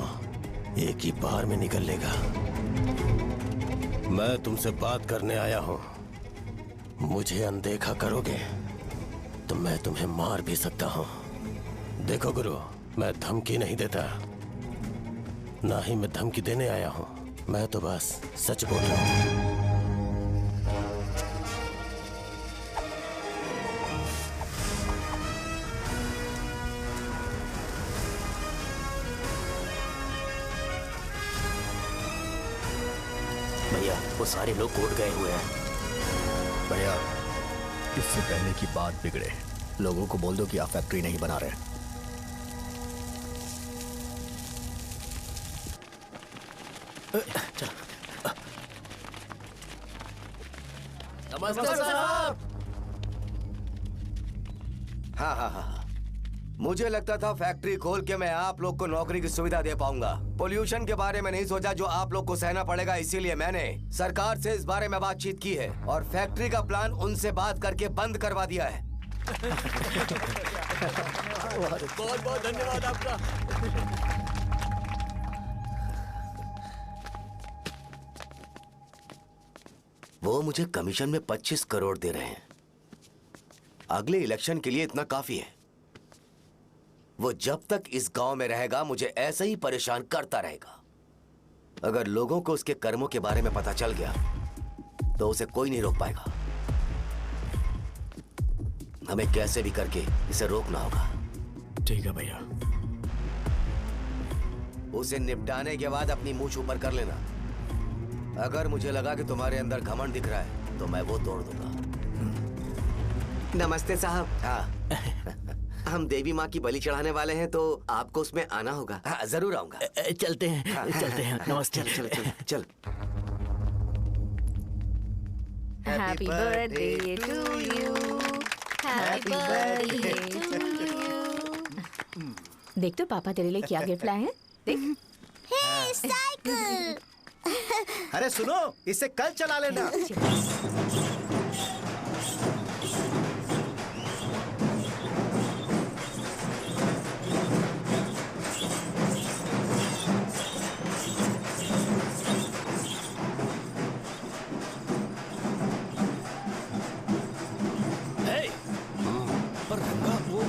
[SPEAKER 16] एक ही बार में निकल लेगा। मैं तुमसे बात करने आया हूं, मुझे अनदेखा करोगे तो मैं तुम्हें मार भी सकता हूं। देखो गुरु, मैं धमकी नहीं देता, ना ही मैं धमकी देने आया हूं, मैं तो बस सच बोल रहा हूं।
[SPEAKER 11] भैया वो सारे लोग कोर्ट गए हुए हैं।
[SPEAKER 5] भैया इससे पहले की बात बिगड़े, लोगों को बोल दो कि आप फैक्ट्री नहीं बना रहे।
[SPEAKER 11] नमस्ते साहब।
[SPEAKER 9] हाँ हाँ हाँ, मुझे लगता था फैक्ट्री खोल के मैं आप लोग को नौकरी की सुविधा दे पाऊंगा। पोल्यूशन के बारे में नहीं सोचा जो आप लोग को सहना पड़ेगा, इसीलिए मैंने सरकार से इस बारे में बातचीत की है और फैक्ट्री का प्लान उनसे बात करके बंद करवा दिया है।
[SPEAKER 11] बहुत बहुत धन्यवाद आपका।
[SPEAKER 9] वो मुझे कमीशन में 25 करोड़ दे रहे हैं। अगले इलेक्शन के लिए इतना काफी है। वो जब तक इस गांव में रहेगा मुझे ऐसे ही परेशान करता रहेगा। अगर लोगों को उसके कर्मों के बारे में पता चल गया तो उसे कोई नहीं रोक पाएगा। हमें कैसे भी करके इसे रोकना होगा।
[SPEAKER 5] ठीक है भैया।
[SPEAKER 9] उसे निपटाने के बाद अपनी मूंछ ऊपर कर लेना। अगर मुझे लगा कि तुम्हारे अंदर घमंड दिख रहा है तो मैं वो तोड़ दूंगा।
[SPEAKER 17] नमस्ते साहब।
[SPEAKER 9] हाँ
[SPEAKER 17] हम देवी माँ की बलि चढ़ाने वाले हैं तो आपको उसमें आना होगा।
[SPEAKER 9] हाँ, जरूर आऊंगा।
[SPEAKER 5] चलते हैं।
[SPEAKER 17] हाँ,
[SPEAKER 5] चलते हैं। नमस्ते।
[SPEAKER 17] चल चल चल।
[SPEAKER 2] Happy birthday to you. Happy birthday to you. देख तो पापा तेरे लिए क्या गिफ्ट लाए हैं। देख।
[SPEAKER 10] हे साइकिल।
[SPEAKER 1] अरे सुनो, इसे कल चला लेना।
[SPEAKER 14] पर रंगा वो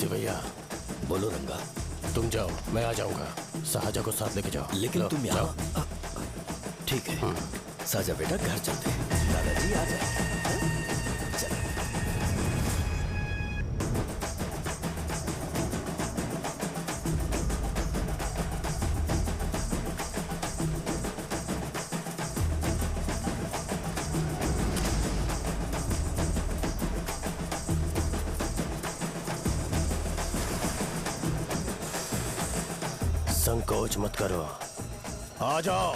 [SPEAKER 16] शिवैया
[SPEAKER 14] बोलो रंगा।
[SPEAKER 16] तुम जाओ, मैं आ जाऊंगा। साजा को साथ लेके जाओ।
[SPEAKER 14] लेकिन
[SPEAKER 16] लो,
[SPEAKER 14] तुम
[SPEAKER 16] जाओ।
[SPEAKER 14] यहाँ ठीक है। साजा बेटा घर चलते हैं। दादाजी आ जाए।
[SPEAKER 16] संकोच मत करो, आ जाओ।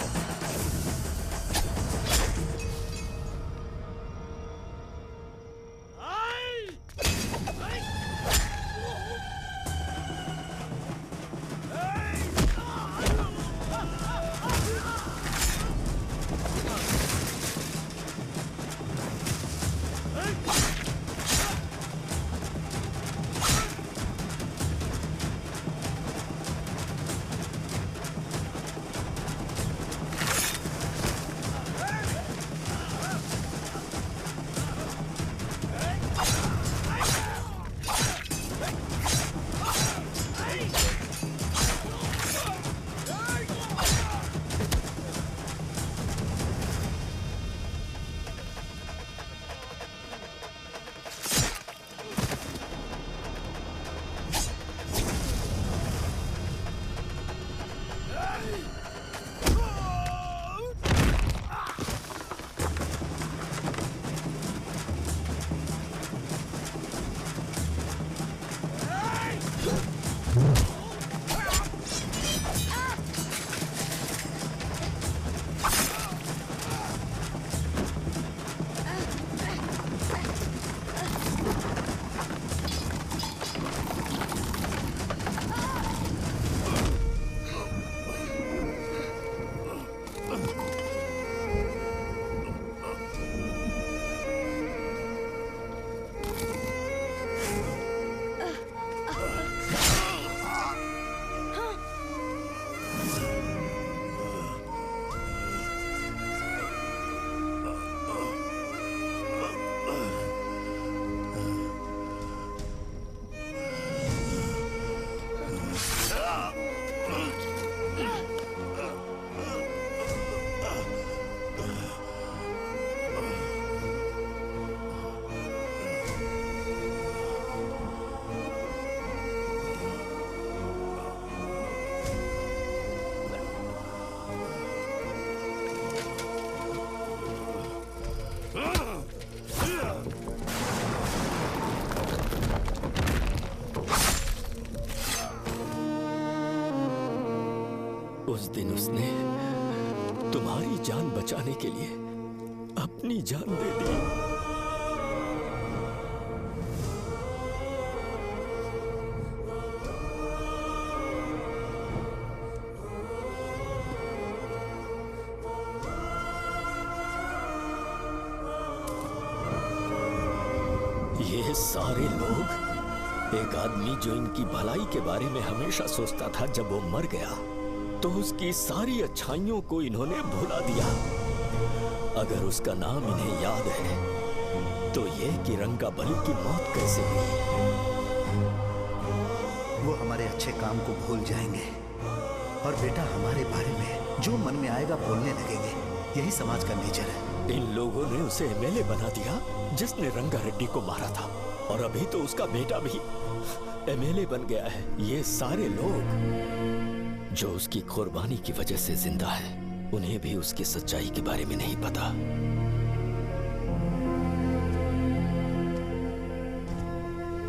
[SPEAKER 14] उस दिन उसने तुम्हारी जान बचाने के लिए अपनी जान दे दी। ये सारे लोग, एक आदमी जो इनकी भलाई के बारे में हमेशा सोचता था, जब वो मर गया तो उसकी सारी अच्छाइयों को इन्होंने भुला दिया। अगर उसका नाम इन्हें याद है तो ये कि रंगाबली की मौत कैसे हुई।
[SPEAKER 1] वो हमारे अच्छे काम को भूल जाएंगे और बेटा हमारे बारे में जो मन में आएगा बोलने लगेंगे। यही समाज का नेचर है।
[SPEAKER 14] इन लोगों ने उसे एमएलए बना दिया जिसने रंगा रेड्डी को मारा था, और अभी तो उसका बेटा भी एमएलए बन गया है। ये सारे लोग जो उसकी कुर्बानी की वजह से जिंदा है, उन्हें भी उसकी सच्चाई के बारे में नहीं पता।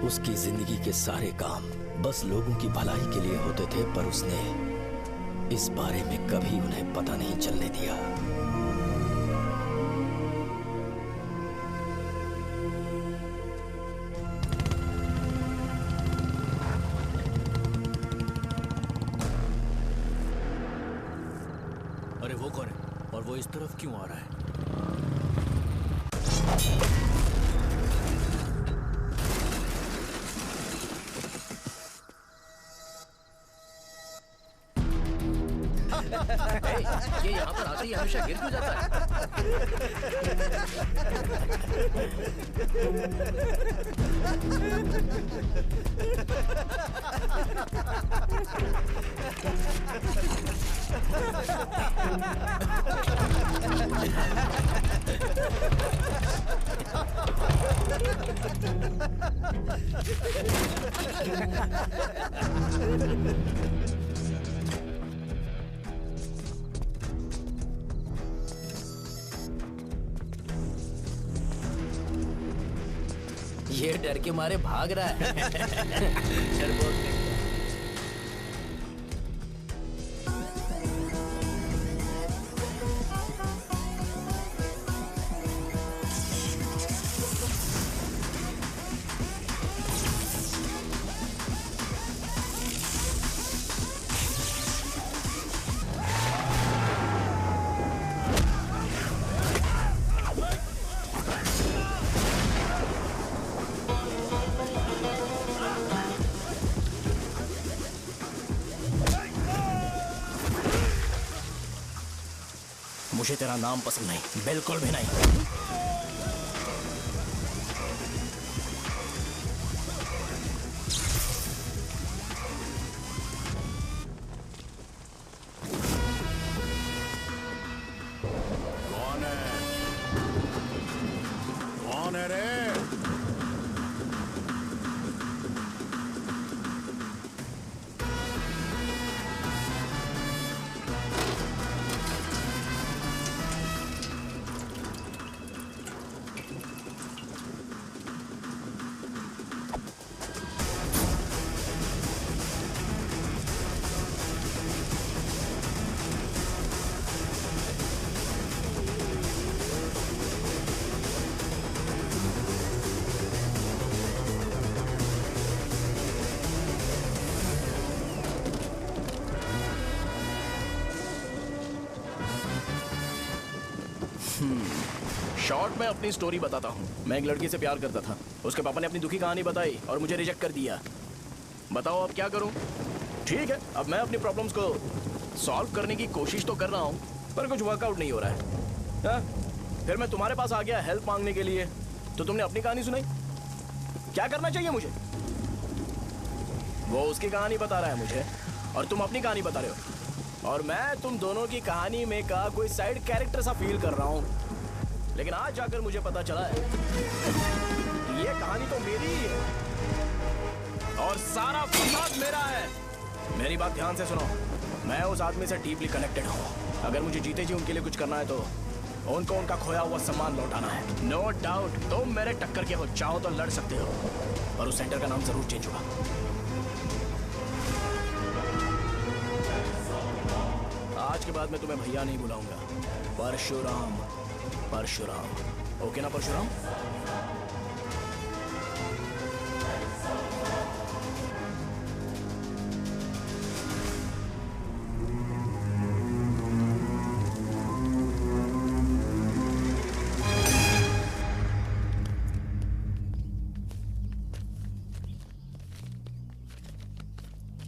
[SPEAKER 14] उसकी जिंदगी के सारे काम बस लोगों की भलाई के लिए होते थे, पर उसने इस बारे में कभी उन्हें पता नहीं चलने दिया।
[SPEAKER 5] अरे वो कौन है और वो इस तरफ क्यों आ रहा है?
[SPEAKER 11] ये यहाँ पर आते ही हमेशा गिर क्यों जाता है? ये डर के मारे भाग रहा है। डरपोक नहीं।
[SPEAKER 4] मुझे तेरा नाम पसंद नहीं, बिल्कुल भी नहीं।
[SPEAKER 15] कौन है रे?
[SPEAKER 4] शॉर्ट में अपनी स्टोरी बताता हूँ। मैं एक लड़की से प्यार करता था। उसके पापा ने अपनी दुखी कहानी बताई और मुझे रिजेक्ट कर दिया। बताओ अब क्या करूँ? ठीक है, अब मैं अपनी प्रॉब्लम्स को सॉल्व करने की कोशिश तो कर रहा हूँ, पर कुछ वर्कआउट नहीं हो रहा है। हाँ? फिर मैं तुम्हारे पास आ गया हेल्प मांगने के लिए, तो तुमने अपनी कहानी सुनाई। क्या करना चाहिए मुझे? वो उसकी कहानी बता रहा है मुझे और तुम अपनी कहानी बता रहे हो, और मैं तुम दोनों की कहानी में का कोई साइड कैरेक्टर सा फील कर रहा हूँ। लेकिन आज जाकर मुझे पता चला है ये कहानी तो मेरी ही है और सारा फसाद मेरा है। मेरी बात ध्यान से सुनो, मैं उस आदमी से डीपली कनेक्टेड हूँ। अगर मुझे जीते जी उनके लिए कुछ करना है तो उनको उनका खोया हुआ सम्मान लौटाना है। नो डाउट तुम मेरे टक्कर के हो, चाहो तो लड़ सकते हो, पर उस सेंटर का नाम जरूर चेंज होगा। आज के बाद मैं तुम्हें भैया नहीं बुलाऊंगा, परशुराम। परशुराम, ओके ना परशुराम?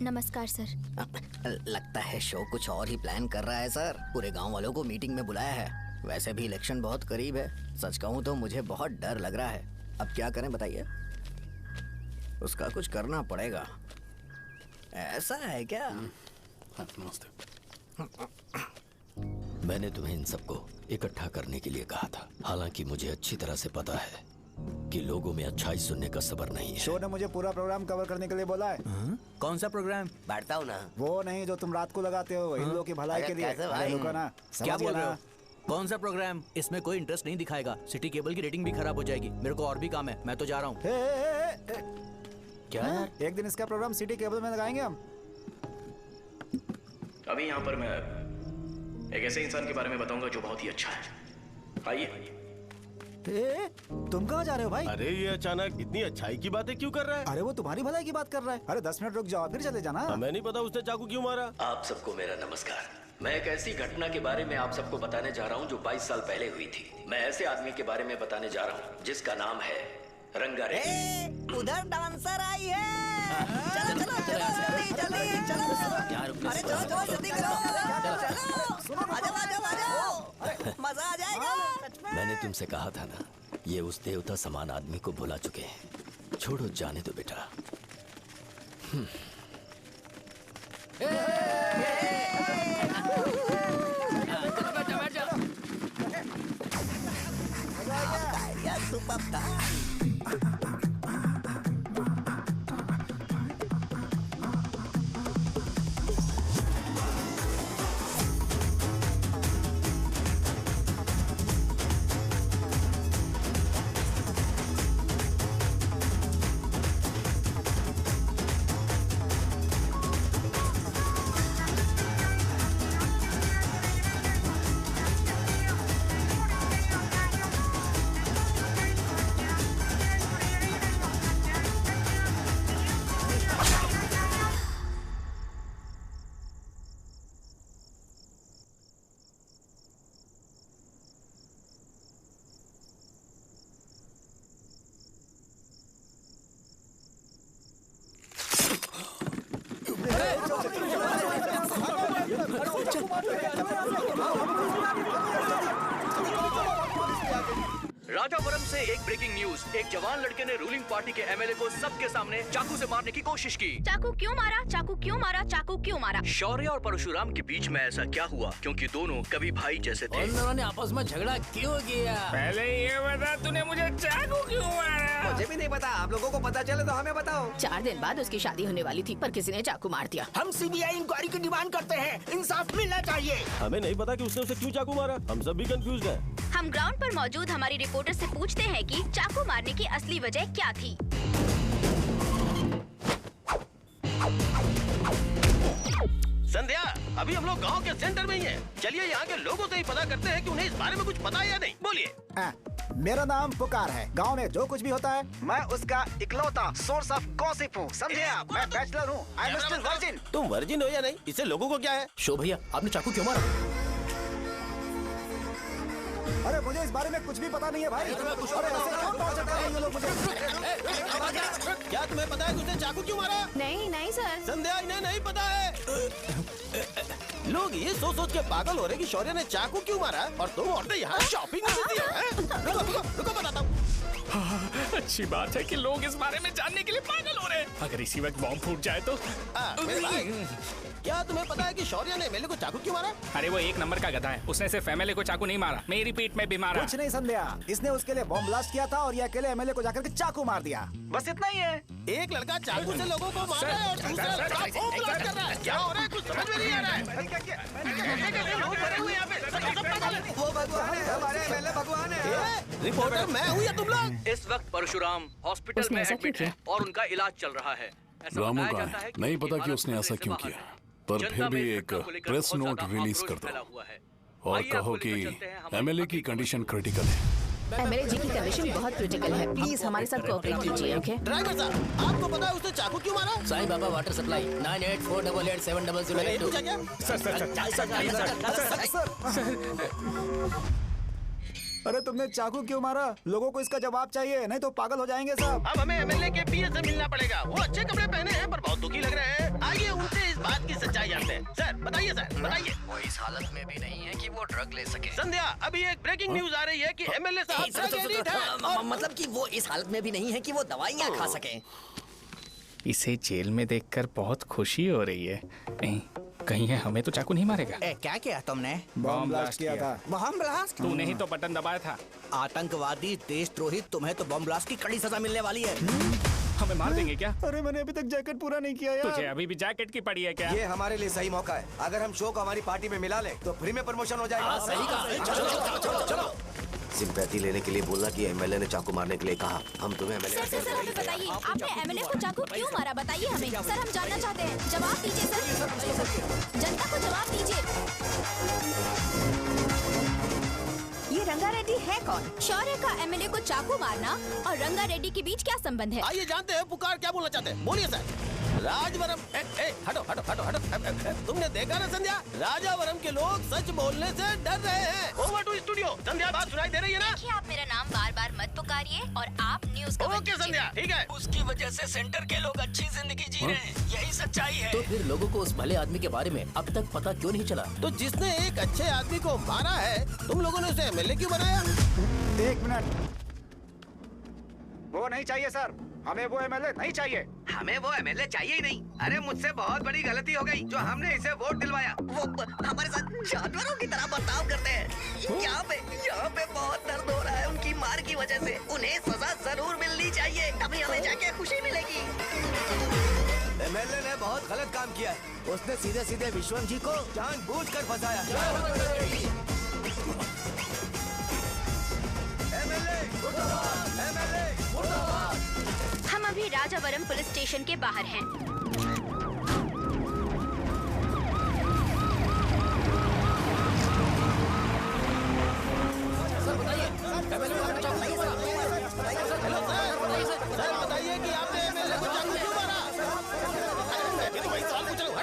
[SPEAKER 12] नमस्कार सर।
[SPEAKER 11] लगता है शो कुछ और ही प्लान कर रहा है सर। पूरे गांव वालों को मीटिंग में बुलाया है। वैसे भी इलेक्शन बहुत करीब है। सच कहूँ तो मुझे बहुत डर लग रहा है। अब क्या करें बताइए? उसका कुछ करना पड़ेगा। ऐसा है क्या?
[SPEAKER 14] मैंने तुम्हें इन सबको इकट्ठा करने के लिए कहा था। हालांकि मुझे अच्छी तरह से पता है कि लोगों में अच्छाई सुनने का सब्र नहीं है।
[SPEAKER 7] शो ने मुझे पूरा प्रोग्राम कवर करने के लिए बोला है।
[SPEAKER 5] कौन सा प्रोग्राम?
[SPEAKER 17] बैठता हूँ ना।
[SPEAKER 7] वो नहीं जो तुम रात को लगाते हो इन लोगों की भलाई के लिए। रुको ना,
[SPEAKER 5] क्या बोल रहे हो? कौन सा प्रोग्राम? इसमें कोई इंटरेस्ट नहीं दिखाएगा। सिटी केबल की रेटिंग भी खराब हो जाएगी। मेरे को और भी काम है, मैं तो जा रहा हूँ।
[SPEAKER 7] क्या? एक दिन इसका प्रोग्राम सिटी केबल में लगाएंगे हम।
[SPEAKER 4] अभी यहाँ पर मैं एक ऐसे इंसान के बारे में बताऊंगा जो बहुत ही अच्छा है। आइए।
[SPEAKER 7] तुम कहाँ जा रहे हो भाई?
[SPEAKER 8] अरे ये अचानक इतनी अच्छाई की बातें क्यों कर रहा है?
[SPEAKER 7] अरे वो तुम्हारी भलाई की बात कर रहा है। अरे 10 मिनट रुक जाओ फिर चले जाना।
[SPEAKER 8] हमें नहीं पता उसने चाकू क्यों मारा।
[SPEAKER 14] आप सबको मेरा नमस्कार। मैं एक ऐसी घटना के बारे में आप सबको बताने जा रहा हूँ जो 22 साल पहले हुई थी। मैं ऐसे आदमी के बारे में बताने जा रहा हूँ जिसका नाम है रंगारेड्डी।
[SPEAKER 11] उधर डांसर आई है। चलो चलो चलो जल्दी जल्दी चलो। अरे चलो चलो जल्दी करो। चलो आ जाओ आ जाओ। मजा आ जाएगा।
[SPEAKER 14] मैंने तुमसे कहा था ना, ये उस देवता समान आदमी को भुला चुके हैं। छोड़ो, जाने दो बेटा।
[SPEAKER 5] राजापुरम से एक ब्रेकिंग न्यूज। एक जवान लड़के ने रूलिंग पार्टी के एमएलए को सबके सामने चाकू से मारने की कोशिश की।
[SPEAKER 10] चाकू क्यों मारा? चाकू क्यों मारा? चाकू क्यों मारा?
[SPEAKER 5] शौर्य और परशुराम के बीच में ऐसा क्या हुआ? क्योंकि दोनों कभी भाई जैसे थे।
[SPEAKER 11] उन दोनों ने आपस में झगड़ा क्यों किया?
[SPEAKER 6] पहले ये बता, तूने मुझे चाकू क्यों मारा?
[SPEAKER 9] मुझे भी नहीं पता, आप लोगों को पता चले तो हमें बताओ।
[SPEAKER 2] 4 दिन बाद उसकी शादी होने वाली थी, पर किसी ने चाकू मार दिया।
[SPEAKER 4] हम सीबीआई इंक्वायरी की डिमांड करते हैं, इंसाफ मिलना चाहिए।
[SPEAKER 8] हमें नहीं पता कि उसने उसे क्यों चाकू मारा, हम सब भी कंफ्यूज हैं।
[SPEAKER 10] हम ग्राउंड पर मौजूद हमारी रिपोर्टर से पूछते हैं कि चाकू मारने की असली वजह क्या थी।
[SPEAKER 3] संध्या, अभी हम लोग गांव के सेंटर में ही हैं। चलिए यहाँ के लोगों से ही पता करते हैं कि उन्हें इस बारे में कुछ पता है या नहीं। बोलिए।
[SPEAKER 7] मेरा नाम पुकार है। गांव में जो कुछ भी होता है मैं उसका इकलौता सोर्स ऑफ गॉसिप हूँ, समझे आप? मैं बैचलर हूँ, आई एम स्टिल वर्जिन।
[SPEAKER 3] तुम वर्जिन हो या नहीं, इससे लोगों को क्या है?
[SPEAKER 11] शो भैया, आपने चाकू क्यों मारा?
[SPEAKER 7] अरे मुझे इस बारे में कुछ भी पता नहीं है भाई। अरे ऐसे क्यों टॉर्चर कर रहे हैं ये लोग मुझे?
[SPEAKER 3] क्या तुम्हें पता है कि उसने चाकू क्यों मारा?
[SPEAKER 2] नहीं नहीं सर।
[SPEAKER 3] संध्या, इन्हें नहीं पता है। लोग ये सोच सोच के पागल हो रहे कि शौर्य ने चाकू क्यों मारा और तुम औरतें यहाँ शॉपिंग में बिजी हो। रुको बताता हूँ।
[SPEAKER 6] अच्छी बात है कि लोग इस बारे में जानने के लिए पागल हो रहे हैं। अगर इसी वक्त बॉम्ब फूट जाए तो।
[SPEAKER 3] मेरे भाई, क्या तुम्हें पता है कि शौर्य ने एमएलए को चाकू क्यों मारा?
[SPEAKER 6] अरे वो 1 नंबर का गधा है, उसने सिर्फ एमएलए को चाकू नहीं मारा, मेरी पीठ में भी मारा।
[SPEAKER 7] कुछ नहीं संध्या, इसने उसके लिए बॉम्ब ब्लास्ट किया था और ये अकेले एमएलए को जाकर के चाकू मार दिया। बस इतना ही है।
[SPEAKER 3] एक लड़का चाकू से लोगों को मार रहा है और दूसरा लड़का बॉम्ब ब्लास्ट कर रहा है। क्या हो रहा है? कुछ समझ में नहीं आ रहा है। लोग भरे हुए यहाँ पे, सब पागल हैं।
[SPEAKER 9] वो भगवान है, हमारे एमएलए भगवान है।
[SPEAKER 3] रिपोर्टर मैं हूँ या तुम लोग?
[SPEAKER 5] इस वक्त परशुराम हॉस्पिटल में एडमिट है और उनका इलाज चल रहा है। ऐसा
[SPEAKER 15] रामू
[SPEAKER 5] बताया
[SPEAKER 15] का
[SPEAKER 5] जाता
[SPEAKER 15] है,
[SPEAKER 5] है कि
[SPEAKER 15] नहीं
[SPEAKER 5] उनकी
[SPEAKER 15] पता कि
[SPEAKER 5] हालत
[SPEAKER 15] उसने ऐसा
[SPEAKER 5] खतरे से
[SPEAKER 15] क्यों
[SPEAKER 5] बाहर
[SPEAKER 15] किया,
[SPEAKER 5] है।
[SPEAKER 15] पर
[SPEAKER 5] जनता
[SPEAKER 15] फिर
[SPEAKER 5] में
[SPEAKER 15] भी
[SPEAKER 5] इस
[SPEAKER 15] एक
[SPEAKER 5] घटना को लेकर
[SPEAKER 15] प्रेस
[SPEAKER 5] बहुत
[SPEAKER 15] नोट
[SPEAKER 5] ज्यादा
[SPEAKER 15] रिलीज
[SPEAKER 5] आक्रोश
[SPEAKER 15] कर
[SPEAKER 5] फैला
[SPEAKER 15] दो
[SPEAKER 5] हुआ है।
[SPEAKER 15] और
[SPEAKER 5] आइए
[SPEAKER 15] कहो
[SPEAKER 5] आपको
[SPEAKER 15] कि
[SPEAKER 5] लेकर चलते हैं हमारे
[SPEAKER 15] एमएलए की कंडीशन क्रिटिकल है।
[SPEAKER 2] एमएलए जी की कंडीशन बहुत क्रिटिकल है, प्लीज हमारे साथ कोऑपरेट कीजिए। ओके
[SPEAKER 3] ड्राइवर साहब, आपको पता है उसने चाकू क्यों मारा?
[SPEAKER 11] Sai Baba water supply 9848870082।
[SPEAKER 3] पूछा क्या?
[SPEAKER 7] अरे तुमने चाकू क्यों मारा? लोगों को इसका जवाब चाहिए, नहीं तो पागल हो जाएंगे सब।
[SPEAKER 3] अब हमें एमएलए के पीए से मिलना पड़ेगा। वो अच्छे कपड़े पहने हैं पर बहुत दुखी लग रहे हैं। आइए उनसे इस बात की सच्चाई जानते हैं। सर बताइए, सर बताइए।
[SPEAKER 5] वो इस हालत में भी नहीं है कि वो ड्रग ले सके।
[SPEAKER 3] संध्या, अभी एक ब्रेकिंग न्यूज आ रही है कि एमएलए साहब ड्रग एडिक्ट हैं और
[SPEAKER 5] मतलब कि वो इस हालत में भी नहीं है कि वो दवाइयाँ खा सके।
[SPEAKER 6] इसे जेल में देखकर बहुत खुशी हो रही है। कहीं है हमें तो चाकू नहीं मारेगा।
[SPEAKER 5] क्या किया तुमने?
[SPEAKER 7] बॉम्ब ब्लास्ट किया था।
[SPEAKER 5] Bomb blast?
[SPEAKER 6] तूने ही तो बटन दबाया था।
[SPEAKER 5] आतंकवादी, देशद्रोही, तुम्हें तो बॉम्ब ब्लास्ट की कड़ी सजा मिलने वाली है।
[SPEAKER 6] हमें मार देंगे क्या?
[SPEAKER 7] अरे मैंने अभी तक जैकेट पूरा नहीं किया यार।
[SPEAKER 6] तुझे अभी भी जैकेट की पड़ी है क्या?
[SPEAKER 9] ये हमारे लिए सही मौका है। अगर हम शो को हमारी पार्टी में मिला ले तो फ्री में प्रमोशन हो जाएगा।
[SPEAKER 5] सही कहा। चलो।
[SPEAKER 9] सिंपैथी लेने के लिए बोला कि एमएलए ने चाकू मारने के लिए कहा। हम तुम्हें एमएलए
[SPEAKER 10] सर हमें बताइए, आपने एमएलए को चाकू क्यों मारा? बताइए हमें सर, हम जानना चाहते हैं। जवाब दीजिए सर, जनता को जवाब दीजिए।
[SPEAKER 2] ये रंगा रेड्डी है कौन?
[SPEAKER 10] शौर्य का एमएलए को चाकू मारना और रंगा रेड्डी के बीच क्या संबंध है?
[SPEAKER 3] आइए जानते हैं पुकार क्या बोलना चाहते हैं। बोलिए सर। राजवरम हटो। तुमने देखा ना संध्या, राजावरम के लोग सच बोलने से डर रहे हैं। Over to studio. संध्या, बात सुनाई दे रही है ना?
[SPEAKER 10] देखिए, आप मेरा नाम बार बार मत पुकारिए और आप न्यूज
[SPEAKER 3] ओके संध्या, ठीक है।
[SPEAKER 5] उसकी वजह से सेंटर के लोग अच्छी जिंदगी जी रहे हैं, यही सच्चाई है।
[SPEAKER 11] तो फिर लोगों को उस भले आदमी के बारे में अब तक पता क्यों नहीं चला?
[SPEAKER 3] तो जिसने एक अच्छे आदमी को मारा है, तुम लोगों ने उसे एमएलए क्यों बनाया?
[SPEAKER 7] 1 मिनट। वो नहीं चाहिए सर, हमें वो एमएलए नहीं चाहिए।
[SPEAKER 9] हमें वो एमएलए चाहिए ही नहीं। अरे मुझसे बहुत बड़ी गलती हो गई जो हमने इसे वोट दिलवाया। वो हमारे साथ जानवरों की तरह बर्ताव करते हैं। यहाँ पे बहुत दर्द हो रहा है उनकी मार की वजह से। उन्हें सजा जरूर मिलनी चाहिए, तभी हमें जाके खुशी मिलेगी। एमएलए ने बहुत गलत काम किया है। उसने सीधे सीधे विश्वम जी को जानबूझकर फंसाया।
[SPEAKER 10] हम अभी राजावरम पुलिस स्टेशन के बाहर हैं।
[SPEAKER 3] सर बताइए कि आपने एमएलए को चाकू क्यों मारा? मैं तो वही सवाल पूछ रहा हूँ।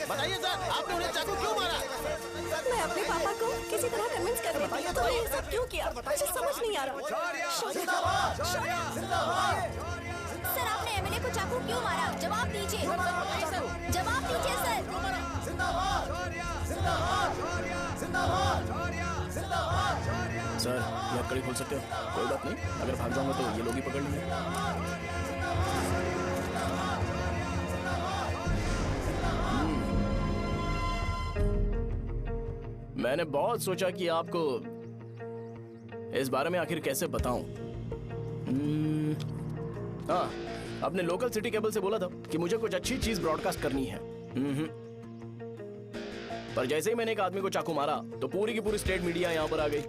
[SPEAKER 3] बताइए सर, आपने उन्हें चाकू क्यों मारा?
[SPEAKER 12] मैं अपने पापा को किसी तरह कन्विंस कर रही थी। तो ये सब क्यों किया मुझे समझ नहीं आ रहा।
[SPEAKER 10] सर आपने एमएलए को चाकू क्यों मारा? जवाब दीजिए, जवाब दीजिए सर।
[SPEAKER 4] सर ये कड़ी खोल सकते हो? कोई बात नहीं, अगर भाग जाऊंगा तो ये लोग ही पकड़ लेंगे। मैंने बहुत सोचा कि आपको इस बारे में आखिर कैसे बताऊं। हाँ, अपने लोकल सिटी केबल से बोला था कि मुझे कुछ अच्छी चीज ब्रॉडकास्ट करनी है। पर जैसे ही मैंने एक आदमी को चाकू मारा तो पूरी की पूरी स्टेट मीडिया यहाँ पर आ गई।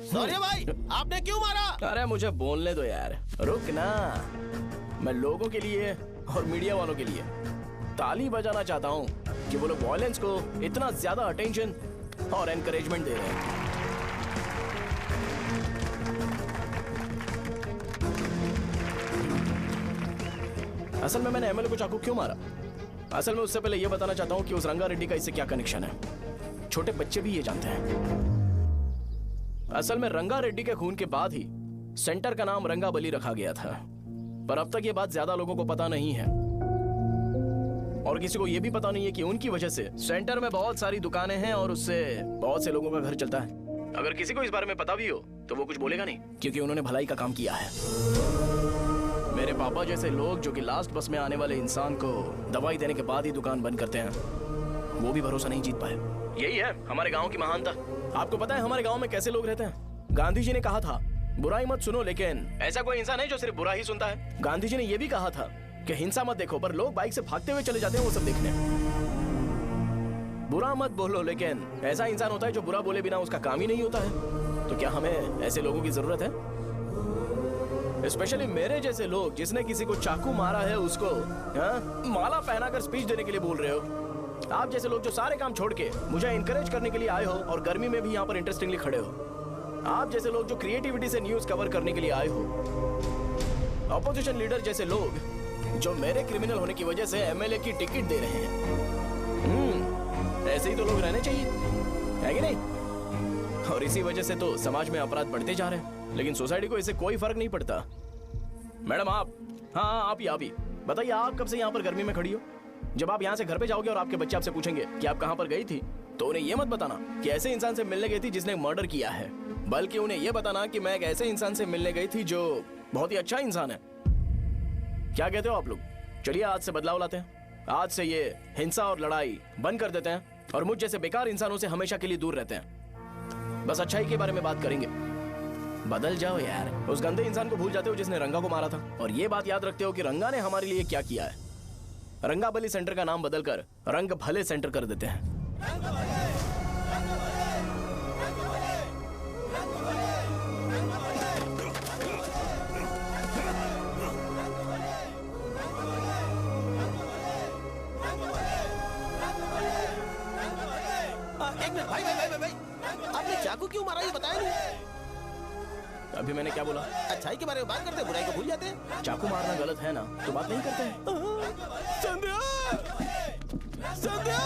[SPEAKER 3] सॉरी भाई, आपने क्यों मारा?
[SPEAKER 4] अरे मुझे बोलने दो यार, रुक ना। मैं लोगों के लिए और मीडिया वालों के लिए ताली बजाना चाहता हूँ कि वो लोग वायलेंस को इतना ज्यादा अटेंशन और एनकरेजमेंट दे रहे हैं। असल में मैंने एमएलए को चाकू क्यों मारा? असल में उससे पहले यह बताना चाहता हूँ कि उस रंगा रेड्डी का इससे क्या कनेक्शन है। छोटे बच्चे भी ये जानते हैं। असल में रंगा रेड्डी के खून के बाद ही सेंटर का नाम रंगाबली रखा गया था, पर अब तक ये बात ज्यादा लोगों को पता नहीं है और किसी को यह भी पता नहीं है कि उनकी वजह से सेंटर में बहुत सारी दुकानें हैं और उससे बहुत से लोगों का घर चलता है। अगर किसी को इस बारे में पता भी हो तो वो कुछ बोलेगा नहीं, क्योंकि उन्होंने भलाई का काम किया है। मेरे पापा जैसे लोग जो कि लास्ट बस में आने वाले इंसान को दवाई देने के बाद ही दुकान बंद करते हैं, वो भी भरोसा नहीं जीत पाए। यही है हमारे गांव की महानता। आपको पता है हमारे गांव में कैसे लोग रहते हैं? गांधी जी ने कहा था बुराई मत सुनो, लेकिन ऐसा कोई इंसान है जो सिर्फ बुरा ही सुनता है। गांधी जी ने यह भी कहा था कि हिंसा मत देखो, पर लोग बाइक से भागते हुए चले जाते हैं वो सब देखने। बुरा मत बोलो, लेकिन ऐसा इंसान होता है जो बुरा बोले बिना उसका काम ही नहीं होता है। तो क्या हमें ऐसे लोगों की जरूरत है? स्पेशली मेरे जैसे लोग जिसने किसी को चाकू मारा है उसको माला पहनाकर स्पीच देने के लिए बोल रहे हो। आप जैसे लोग जो सारे काम छोड़ के मुझे इंकरेज करने के लिए आए हो और गर्मी में भी यहाँ पर इंटरेस्टिंगली खड़े हो। आप जैसे लोग जो क्रिएटिविटी से न्यूज कवर करने के लिए आए हो। अपोजिशन लीडर जैसे लोग जो मेरे क्रिमिनल होने की वजह से एमएलए की टिकट दे रहे हैं। ऐसे ही तो लोग रहने चाहिए, है कि नहीं? और इसी वजह से तो समाज में अपराध बढ़ते जा रहे हैं, लेकिन सोसाइटी को इससे कोई फर्क नहीं पड़ता। मैडम आप, हाँ आप ही बताइए, आप कब से यहाँ पर गर्मी में खड़ी हो? जब आप यहाँ से घर पे जाओगे और आपके बच्चे आपसे पूछेंगे कि आप कहाँ पर गई थी, तो उन्हें यह मत बताना कि ऐसे इंसान से मिलने गई थी जिसने मर्डर किया है, बल्कि उन्हें यह बताना कि मैं एक ऐसे इंसान से मिलने गई थी जो बहुत ही अच्छा इंसान है। क्या कहते हो आप लोग? चलिए आज से बदलाव लाते हैं। आज से ये हिंसा और लड़ाई बंद कर देते हैं और मुझ जैसे बेकार इंसानों से हमेशा के लिए दूर रहते हैं। बस अच्छाई के बारे में बात करेंगे। बदल जाओ यार, उस गंदे इंसान को भूल जाते हो जिसने रंगा को मारा था, और ये बात याद रखते हो कि रंगा ने हमारे लिए क्या किया है। रंगाबली सेंटर का नाम बदलकर रंग भले सेंटर कर देते हैं।
[SPEAKER 3] एक मिनट भाई, आपने चाकू क्यों मारा ये बताया नहीं।
[SPEAKER 4] अभी मैंने क्या बोला?
[SPEAKER 3] अच्छाई के बारे में बात करते हैं, बुराई को भूल जाते हैं।
[SPEAKER 4] चाकू मारना गलत है ना, तो बात नहीं करते हैं।
[SPEAKER 3] संध्या! संध्या!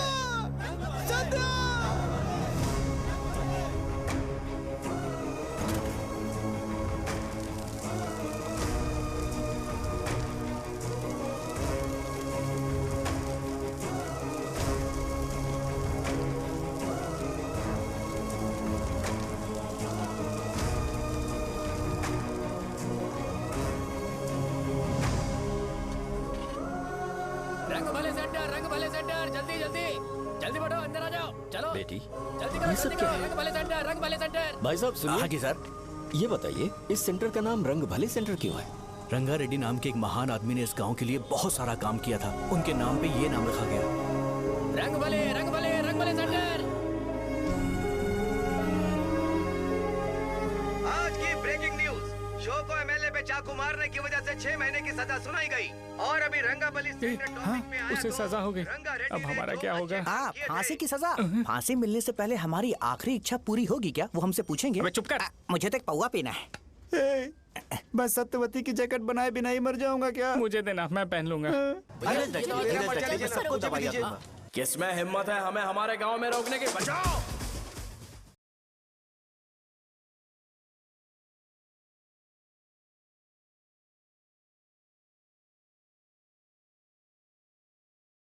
[SPEAKER 3] संध्या!
[SPEAKER 11] रंग भले सेंटर जल्दी जल्दी जल्दी बढ़ो, अंदर आ जाओ, चलो
[SPEAKER 14] बेटी
[SPEAKER 11] जल्दी करो,
[SPEAKER 14] ये सब
[SPEAKER 11] जल्दी
[SPEAKER 14] क्या
[SPEAKER 11] करो,
[SPEAKER 14] है?
[SPEAKER 11] रंग भले सेंटर।
[SPEAKER 14] भाई साहब सुनिए।
[SPEAKER 5] हाँ जी सर।
[SPEAKER 14] ये बताइए इस सेंटर का नाम रंग भले सेंटर क्यों है?
[SPEAKER 5] रंगा रेड्डी नाम के एक महान आदमी ने इस गांव के लिए बहुत सारा काम किया था, उनके नाम पे ये नाम रखा गया।
[SPEAKER 11] रंग भले सेंटर।
[SPEAKER 9] आज की ब्रेकिंग न्यूज, शो को एमएलए पे चाकू मारने की वजह से 6 महीने की सजा सुनाई गई और अभी रंगाबली सेंटर टॉपिक में आया
[SPEAKER 6] उसे
[SPEAKER 9] तो
[SPEAKER 6] सजा हो गई।
[SPEAKER 9] रंगा रेड्डी
[SPEAKER 6] अब
[SPEAKER 9] ने
[SPEAKER 6] हमारा
[SPEAKER 9] जो
[SPEAKER 6] क्या होगा?
[SPEAKER 9] अच्छे
[SPEAKER 18] फांसी की सजा? फांसी मिलने से पहले हमारी आखिरी इच्छा पूरी होगी क्या, वो हमसे पूछेंगे?
[SPEAKER 6] अबे चुप कर।
[SPEAKER 18] मुझे तो एक पौवा पीना है।
[SPEAKER 7] मैं सत्यवती की जैकेट बनाए बिना ही मर जाऊंगा क्या?
[SPEAKER 6] मुझे देना, मैं पहन लूंगा।
[SPEAKER 9] सबको दवाइयाँ दूंगा।
[SPEAKER 4] किसमें हिम्मत है हमें हमारे गांव में रोकने की? बचाओ।